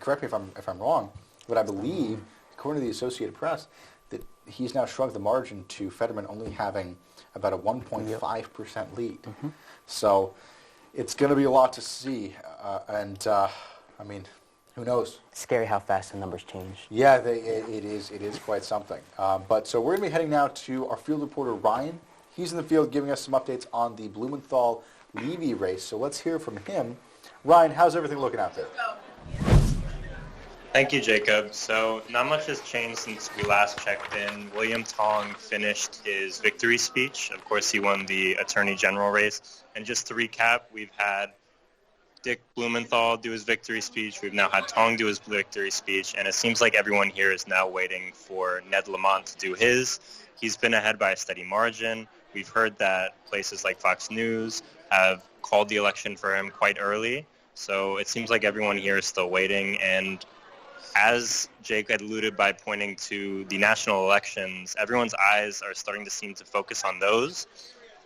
correct me if I'm wrong, but I believe, according to the Associated Press, that he's now shrunk the margin to Fetterman only having about a 1.5% lead. So it's going to be a lot to see, I mean, who knows? It's scary how fast the numbers change. Yeah, it is quite something. But so we're going to be heading now to our field reporter, Ryan. He's in the field giving us some updates on the Blumenthal-Levy race. So let's hear from him. Ryan, how's everything looking out there? Thank you, Jacob. So not much has changed since we last checked in. William Tong finished his victory speech. Of course, he won the Attorney General race. And just to recap, we've had Dick Blumenthal do his victory speech. We've now had Tong do his victory speech, and it seems like everyone here is now waiting for Ned Lamont to do his. He's been ahead by a steady margin. We've heard that places like Fox News have called the election for him quite early, so it seems like everyone here is still waiting. And as Jake had alluded by pointing to the national elections, everyone's eyes are starting to seem to focus on those.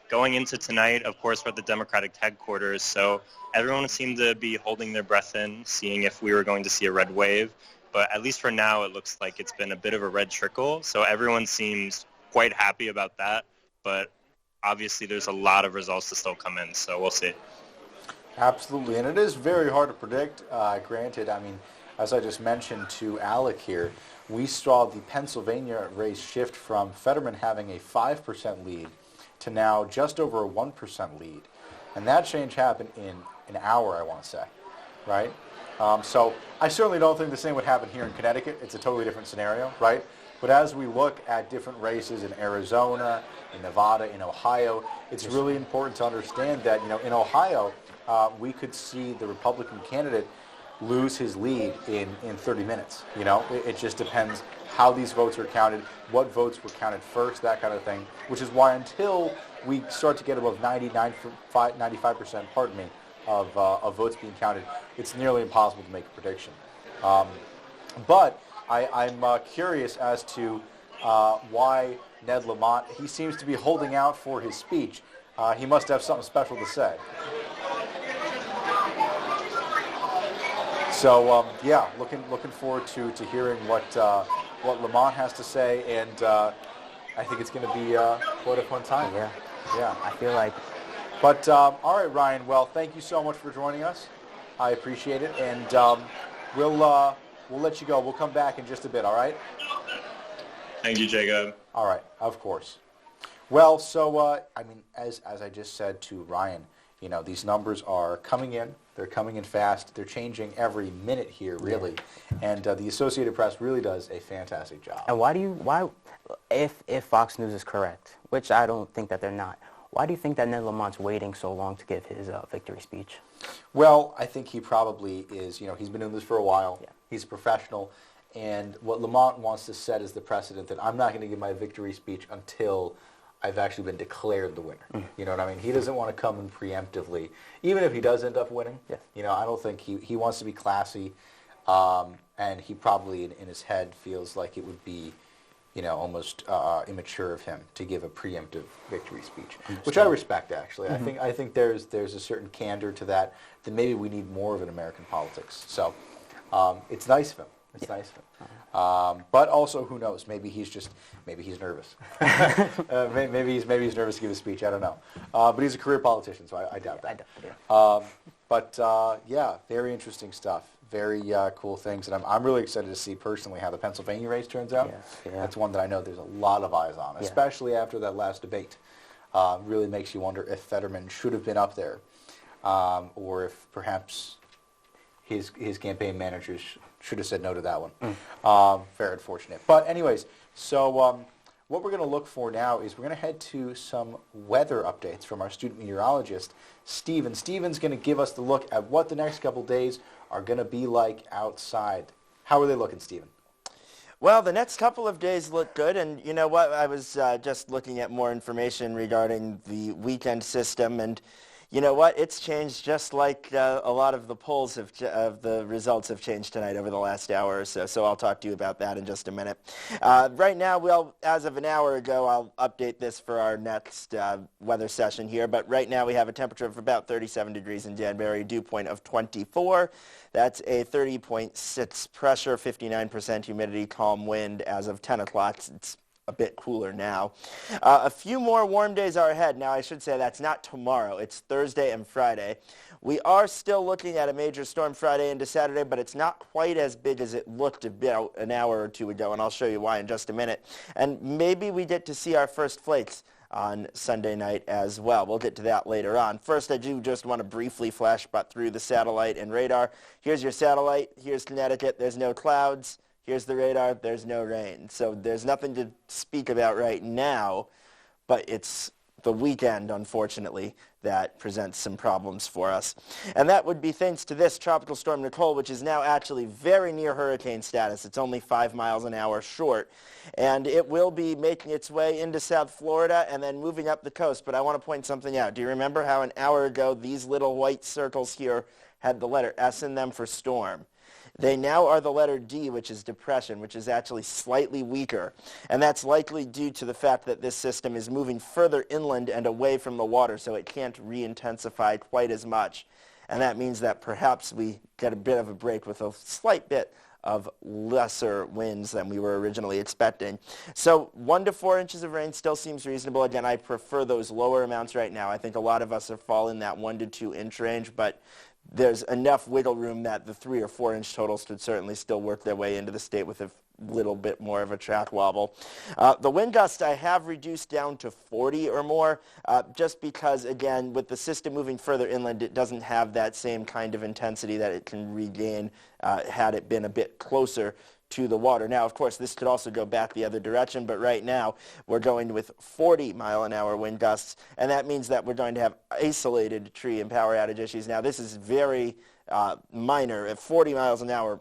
Going into tonight, of course, we're at the Democratic headquarters, so everyone seemed to be holding their breath in, seeing if we were going to see a red wave. But at least for now, it looks like it's been a bit of a red trickle, so everyone seems quite happy about that. But obviously, there's a lot of results to still come in, so we'll see. Absolutely, and it is very hard to predict. Granted, I mean, as I just mentioned to Alec here, we saw the Pennsylvania race shift from Fetterman having a 5% lead to now just over a 1% lead. And that change happened in an hour, I want to say, right? So I certainly don't think the same would happen here in Connecticut. It's a totally different scenario, right? But as we look at different races in Arizona, in Nevada, in Ohio, it's really important to understand that, in Ohio, we could see the Republican candidate lose his lead in 30 minutes. It just depends how these votes are counted, what votes were counted first, that kind of thing, which is why until we start to get above 95%, of votes being counted, it's nearly impossible to make a prediction. But I'm curious as to why Ned Lamont, he seems to be holding out for his speech. He must have something special to say. So yeah, looking forward to hearing what Lamont has to say, and I think it's going to be quite a fun time. Yeah. I feel like. But all right, Ryan. Well, thank you so much for joining us. I appreciate it, and we'll let you go. We'll come back in just a bit. All right. Thank you, Jacob. All right, of course. Well, so as I just said to Ryan, these numbers are coming in. They're coming in fast. They're changing every minute here, really. Yeah. And the Associated Press really does a fantastic job. And if Fox News is correct, which I don't think that they're not, why do you think that Ned Lamont's waiting so long to give his victory speech? Well, I think he probably is. He's been doing this for a while. Yeah. He's a professional. And what Lamont wants to set is the precedent that I'm not going to give my victory speech until I've actually been declared the winner. You know what I mean? He doesn't want to come in preemptively, even if he does end up winning. Yes. I don't think he wants to be classy, and he probably in his head feels like it would be, almost immature of him to give a preemptive victory speech, which I respect actually. Mm-hmm. I think there's a certain candor to that maybe we need more of in American politics. So it's nice of him. It's nice of him. But also, who knows? Maybe he's nervous. maybe he's nervous to give a speech. I don't know. But he's a career politician, so I doubt that. But yeah, very interesting stuff. Very cool things, and I'm really excited to see personally how the Pennsylvania race turns out. Yes, yeah. That's one that I know there's a lot of eyes on, especially after that last debate. Really makes you wonder if Fetterman should have been up there, or if perhaps his campaign managers should have said no to that one. Very unfortunate. But anyways, so what we're going to look for now is we're going to head to some weather updates from our student meteorologist, Steven. Steven's going to give us the look at what the next couple days are going to be like outside. How are they looking, Steven? Well, the next couple of days look good, and you know what? I was just looking at more information regarding the weekend system, and you know what? It's changed just like a lot of the polls of the results have changed tonight over the last hour or so. So I'll talk to you about that in just a minute. Right now, as of an hour ago, I'll update this for our next weather session here. But right now we have a temperature of about 37 degrees in Danbury, dew point of 24. That's a 30.6 pressure, 59% humidity, calm wind as of 10 o'clock. It's a bit cooler now. A few more warm days are ahead. Now, I should say that's not tomorrow. It's Thursday and Friday. We are still looking at a major storm Friday into Saturday, but it's not quite as big as it looked about an hour or two ago, and I'll show you why in just a minute. And maybe we get to see our first flakes on Sunday night as well. We'll get to that later on. First, I do just want to briefly flash through the satellite and radar. Here's your satellite. Here's Connecticut. There's no clouds. Here's the radar. There's no rain. So there's nothing to speak about right now, but it's the weekend, unfortunately, that presents some problems for us. And that would be thanks to this Tropical Storm Nicole, which is now actually very near hurricane status. It's only 5 miles an hour short. And it will be making its way into South Florida and then moving up the coast. But I want to point something out. Do you remember how an hour ago these little white circles here had the letter S in them for storm? They now are the letter D, which is depression, which is actually slightly weaker. And that's likely due to the fact that this system is moving further inland and away from the water, so it can't re-intensify quite as much. And that means that perhaps we get a bit of a break with a slight bit of lesser winds than we were originally expecting. So 1 to 4 inches of rain still seems reasonable. Again, I prefer those lower amounts right now. I think a lot of us are falling in that 1 to 2 inch range, but there's enough wiggle room that the 3 or 4 inch totals could certainly still work their way into the state with a little bit more of a track wobble. The wind gust I have reduced down to 40 or more, just because, again, with the system moving further inland, it doesn't have that same kind of intensity that it can regain had it been a bit closer to the water. Now, of course, this could also go back the other direction, but right now we're going with 40-mile-an-hour wind gusts, and that means that we're going to have isolated tree and power outage issues. Now, this is very minor. At 40 miles an hour,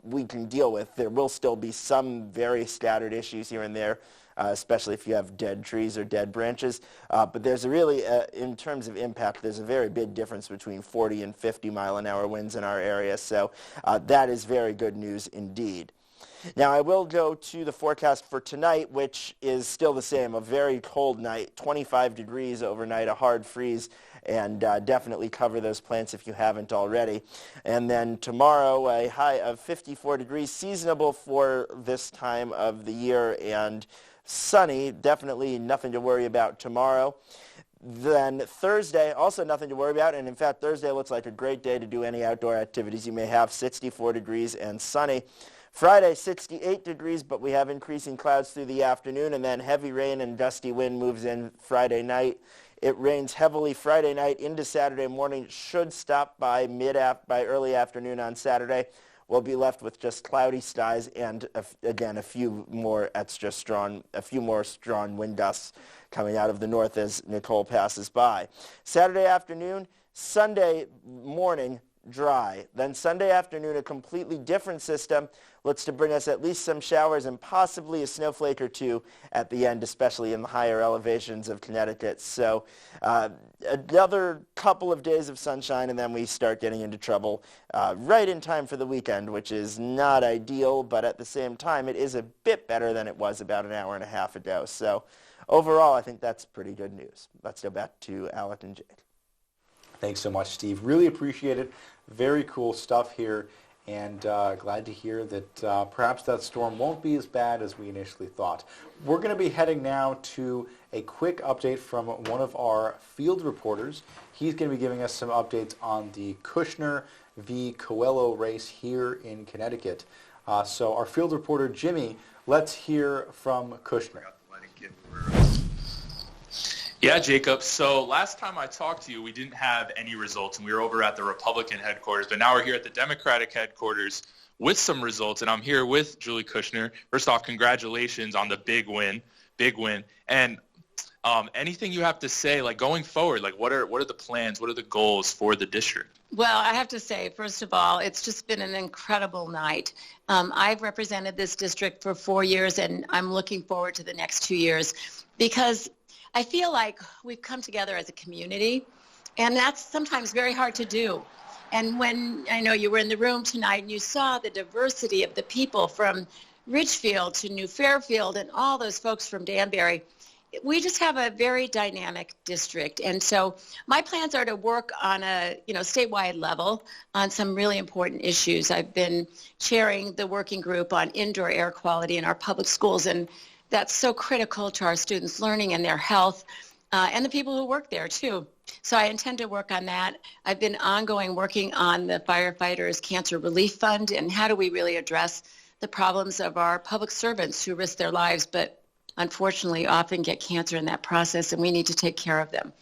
we can deal with. There will still be some very scattered issues here and there, especially if you have dead trees or dead branches. But there's a really, in terms of impact, there's a very big difference between 40 and 50-mile-an-hour winds in our area. So that is very good news indeed. Now, I will go to the forecast for tonight, which is still the same, a very cold night, 25 degrees overnight, a hard freeze, and definitely cover those plants if you haven't already. And then tomorrow, a high of 54 degrees, seasonable for this time of the year, and sunny, definitely nothing to worry about tomorrow. Then Thursday, also nothing to worry about, and in fact, Thursday looks like a great day to do any outdoor activities you may have, 64 degrees and sunny. Friday, 68 degrees, but we have increasing clouds through the afternoon, and then heavy rain and gusty wind moves in Friday night. It rains heavily Friday night into Saturday morning. It should stop by by early afternoon on Saturday. We'll be left with just cloudy skies and, again, a few more strong wind gusts coming out of the north as Nicole passes by. Saturday afternoon, Sunday morning, dry. Then Sunday afternoon, a completely different system looks to bring us at least some showers and possibly a snowflake or two at the end, especially in the higher elevations of Connecticut. So another couple of days of sunshine, and then we start getting into trouble right in time for the weekend, which is not ideal, but at the same time, it is a bit better than it was about an hour and a half ago. So overall, I think that's pretty good news. Let's go back to Alec and Jake. Thanks so much, Steve. Really appreciate it. Very cool stuff here, and glad to hear that perhaps that storm won't be as bad as we initially thought. We're going to be heading now to a quick update from one of our field reporters. He's going to be giving us some updates on the Kushner v. Coelho race here in Connecticut. So our field reporter, Jimmy, let's hear from Kushner. Yeah, Jacob. So last time I talked to you, we didn't have any results, and we were over at the Republican headquarters. But now we're here at the Democratic headquarters with some results, and I'm here with Julie Kushner. First off, congratulations on the big win. And anything you have to say, like going forward, like what are the plans, what are the goals for the district? Well, I have to say, first of all, it's just been an incredible night. I've represented this district for 4 years, and I'm looking forward to the next 2 years because I feel like we've come together as a community, and that's sometimes very hard to do. And when I know you were in the room tonight and you saw the diversity of the people from Ridgefield to New Fairfield and all those folks from Danbury, we just have a very dynamic district. And so my plans are to work on a statewide level on some really important issues. I've been chairing the working group on indoor air quality in our public schools, and that's so critical to our students' learning and their health, and the people who work there, too. So I intend to work on that. I've been ongoing working on the Firefighters Cancer Relief Fund and how do we really address the problems of our public servants who risk their lives but unfortunately often get cancer in that process, and we need to take care of them.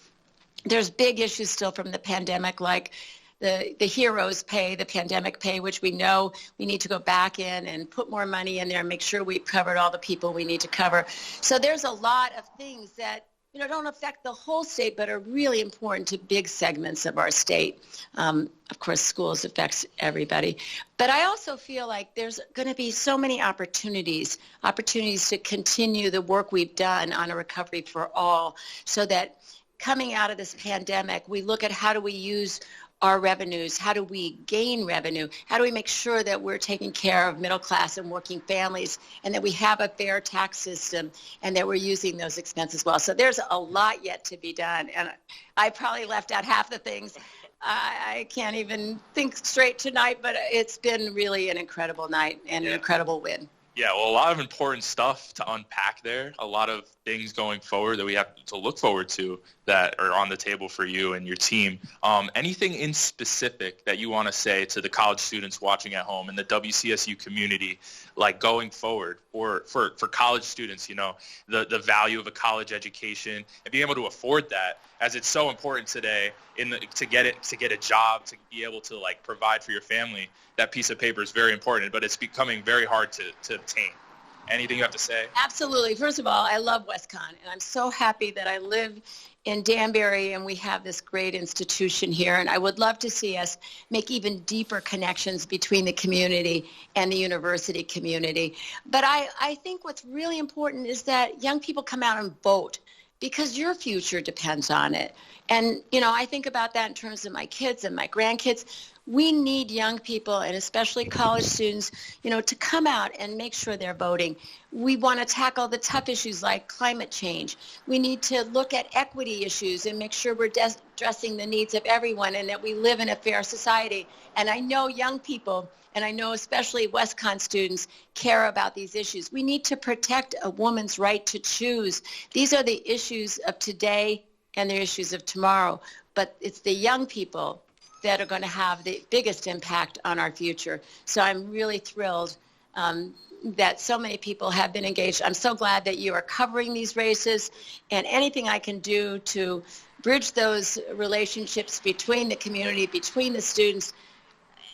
There's big issues still from the pandemic, like the heroes pay, the pandemic pay, which we know we need to go back in and put more money in there and make sure we've covered all the people we need to cover. So there's a lot of things that don't affect the whole state, but are really important to big segments of our state. Of course, schools affects everybody. But I also feel like there's going to be so many opportunities to continue the work we've done on a recovery for all, so that coming out of this pandemic, we look at how do we use our revenues, how do we gain revenue, how do we make sure that we're taking care of middle class and working families, and that we have a fair tax system, and that we're using those expenses well. So there's a lot yet to be done, and I probably left out half the things. I can't even think straight tonight, but it's been really an incredible night and an incredible win. Yeah, well, a lot of important stuff to unpack there. A lot of things going forward that we have to look forward to that are on the table for you and your team. Anything in specific that you want to say to the college students watching at home and the WCSU community, like going forward, or for college students, the value of a college education and being able to afford that, as it's so important today to get a job, to be able to like provide for your family. That piece of paper is very important, but it's becoming very hard to obtain. Anything you have to say? Absolutely. First of all, I love WestCon, and I'm so happy that I live in Danbury and we have this great institution here, and I would love to see us make even deeper connections between the community and the university community. But I think what's really important is that young people come out and vote, because your future depends on it. And, I think about that in terms of my kids and my grandkids. We need young people, and especially college students, to come out and make sure they're voting. We want to tackle the tough issues like climate change. We need to look at equity issues and make sure we're addressing the needs of everyone and that we live in a fair society. And I know young people, and I know especially WestCon students, care about these issues. We need to protect a woman's right to choose. These are the issues of today and the issues of tomorrow. But it's the young people that are going to have the biggest impact on our future. So I'm really thrilled that so many people have been engaged. I'm so glad that you are covering these races, and anything I can do to bridge those relationships between the community, between the students,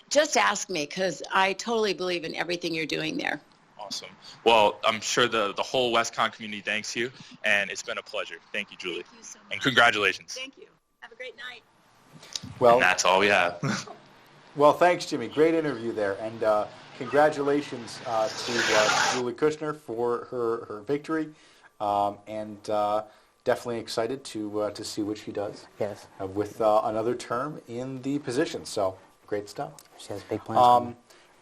just ask me, because I totally believe in everything you're doing there. Awesome. Well, I'm sure the whole WestCon community thanks you, and it's been a pleasure. Thank you, Julie. Thank you so much. And congratulations. Thank you. Have a great night. Well, and that's all we have. Well, thanks, Jimmy. Great interview there, and congratulations to Julie Kushner for her victory, and definitely excited to see what she does. Yes. With another term in the position. So great stuff. She has big plans.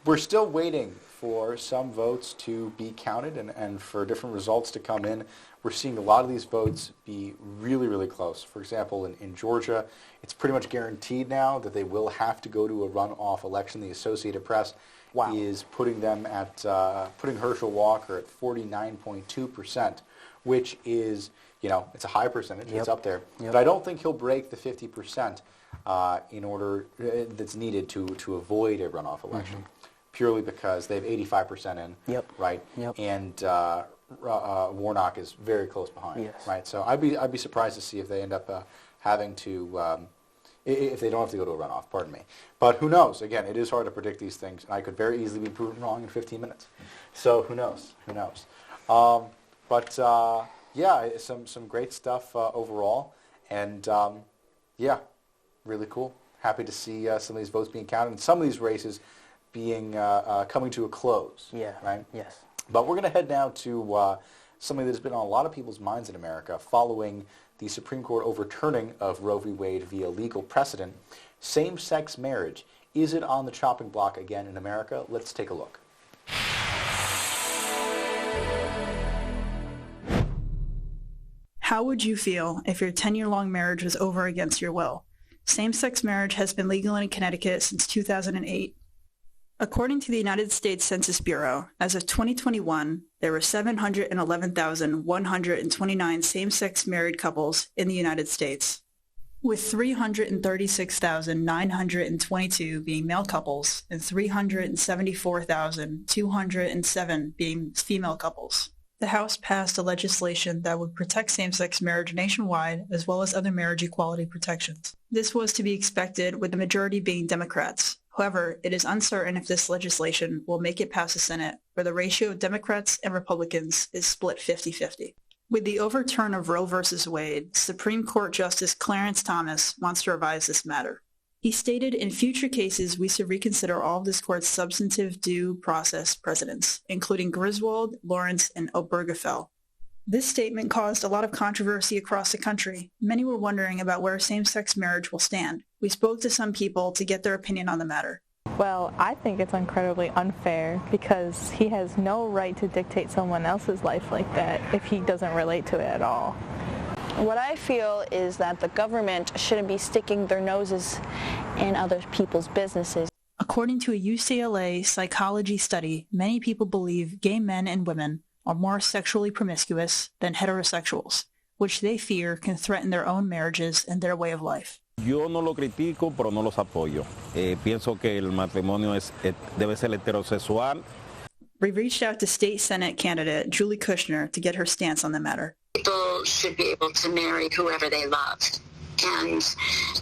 We're still waiting for some votes to be counted and for different results to come in. We're seeing a lot of these votes be really, really close. For example, in Georgia, it's pretty much guaranteed now that they will have to go to a runoff election. The Associated Press is putting them at putting Herschel Walker at 49.2%, which is, it's a high percentage. It's up there. But I don't think he'll break the 50% in order that's needed to avoid a runoff election. Purely because they have 85% in, right? And Warnock is very close behind, right? So I'd be surprised to see if they end up having to, if they don't have to go to a runoff. Pardon me. But who knows? Again, it is hard to predict these things, and I could very easily be proven wrong in 15 minutes. So who knows? Who knows? Yeah, some great stuff overall, and yeah, really cool. Happy to see some of these votes being counted, and some of these races being coming to a close. Yeah. Right? Yes. But we're going to head now to something that has been on a lot of people's minds in America following the Supreme Court overturning of Roe v. Wade via legal precedent. Same-sex marriage. Is it on the chopping block again in America? Let's take a look. How would you feel if your 10-year-long marriage was over against your will? Same-sex marriage has been legal in Connecticut since 2008. According to the United States Census Bureau, as of 2021, there were 711,129 same-sex married couples in the United States, with 336,922 being male couples and 374,207 being female couples. The House passed a legislation that would protect same-sex marriage nationwide as well as other marriage equality protections. This was to be expected, with the majority being Democrats. However, it is uncertain if this legislation will make it past the Senate, where the ratio of Democrats and Republicans is split 50-50. With the overturn of Roe v. Wade, Supreme Court Justice Clarence Thomas wants to revise this matter. He stated, "In future cases, we should reconsider all of this court's substantive due process precedents, including Griswold, Lawrence, and Obergefell." This statement caused a lot of controversy across the country. Many were wondering about where same-sex marriage will stand. We spoke to some people to get their opinion on the matter. Well, I think it's incredibly unfair because he has no right to dictate someone else's life like that if he doesn't relate to it at all. What I feel is that the government shouldn't be sticking their noses in other people's businesses. According to a UCLA psychology study, many people believe gay men and women are more sexually promiscuous than heterosexuals, which they fear can threaten their own marriages and their way of life. Yo no lo critico, pero no los apoyo. Pienso que el matrimonio debe ser heterosexual. We reached out to state Senate candidate Julie Kushner to get her stance on the matter. People should be able to marry whoever they love. And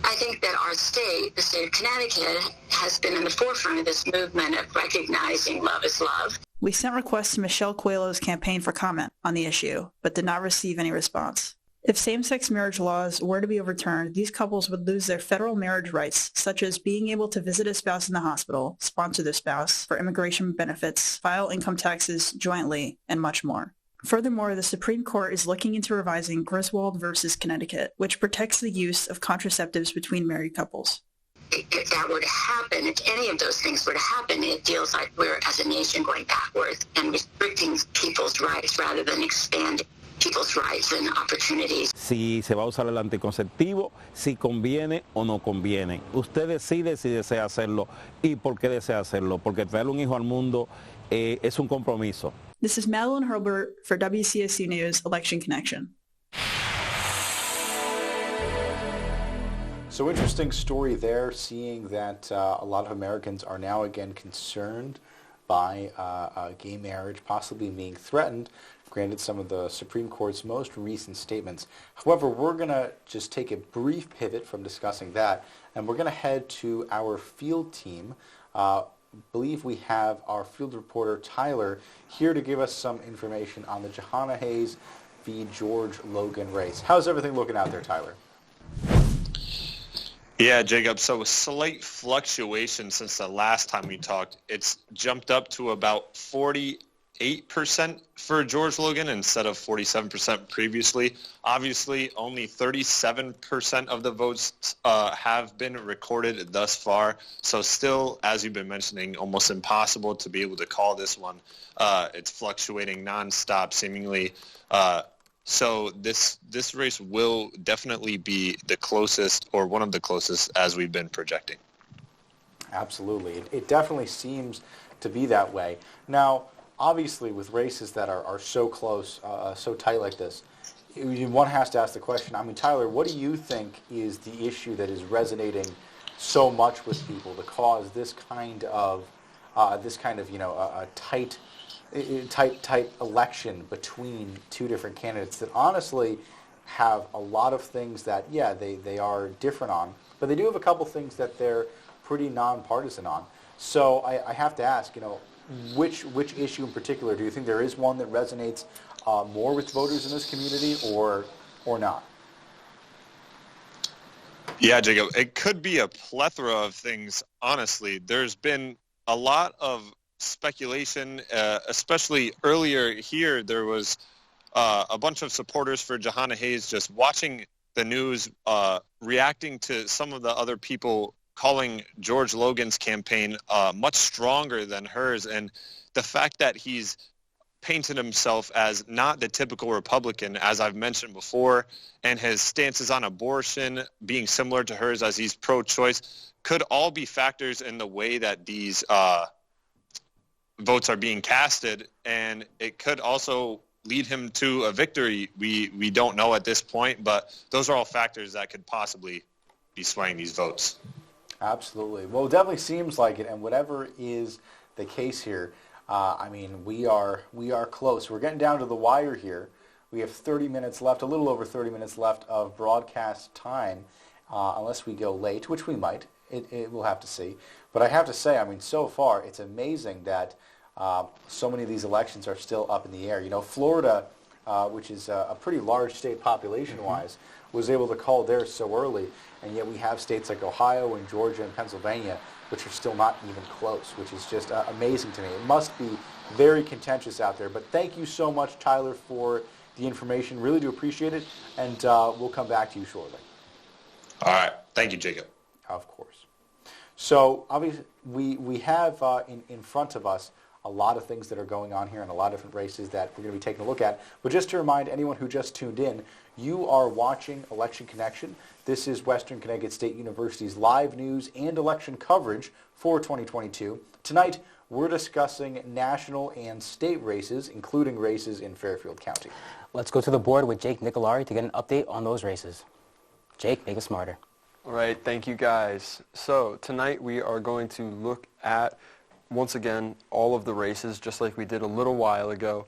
I think that our state, the state of Connecticut, has been in the forefront of this movement of recognizing love is love. We sent requests to Michelle Coelho's campaign for comment on the issue, but did not receive any response. If same-sex marriage laws were to be overturned, these couples would lose their federal marriage rights, such as being able to visit a spouse in the hospital, sponsor the spouse for immigration benefits, file income taxes jointly, and much more. Furthermore, the Supreme Court is looking into revising Griswold versus Connecticut, which protects the use of contraceptives between married couples. If that were to happen, if any of those things were to happen, it feels like we're, as a nation, going backwards and restricting people's rights rather than expanding people's rights and opportunities. Si se va a usar el anticonceptivo, si conviene o no conviene. Usted decide si desea hacerlo y por qué desea hacerlo, porque traer un hijo al mundo es un compromiso. This is Madeline Herbert for WCSU News Election Connection. So interesting story there, seeing that a lot of Americans are now again concerned by gay marriage possibly being threatened, granted some of the Supreme Court's most recent statements. However, we're going to just take a brief pivot from discussing that, and we're going to head to our field team. Believe we have our field reporter Tyler here to give us some information on the Johanna Hayes v. George Logan race. How's everything looking out there, Tyler? Yeah, Jacob, so a slight fluctuation since the last time we talked. It's jumped up to about 48% for George Logan instead of 47% previously. Obviously, only 37% of the votes have been recorded thus far. So still, as you've been mentioning, almost impossible to be able to call this one. It's fluctuating nonstop, seemingly. So this race will definitely be the closest, or one of the closest, as we've been projecting. Absolutely. It definitely seems to be that way. Now, obviously, with races that are so close, so tight like this, one has to ask the question, I mean, Tyler, what do you think is the issue that is resonating so much with people to cause this kind of a tight election between two different candidates that honestly have a lot of things that, yeah, they are different on, but they do have a couple things that they're pretty nonpartisan on. So I have to ask, which issue in particular, do you think there is one that resonates more with voters in this community or not? Yeah, Jacob, it could be a plethora of things, honestly. There's been a lot of speculation, especially earlier here. There was a bunch of supporters for Johanna Hayes just watching the news, reacting to some of the other people calling George Logan's campaign much stronger than hers. And the fact that he's painted himself as not the typical Republican, as I've mentioned before, and his stances on abortion being similar to hers as he's pro-choice, could all be factors in the way that these votes are being casted, and it could also lead him to a victory. We don't know at this point, but those are all factors that could possibly be swaying these votes. Absolutely. Well, it definitely seems like it, and whatever is the case here, I mean, we are close. We're getting down to the wire here. We have 30 minutes left, a little over 30 minutes left of broadcast time, unless we go late, which we might. We'll have to see. But I have to say, I mean, so far, it's amazing that so many of these elections are still up in the air. Florida, which is a pretty large state population-wise, was able to call theirs so early, and yet we have states like Ohio and Georgia and Pennsylvania, which are still not even close, which is just amazing to me. It must be very contentious out there. But thank you so much, Tyler, for the information. Really do appreciate it, and we'll come back to you shortly. All right. Thank you, Jacob. Of course. So obviously, we have in front of us A lot of things that are going on here and a lot of different races that we're going to be taking a look at. But just to remind anyone who just tuned in, you are watching Election Connection. This is Western Connecticut State University's live news and election coverage for 2022. Tonight, we're discussing national and state races, including races in Fairfield County. Let's go to the board with Jake Nicolari to get an update on those races. Jake, make us smarter. All right, thank you guys. So tonight we are going to look at, once again, all of the races, just like we did a little while ago.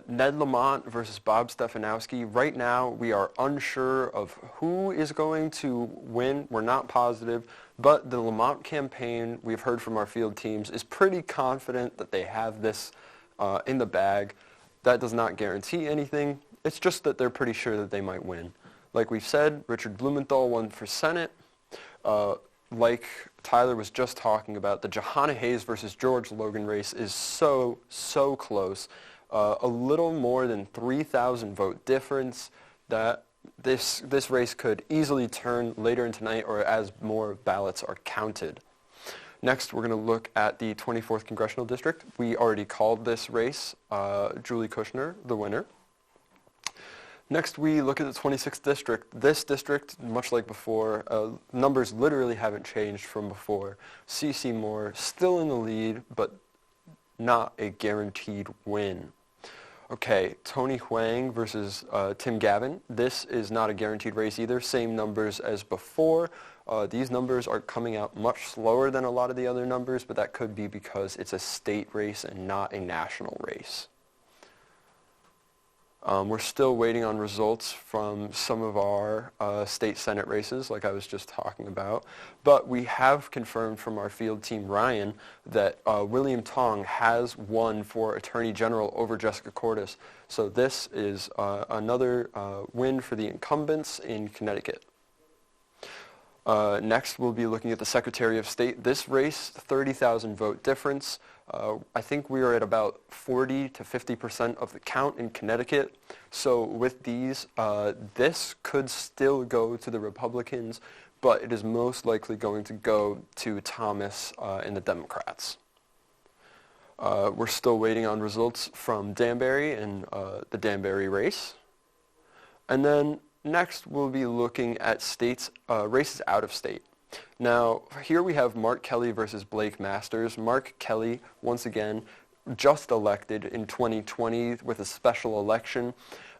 Ned Lamont versus Bob Stefanowski. Right now, we are unsure of who is going to win. We're not positive, but the Lamont campaign, we've heard from our field teams, is pretty confident that they have this in the bag. That does not guarantee anything. It's just that they're pretty sure that they might win. Like we've said, Richard Blumenthal won for Senate. Like Tyler was just talking about, the Johanna Hayes versus George Logan race is so close. A little more than 3,000 vote difference that this race could easily turn later in tonight or as more ballots are counted. Next, we're going to look at the 24th Congressional District. We already called this race Julie Kushner the winner. Next, we look at the 26th District. This district, much like before, numbers literally haven't changed from before. C.C. Moore still in the lead, but not a guaranteed win. Okay, Tony Huang versus Tim Gavin. This is not a guaranteed race either. Same numbers as before. These numbers are coming out much slower than a lot of the other numbers, but that could be because it's a state race and not a national race. We're still waiting on results from some of our state Senate races, like I was just talking about. But we have confirmed from our field team, Ryan, that William Tong has won for Attorney General over Jessica Cordes. So this is another win for the incumbents in Connecticut. Next, we'll be looking at the Secretary of State. This race, 30,000 vote difference. I think we are at about 40 to 50% of the count in Connecticut. So with these, this could still go to the Republicans, but it is most likely going to go to Thomas and the Democrats. We're still waiting on results from Danbury and the Danbury race. And then next, we'll be looking at races out of state. Now, here we have Mark Kelly versus Blake Masters. Mark Kelly, once again, just elected in 2020 with a special election,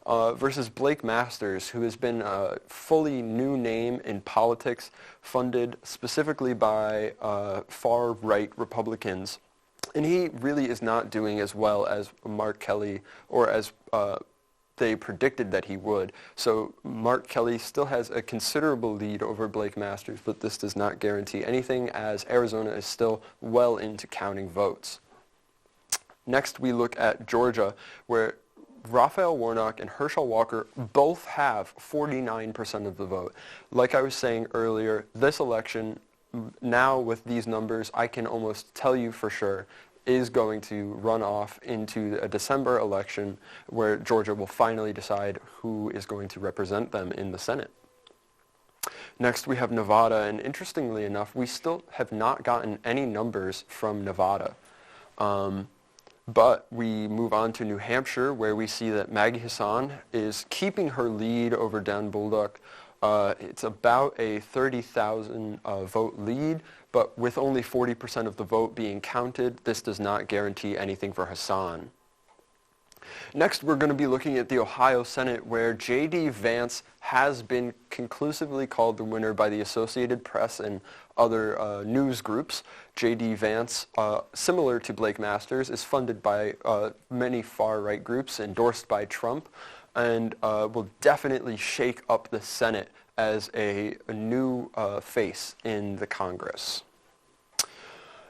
versus Blake Masters, who has been a fully new name in politics, funded specifically by far-right Republicans. And he really is not doing as well as Mark Kelly or as they predicted that he would. So Mark Kelly still has a considerable lead over Blake Masters, but this does not guarantee anything as Arizona is still well into counting votes. Next, we look at Georgia, where Raphael Warnock and Herschel Walker both have 49% of the vote. Like I was saying earlier, this election, now with these numbers, I can almost tell you for sure, is going to run off into a December election where Georgia will finally decide who is going to represent them in the Senate. Next, we have Nevada, and interestingly enough, we still have not gotten any numbers from Nevada. But we move on to New Hampshire, where we see that Maggie Hassan is keeping her lead over Dan Bullock. It's about a 30,000 vote lead, but with only 40% of the vote being counted, this does not guarantee anything for Hassan. Next, we're going to be looking at the Ohio Senate, where J.D. Vance has been conclusively called the winner by the Associated Press and other news groups. J.D. Vance, similar to Blake Masters, is funded by many far-right groups, endorsed by Trump, and will definitely shake up the Senate as a new face in the Congress.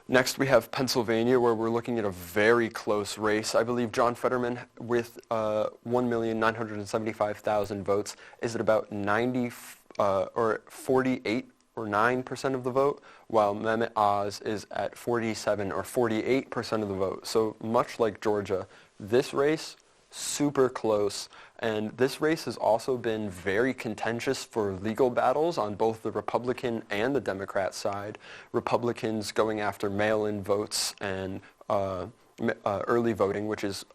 Next, we have Pennsylvania, where we're looking at a very close race. I believe John Fetterman, with 1,975,000 votes, is at about 48 or 9% of the vote, while Mehmet Oz is at 47 or 48% of the vote. So much like Georgia, this race, super close. And this race has also been very contentious for legal battles on both the Republican and the Democrat side. Republicans going after mail-in votes and early voting, which is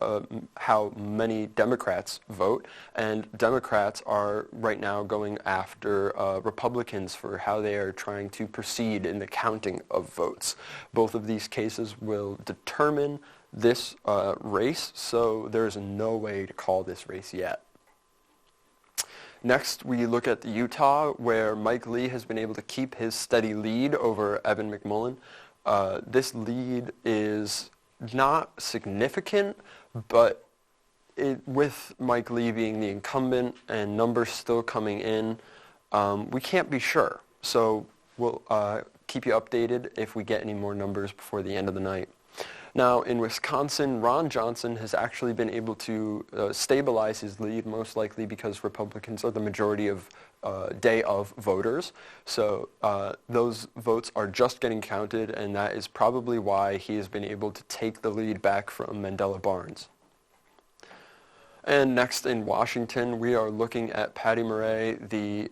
how many Democrats vote, and Democrats are right now going after Republicans for how they are trying to proceed in the counting of votes. Both of these cases will determine this race, so there is no way to call this race yet. Next, we look at Utah, where Mike Lee has been able to keep his steady lead over Evan McMullin. This lead is not significant, but with Mike Lee being the incumbent and numbers still coming in, we can't be sure. So we'll keep you updated if we get any more numbers before the end of the night. Now, in Wisconsin, Ron Johnson has actually been able to stabilize his lead, most likely because Republicans are the majority of day of voters. So those votes are just getting counted, and that is probably why he has been able to take the lead back from Mandela Barnes. And next in Washington, we are looking at Patty Murray, the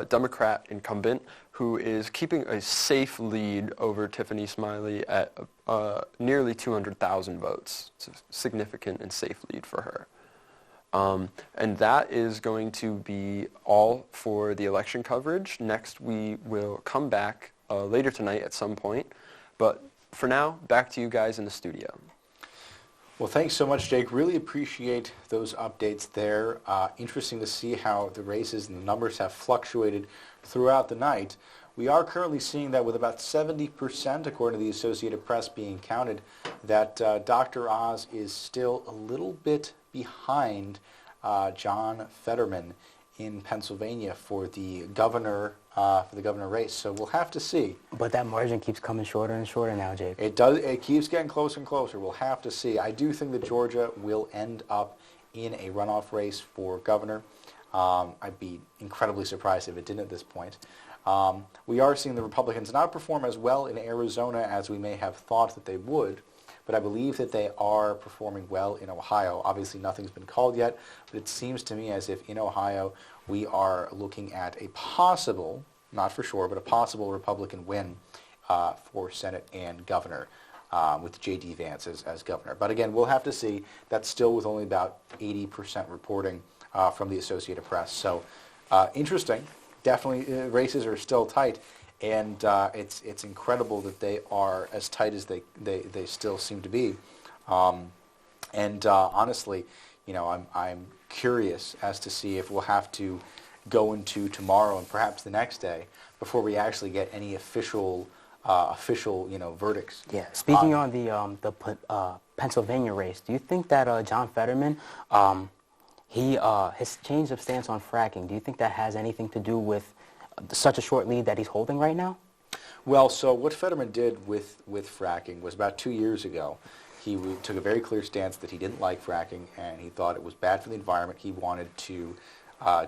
Democrat incumbent, who is keeping a safe lead over Tiffany Smiley at nearly 200,000 votes. It's a significant and safe lead for her. And that is going to be all for the election coverage. Next, we will come back later tonight at some point. But for now, back to you guys in the studio. Well, thanks so much, Jake. Really appreciate those updates there. Interesting to see how the races and the numbers have fluctuated throughout the night. We are currently seeing that with about 70%, according to the Associated Press, being counted, that Dr. Oz is still a little bit behind John Fetterman in Pennsylvania for the governor race. So we'll have to see. But that margin keeps coming shorter and shorter now, Jake. It does. It keeps getting closer and closer. We'll have to see. I do think that Georgia will end up in a runoff race for governor. I'd be incredibly surprised if it didn't at this point. We are seeing the Republicans not perform as well in Arizona as we may have thought that they would, but I believe that they are performing well in Ohio. Obviously, nothing's been called yet, but it seems to me as if in Ohio we are looking at a possible, not for sure, but a possible Republican win for Senate and governor with J.D. Vance as governor. But again, we'll have to see. That's still with only about 80% reporting from the Associated Press. So interesting. Definitely, races are still tight, and it's incredible that they are as tight as they still seem to be. Honestly, you know, I'm curious as to see if we'll have to go into tomorrow and perhaps the next day before we actually get any official verdicts. Yeah. Speaking on the Pennsylvania race, do you think that John Fetterman, his change of stance on fracking, do you think that has anything to do with such a short lead that he's holding right now? Well, so what Fetterman did with fracking was about 2 years ago. He took a very clear stance that he didn't like fracking and he thought it was bad for the environment. He wanted to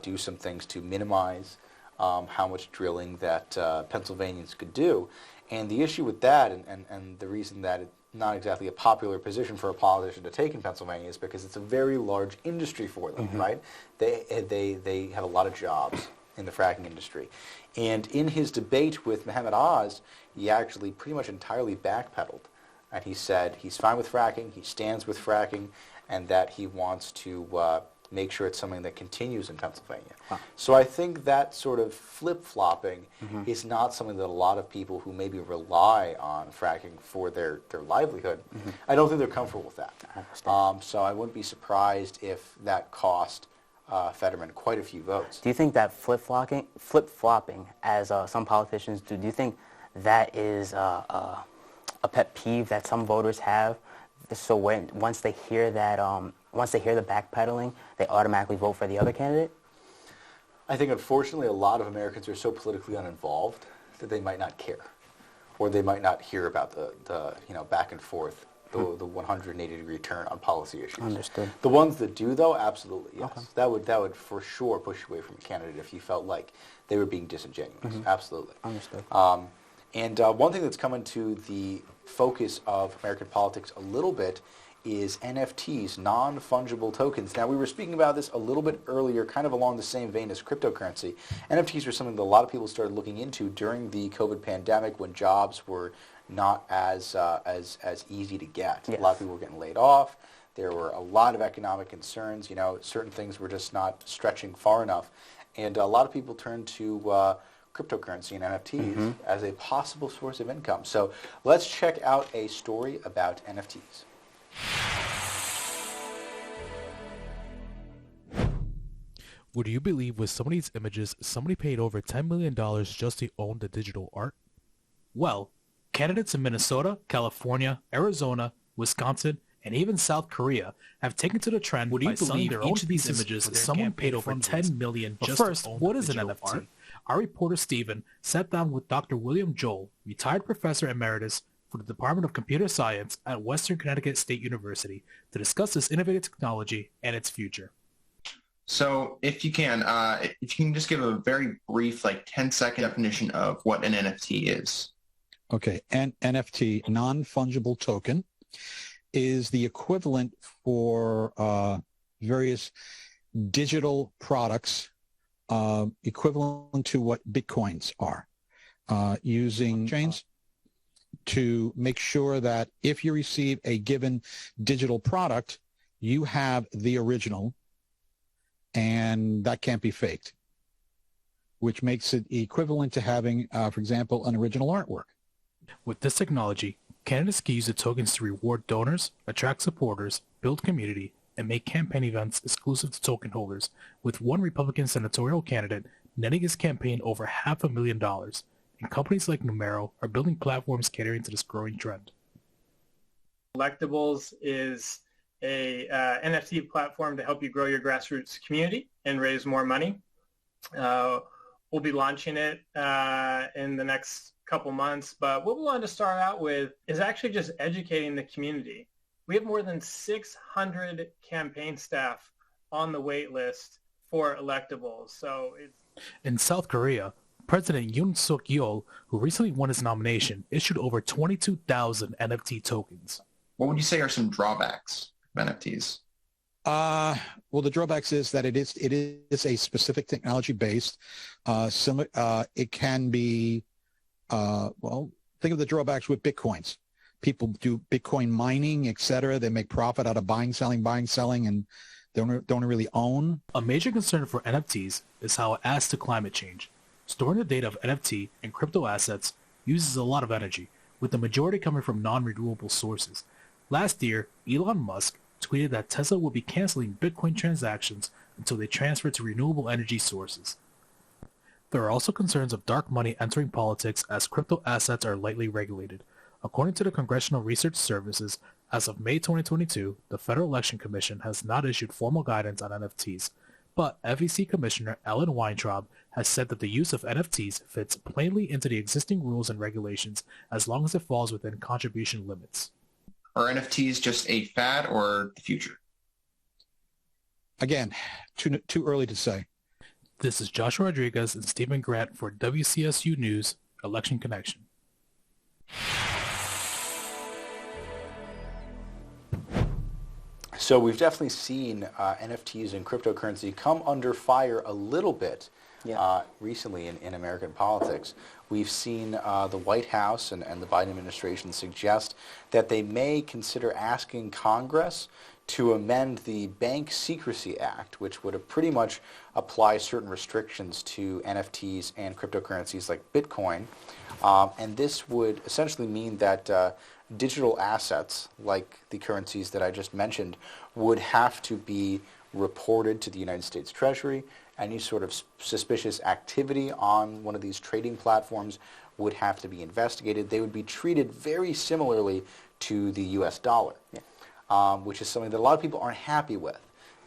do some things to minimize how much drilling that Pennsylvanians could do. And the issue with that and the reason that it's not exactly a popular position for a politician to take in Pennsylvania is because it's a very large industry for them, right? They have a lot of jobs in the fracking industry. And in his debate with Mohammed Oz, he actually pretty much entirely backpedaled. And he said he's fine with fracking, he stands with fracking, and that he wants to make sure it's something that continues in Pennsylvania. Wow. So I think that sort of flip-flopping is not something that a lot of people who maybe rely on fracking for their livelihood, I don't think they're comfortable with that. So I wouldn't be surprised if that cost Fetterman quite a few votes. Do you think that flip-flopping, as some politicians do you think that is a pet peeve that some voters have? So once they hear that, once they hear the backpedaling, they automatically vote for the other candidate? I think, unfortunately, a lot of Americans are so politically uninvolved that they might not care, or they might not hear about the back and forth, the 180-degree turn on policy issues. Understood. The ones that do, though, absolutely, yes. Okay. That would for sure push you away from a candidate if you felt like they were being disingenuous. Absolutely. Understood. And one thing that's come into the focus of American politics a little bit is NFTs, non-fungible tokens. Now, we were speaking about this a little bit earlier, kind of along the same vein as cryptocurrency. NFTs are something that a lot of people started looking into during the COVID pandemic when jobs were not as easy to get. Yes. A lot of people were getting laid off. There were a lot of economic concerns. You know, certain things were just not stretching far enough, and a lot of people turned to cryptocurrency and NFTs as a possible source of income. So let's check out a story about NFTs. Would you believe with some of these images, somebody paid over $10 million just to own the digital art? Well, candidates in Minnesota, California, Arizona, Wisconsin, and even South Korea have taken to the trend by selling their own these images. Someone paid over $10 million just to own what is an NFT? Art? Our reporter Stephen sat down with Dr. William Joel, retired professor emeritus for the Department of Computer Science at Western Connecticut State University, to discuss this innovative technology and its future. So if you can just give a very brief, like 10-second definition of what an NFT is. Okay, an NFT, non-fungible token, is the equivalent for various digital products equivalent to what Bitcoins are, using chains to make sure that if you receive a given digital product, you have the original, and that can't be faked, which makes it equivalent to having, for example, an original artwork. With this technology, candidates can use the tokens to reward donors, attract supporters, build community, and make campaign events exclusive to token holders, with one Republican senatorial candidate netting his campaign over $500,000, and companies like Numero are building platforms catering to this growing trend. Collectibles is a NFT platform to help you grow your grassroots community and raise more money. We'll be launching it in the next couple months, but what we wanted to start out with is actually just educating the community. We have more than 600 campaign staff on the wait list for electables. So in South Korea, President Yoon Suk Yeol, who recently won his nomination, issued over 22,000 NFT tokens. What would you say are some drawbacks of NFTs? Well, the drawbacks is that it is a specific technology based. It can be, think of the drawbacks with Bitcoins. People do Bitcoin mining, etc. They make profit out of buying, selling, and don't really own. A major concern for NFTs is how it adds to climate change. Storing the data of NFT and crypto assets uses a lot of energy, with the majority coming from non-renewable sources. Last year, Elon Musk tweeted that Tesla will be canceling Bitcoin transactions until they transfer to renewable energy sources. There are also concerns of dark money entering politics as crypto assets are lightly regulated. According to the Congressional Research Services, as of May 2022, the Federal Election Commission has not issued formal guidance on NFTs, but FEC Commissioner Ellen Weintraub has said that the use of NFTs fits plainly into the existing rules and regulations as long as it falls within contribution limits. Are NFTs just a fad or the future? Again, too early to say. This is Joshua Rodriguez and Stephen Grant for WCSU News, Election Connection. So we've definitely seen NFTs and cryptocurrency come under fire a little bit recently in American politics. We've seen the White House and the Biden administration suggest that they may consider asking Congress to amend the Bank Secrecy Act, which would pretty much apply certain restrictions to NFTs and cryptocurrencies like Bitcoin. And this would essentially mean that digital assets, like the currencies that I just mentioned, would have to be reported to the United States Treasury. Any sort of suspicious activity on one of these trading platforms would have to be investigated. They would be treated very similarly to the U.S. dollar, which is something that a lot of people aren't happy with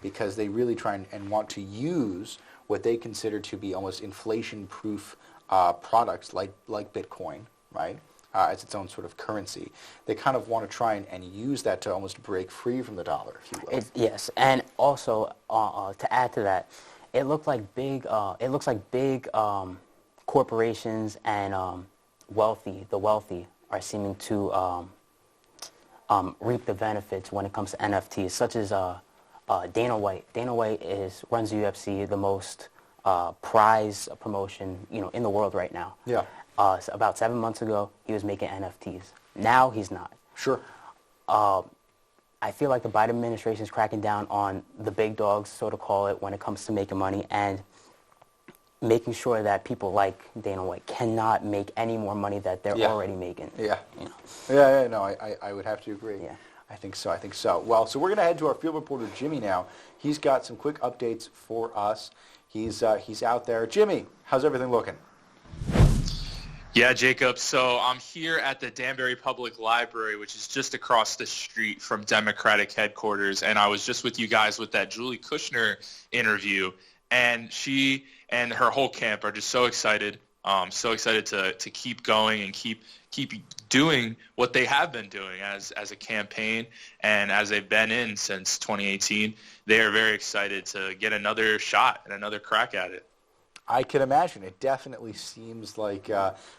because they really try and want to use what they consider to be almost inflation-proof products like Bitcoin, right? As its own sort of currency. They kind of want to try and use that to almost break free from the dollar, if you will. Yes, and also to add to that, it looks like big corporations and the wealthy are seeming to reap the benefits when it comes to NFTs, such as Dana White. Dana White runs UFC, the most prize promotion in the world right now. Yeah. About 7 months ago, he was making NFTs. Now he's not. Sure. I feel like the Biden administration is cracking down on the big dogs, so to call it, when it comes to making money, and making sure that people like Dana White cannot make any more money that they're already making. Yeah. You know. Yeah, no, I would have to agree. Yeah. I think so. Well, so we're going to head to our field reporter, Jimmy, now. He's got some quick updates for us. He's out there. Jimmy, how's everything looking? Yeah, Jacob. So I'm here at the Danbury Public Library, which is just across the street from Democratic headquarters. And I was just with you guys with that Julie Kushner interview. And she and her whole camp are just so excited to keep going and keep doing what they have been doing as a campaign, and as they've been in since 2018. They are very excited to get another shot and another crack at it. I can imagine. It definitely seems like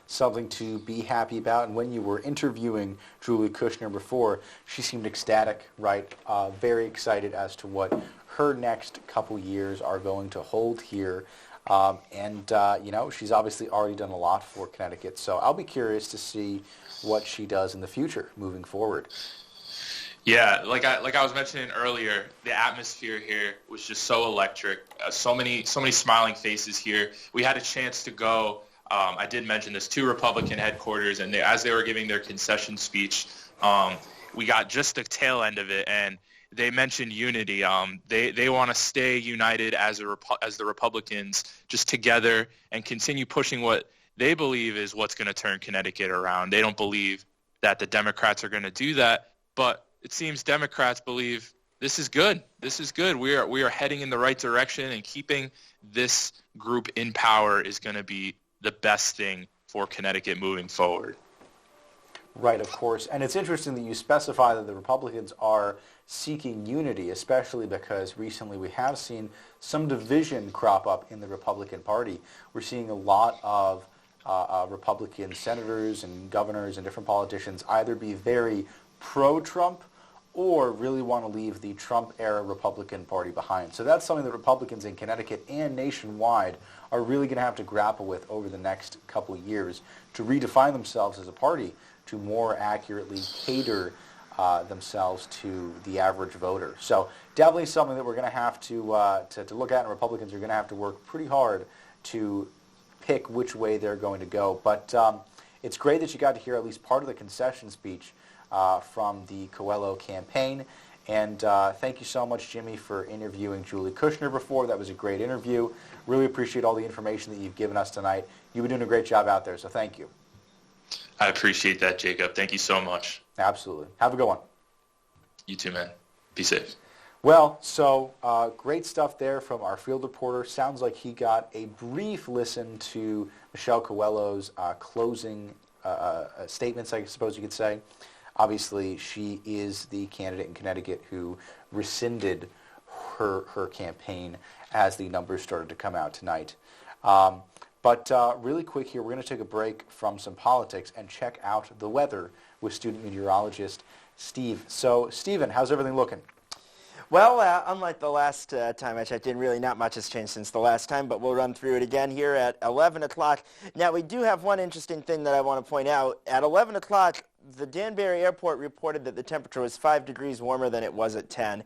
something to be happy about. And when you were interviewing Julie Kushner before, she seemed ecstatic, right? Very excited as to what her next couple years are going to hold here. She's obviously already done a lot for Connecticut. So I'll be curious to see what she does in the future moving forward. Yeah, like I was mentioning earlier, the atmosphere here was just so electric. So many smiling faces here. We had a chance to go. I did mention this, to Republican headquarters, and as they were giving their concession speech, we got just the tail end of it, and they mentioned unity. They want to stay united as the Republicans, just together, and continue pushing what they believe is what's going to turn Connecticut around. They don't believe that the Democrats are going to do that, but it seems Democrats believe this is good. This is good. We are heading in the right direction, and keeping this group in power is going to be the best thing for Connecticut moving forward. Right, of course. And it's interesting that you specify that the Republicans are seeking unity, especially because recently we have seen some division crop up in the Republican Party. We're seeing a lot of Republican senators and governors and different politicians either be very pro-Trump or really want to leave the Trump-era Republican Party behind. So that's something that Republicans in Connecticut and nationwide are really going to have to grapple with over the next couple of years to redefine themselves as a party, to more accurately cater themselves to the average voter. So definitely something that we're going to have to look at, and Republicans are going to have to work pretty hard to pick which way they're going to go. But it's great that you got to hear at least part of the concession speech from the Coelho campaign. And thank you so much, Jimmy, for interviewing Julie Kushner before. That was a great interview. Really appreciate all the information that you've given us tonight. You've been doing a great job out there, so thank you. I appreciate that, Jacob. Thank you so much. Absolutely. Have a good one. You too, man. Be safe. Well, so great stuff there from our field reporter. Sounds like he got a brief listen to Michelle Coelho's closing statements, I suppose you could say. Obviously, she is the candidate in Connecticut who rescinded her campaign as the numbers started to come out tonight. But really quick here, we're going to take a break from some politics and check out the weather with student meteorologist Steve. So, Steven, how's everything looking? Well, unlike the last time I checked in, really not much has changed since the last time, but we'll run through it again here at 11 o'clock. Now, we do have one interesting thing that I want to point out. At 11 o'clock, the Danbury Airport reported that the temperature was 5 degrees warmer than it was at 10.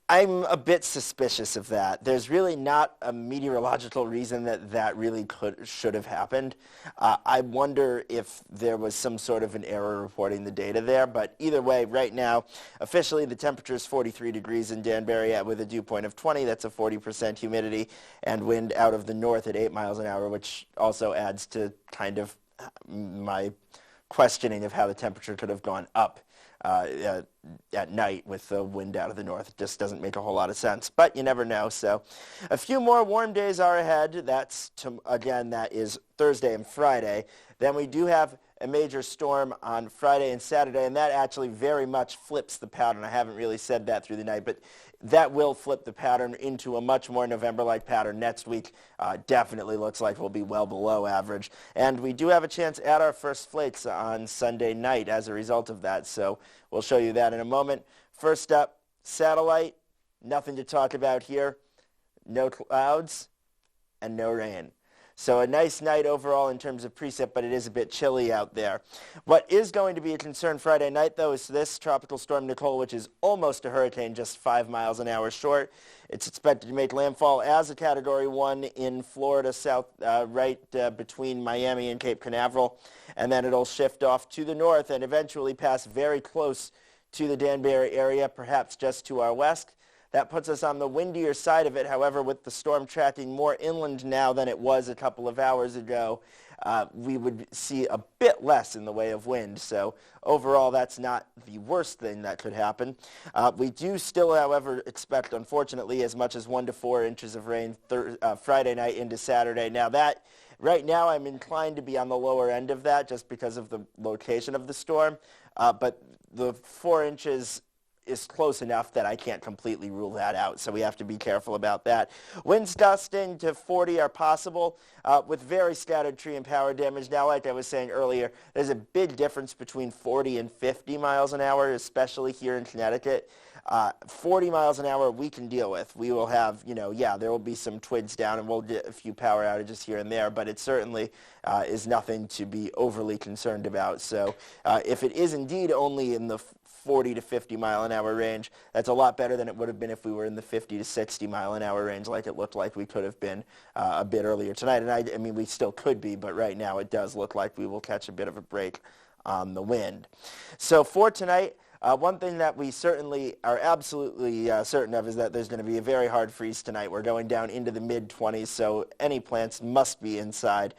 I'm a bit suspicious of that. There's really not a meteorological reason that really should have happened. I wonder if there was some sort of an error reporting the data there, but either way, right now, officially the temperature is 43 degrees in Danbury with a dew point of 20. That's a 40% humidity, and wind out of the north at 8 miles an hour, which also adds to kind of my questioning of how the temperature could have gone up at night with the wind out of the north. It just doesn't make a whole lot of sense, but you never know. So a few more warm days are ahead. That is Thursday and Friday. Then we do have a major storm on Friday and Saturday, and that actually very much flips the pattern. I haven't really said that through the night, but that will flip the pattern into a much more November-like pattern next week. Definitely looks like we'll be well below average. And we do have a chance at our first flakes on Sunday night as a result of that, so we'll show you that in a moment. First up, satellite, nothing to talk about here. No clouds and no rain. So a nice night overall in terms of precip, but it is a bit chilly out there. What is going to be a concern Friday night, though, is this Tropical Storm Nicole, which is almost a hurricane, just 5 miles an hour short. It's expected to make landfall as a Category 1 in Florida, between Miami and Cape Canaveral. And then it'll shift off to the north and eventually pass very close to the Danbury area, perhaps just to our west. That puts us on the windier side of it. However, with the storm tracking more inland now than it was a couple of hours ago, we would see a bit less in the way of wind. So overall, that's not the worst thing that could happen. We do still, however, expect, unfortunately, as much as 1 to 4 inches of rain Friday night into Saturday. Now that, right now, I'm inclined to be on the lower end of that just because of the location of the storm. But the 4 inches is close enough that I can't completely rule that out, so we have to be careful about that. Winds gusting to 40 are possible with very scattered tree and power damage. Now, like I was saying earlier, there's a big difference between 40 and 50 miles an hour, especially here in Connecticut. 40 miles an hour we can deal with. We will have, there will be some twigs down and we'll get a few power outages here and there, but it certainly is nothing to be overly concerned about. So if it is indeed only in the 40 to 50 mile an hour range, that's a lot better than it would have been if we were in the 50 to 60 mile an hour range like it looked like we could have been a bit earlier tonight. And I mean, we still could be, but right now it does look like we will catch a bit of a break on the wind. So for tonight, one thing that we certainly are absolutely certain of is that there's going to be a very hard freeze tonight. We're going down into the mid-20s, so any plants must be inside.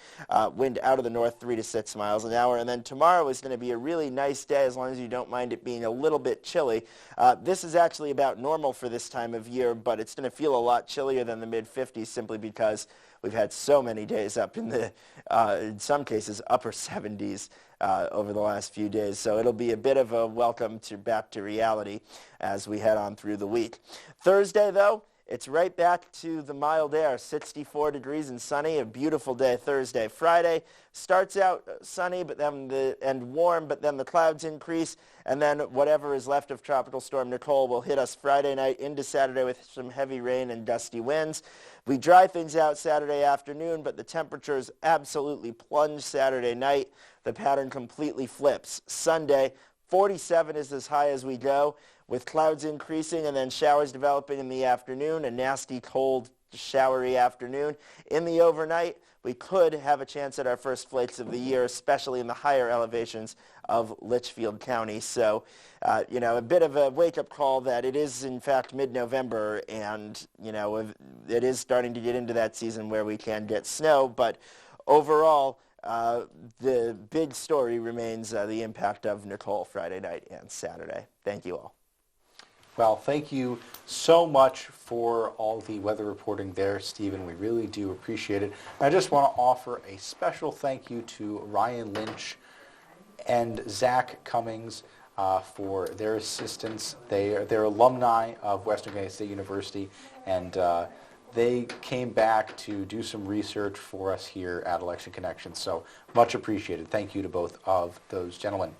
Wind out of the north 3 to 6 miles an hour. And then tomorrow is going to be a really nice day as long as you don't mind it being a little bit chilly. This is actually about normal for this time of year, but it's going to feel a lot chillier than the mid-50s simply because we've had so many days up in the, in some cases, upper 70s over the last few days. So it'll be a bit of a welcome back to reality as we head on through the week. Thursday, though, it's right back to the mild air, 64 degrees and sunny, a beautiful day Thursday. Friday starts out sunny and warm, but then the clouds increase, and then whatever is left of Tropical Storm Nicole will hit us Friday night into Saturday with some heavy rain and gusty winds. We dry things out Saturday afternoon, but the temperatures absolutely plunge Saturday night. The pattern completely flips. Sunday, 47 is as high as we go, with clouds increasing and then showers developing in the afternoon, a nasty, cold, showery afternoon. In the overnight, we could have a chance at our first flakes of the year, especially in the higher elevations of Litchfield County. So, a bit of a wake-up call that it is, in fact, mid-November, and, it is starting to get into that season where we can get snow. But overall, the big story remains the impact of Nicole Friday night and Saturday. Thank you all. Well, thank you so much for all the weather reporting there, Stephen. We really do appreciate it. I just want to offer a special thank you to Ryan Lynch and Zach Cummings for their assistance. They're alumni of Western Connecticut State University, and they came back to do some research for us here at Election Connection. So much appreciated. Thank you to both of those gentlemen.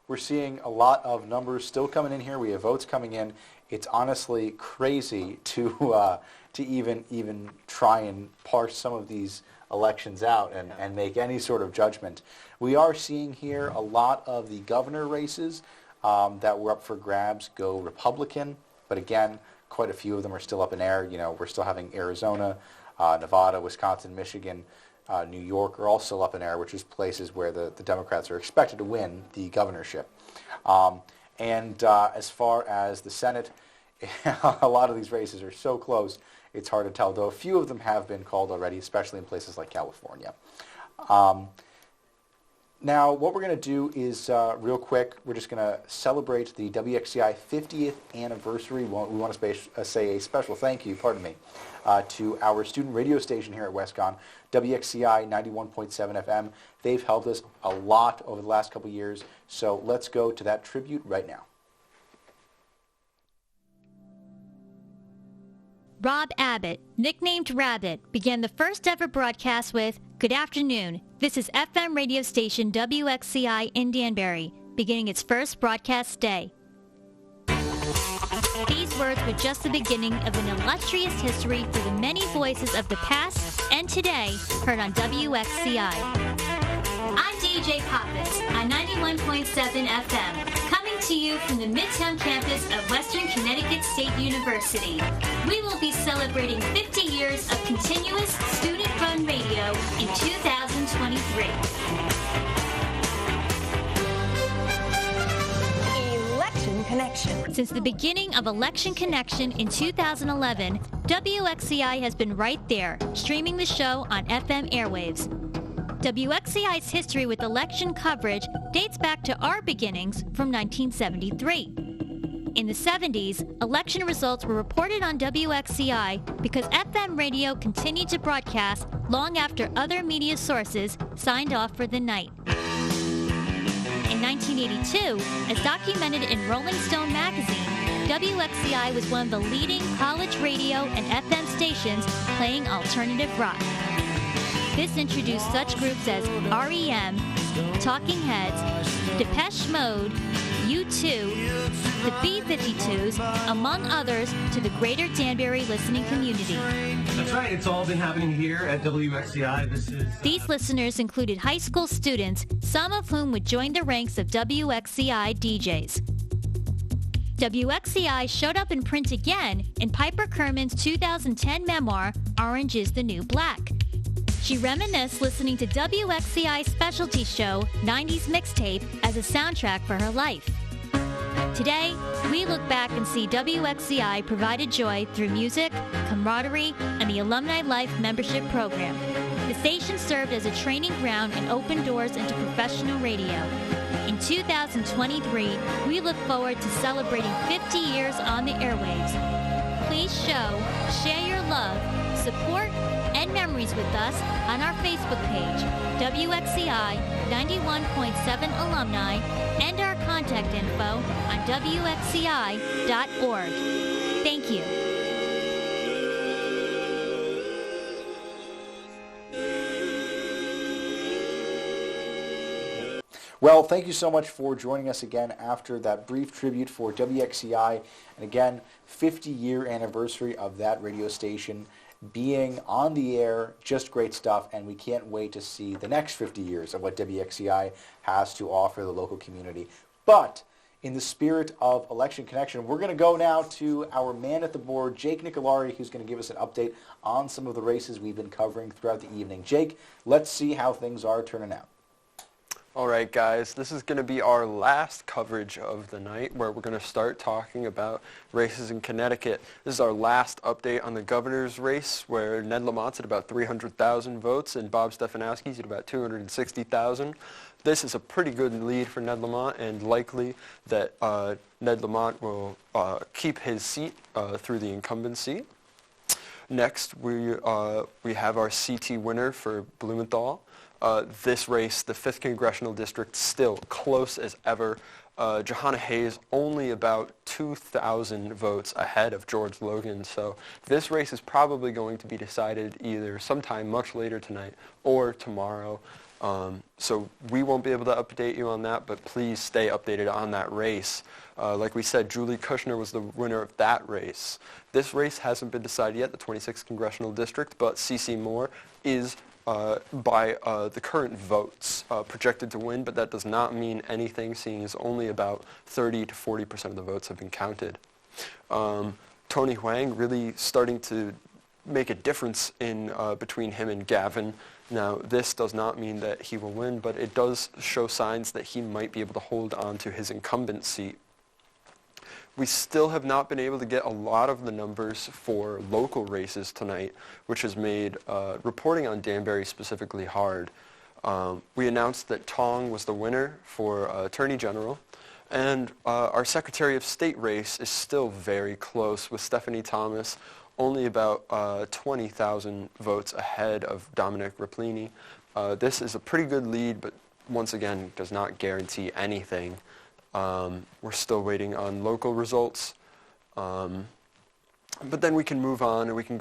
We're seeing a lot of numbers still coming in here. We have votes coming in. It's honestly crazy to even try and parse some of these elections out and make any sort of judgment. We are seeing here a lot of the governor races that were up for grabs go Republican, but again, quite a few of them are still up in air. We're still having Arizona, Nevada, Wisconsin, Michigan, New York are all still up in air, which is places where the Democrats are expected to win the governorship. As far as the Senate, a lot of these races are so close, it's hard to tell, though a few of them have been called already, especially in places like California. Now, what we're going to do is, real quick, we're just going to celebrate the WXCI 50th anniversary. We want to say a special thank you, to our student radio station here at WestCon, WXCI 91.7 FM. They've helped us a lot over the last couple years, so let's go to that tribute right now. Rob Abbott, nicknamed Rabbit, began the first ever broadcast with, "Good afternoon. This is FM radio station WXCI in Danbury, beginning its first broadcast day." These words were just the beginning of an illustrious history for the many voices of the past and Today, heard on WXCI. I'm DJ Poppins on 91.7 FM, coming to you from the Midtown campus of Western Connecticut State University. We will be celebrating 50 years of continuous student-run radio in 2023. Connection. Since the beginning of Election Connection in 2011, WXCI has been right there, streaming the show on FM airwaves. WXCI's history with election coverage dates back to our beginnings from 1973. In the 70s, election results were reported on WXCI because FM radio continued to broadcast long after other media sources signed off for the night. In 1982, as documented in Rolling Stone magazine, WXCI was one of the leading college radio and FM stations playing alternative rock. This introduced such groups as REM, Talking Heads, Depeche Mode, U2, the B-52s, among others, to the greater Danbury listening community. That's right, it's all been happening here at WXCI. These listeners included high school students, some of whom would join the ranks of WXCI DJs. WXCI showed up in print again in Piper Kerman's 2010 memoir, Orange is the New Black. She reminisced listening to WXCI's specialty show, 90s Mixtape, as a soundtrack for her life. Today, we look back and see WXCI provided joy through music, camaraderie, and the Alumni Life membership program. The station served as a training ground and opened doors into professional radio. In 2023, we look forward to celebrating 50 years on the airwaves. Please share your love, support, and memories with us on our Facebook page, WXCI 91.7 Alumni, and our contact info on WXCI.org. Thank you. Well, thank you so much for joining us again after that brief tribute for WXCI. And again, 50-year anniversary of that radio station being on the air, just great stuff, and we can't wait to see the next 50 years of what WXCI has to offer the local community. But in the spirit of Election Connection, we're going to go now to our man at the board, Jake Nicolari, who's going to give us an update on some of the races we've been covering throughout the evening. Jake, let's see how things are turning out. All right, guys, this is going to be our last coverage of the night where we're going to start talking about races in Connecticut. This is our last update on the governor's race where Ned Lamont's at about 300,000 votes and Bob Stefanowski's at about 260,000. This is a pretty good lead for Ned Lamont and likely that Ned Lamont will keep his seat through the incumbency. Next, we have our CT winner for Blumenthal. This race, the 5th Congressional District, still close as ever. Johanna Hayes only about 2,000 votes ahead of George Logan. So this race is probably going to be decided either sometime much later tonight or tomorrow. So we won't be able to update you on that, but please stay updated on that race. Like we said, Julie Kushner was the winner of that race. This race hasn't been decided yet, the 26th Congressional District, but C.C. Moore is by the current votes projected to win, but that does not mean anything, seeing as only about 30 to 40% of the votes have been counted. Tony Huang really starting to make a difference in between him and Gavin. Now, this does not mean that he will win, but it does show signs that he might be able to hold on to his incumbent seat. We still have not been able to get a lot of the numbers for local races tonight, which has made reporting on Danbury specifically hard. We announced that Tong was the winner for Attorney General, and our Secretary of State race is still very close, with Stephanie Thomas only about 20,000 votes ahead of Dominic Raplini. This is a pretty good lead, but once again does not guarantee anything. We're still waiting on local results. But then we can move on and we can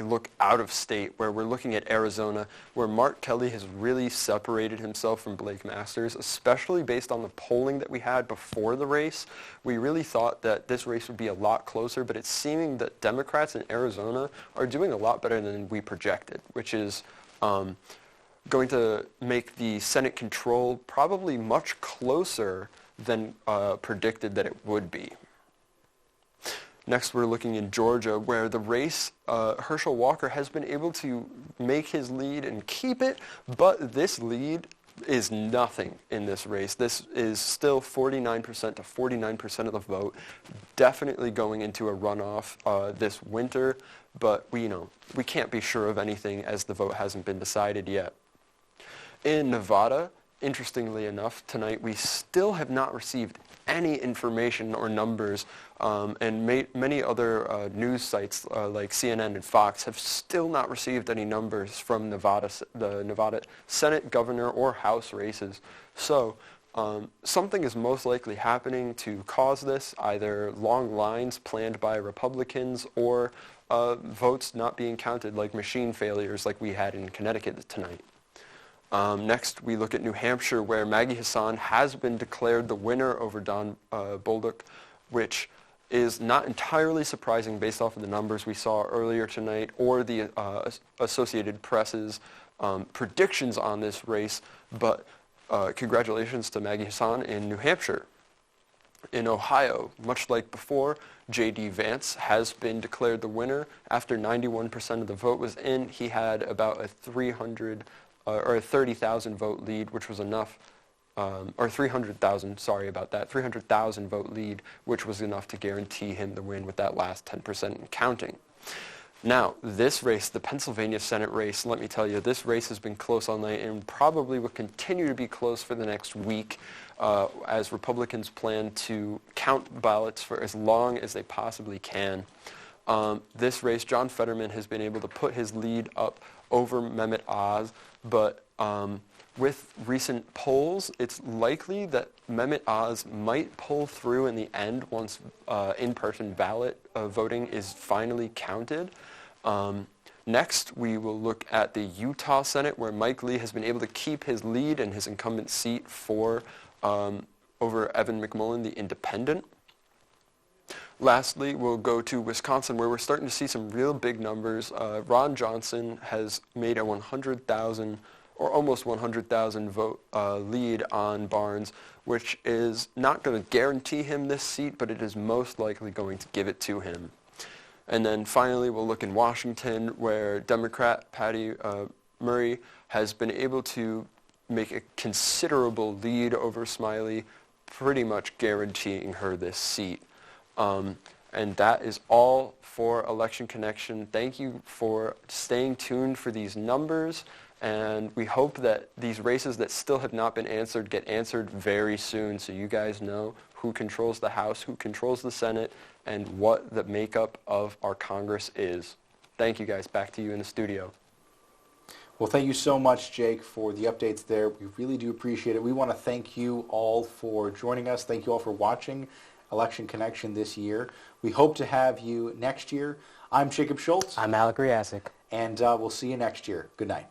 look out of state, where we're looking at Arizona, where Mark Kelly has really separated himself from Blake Masters, especially based on the polling that we had before the race. We really thought that this race would be a lot closer, but it's seeming that Democrats in Arizona are doing a lot better than we projected, which is going to make the Senate control probably much closer than predicted that it would be. Next, we're looking in Georgia, where the race, Herschel Walker has been able to make his lead and keep it, but this lead is nothing in this race. This is still 49% to 49% of the vote, definitely going into a runoff this winter, but we can't be sure of anything as the vote hasn't been decided yet. In Nevada, interestingly enough, tonight we still have not received any information or numbers, and many other news sites like CNN and Fox have still not received any numbers from the Nevada Senate, governor, or House races. So something is most likely happening to cause this, either long lines planned by Republicans or votes not being counted, like machine failures like we had in Connecticut tonight. Next, we look at New Hampshire, where Maggie Hassan has been declared the winner over Don Bolduc, which is not entirely surprising based off of the numbers we saw earlier tonight or the Associated Press's predictions on this race, but congratulations to Maggie Hassan in New Hampshire. In Ohio, much like before, J.D. Vance has been declared the winner. After 91% of the vote was in, he had about a 30,000 vote lead, which was enough, or 300,000, sorry about that, 300,000 vote lead, which was enough to guarantee him the win with that last 10% and counting. Now, this race, the Pennsylvania Senate race, let me tell you, this race has been close all night and probably will continue to be close for the next week as Republicans plan to count ballots for as long as they possibly can. This race, John Fetterman has been able to put his lead up over Mehmet Oz, but with recent polls, it's likely that Mehmet Oz might pull through in the end once in-person ballot voting is finally counted. Next, we will look at the Utah Senate, where Mike Lee has been able to keep his lead in his incumbent seat for over Evan McMullen, the independent. Lastly, we'll go to Wisconsin, where we're starting to see some real big numbers. Ron Johnson has made a 100,000 or almost 100,000 vote lead on Barnes, which is not going to guarantee him this seat, but it is most likely going to give it to him. And then finally, we'll look in Washington, where Democrat Patty Murray has been able to make a considerable lead over Smiley, pretty much guaranteeing her this seat. And that is all for Election Connection. Thank you for staying tuned for these numbers, and we hope that these races that still have not been answered get answered very soon, so you guys know who controls the House, who controls the Senate, and what the makeup of our Congress is. Thank you guys. Back to you in the studio. Well, thank you so much, Jake, for the updates there. We really do appreciate it. We want to thank you all for joining us. Thank you all for watching Election Connection this year. We hope to have you next year. I'm Jacob Schultz. I'm Alec Riasic. And we'll see you next year. Good night.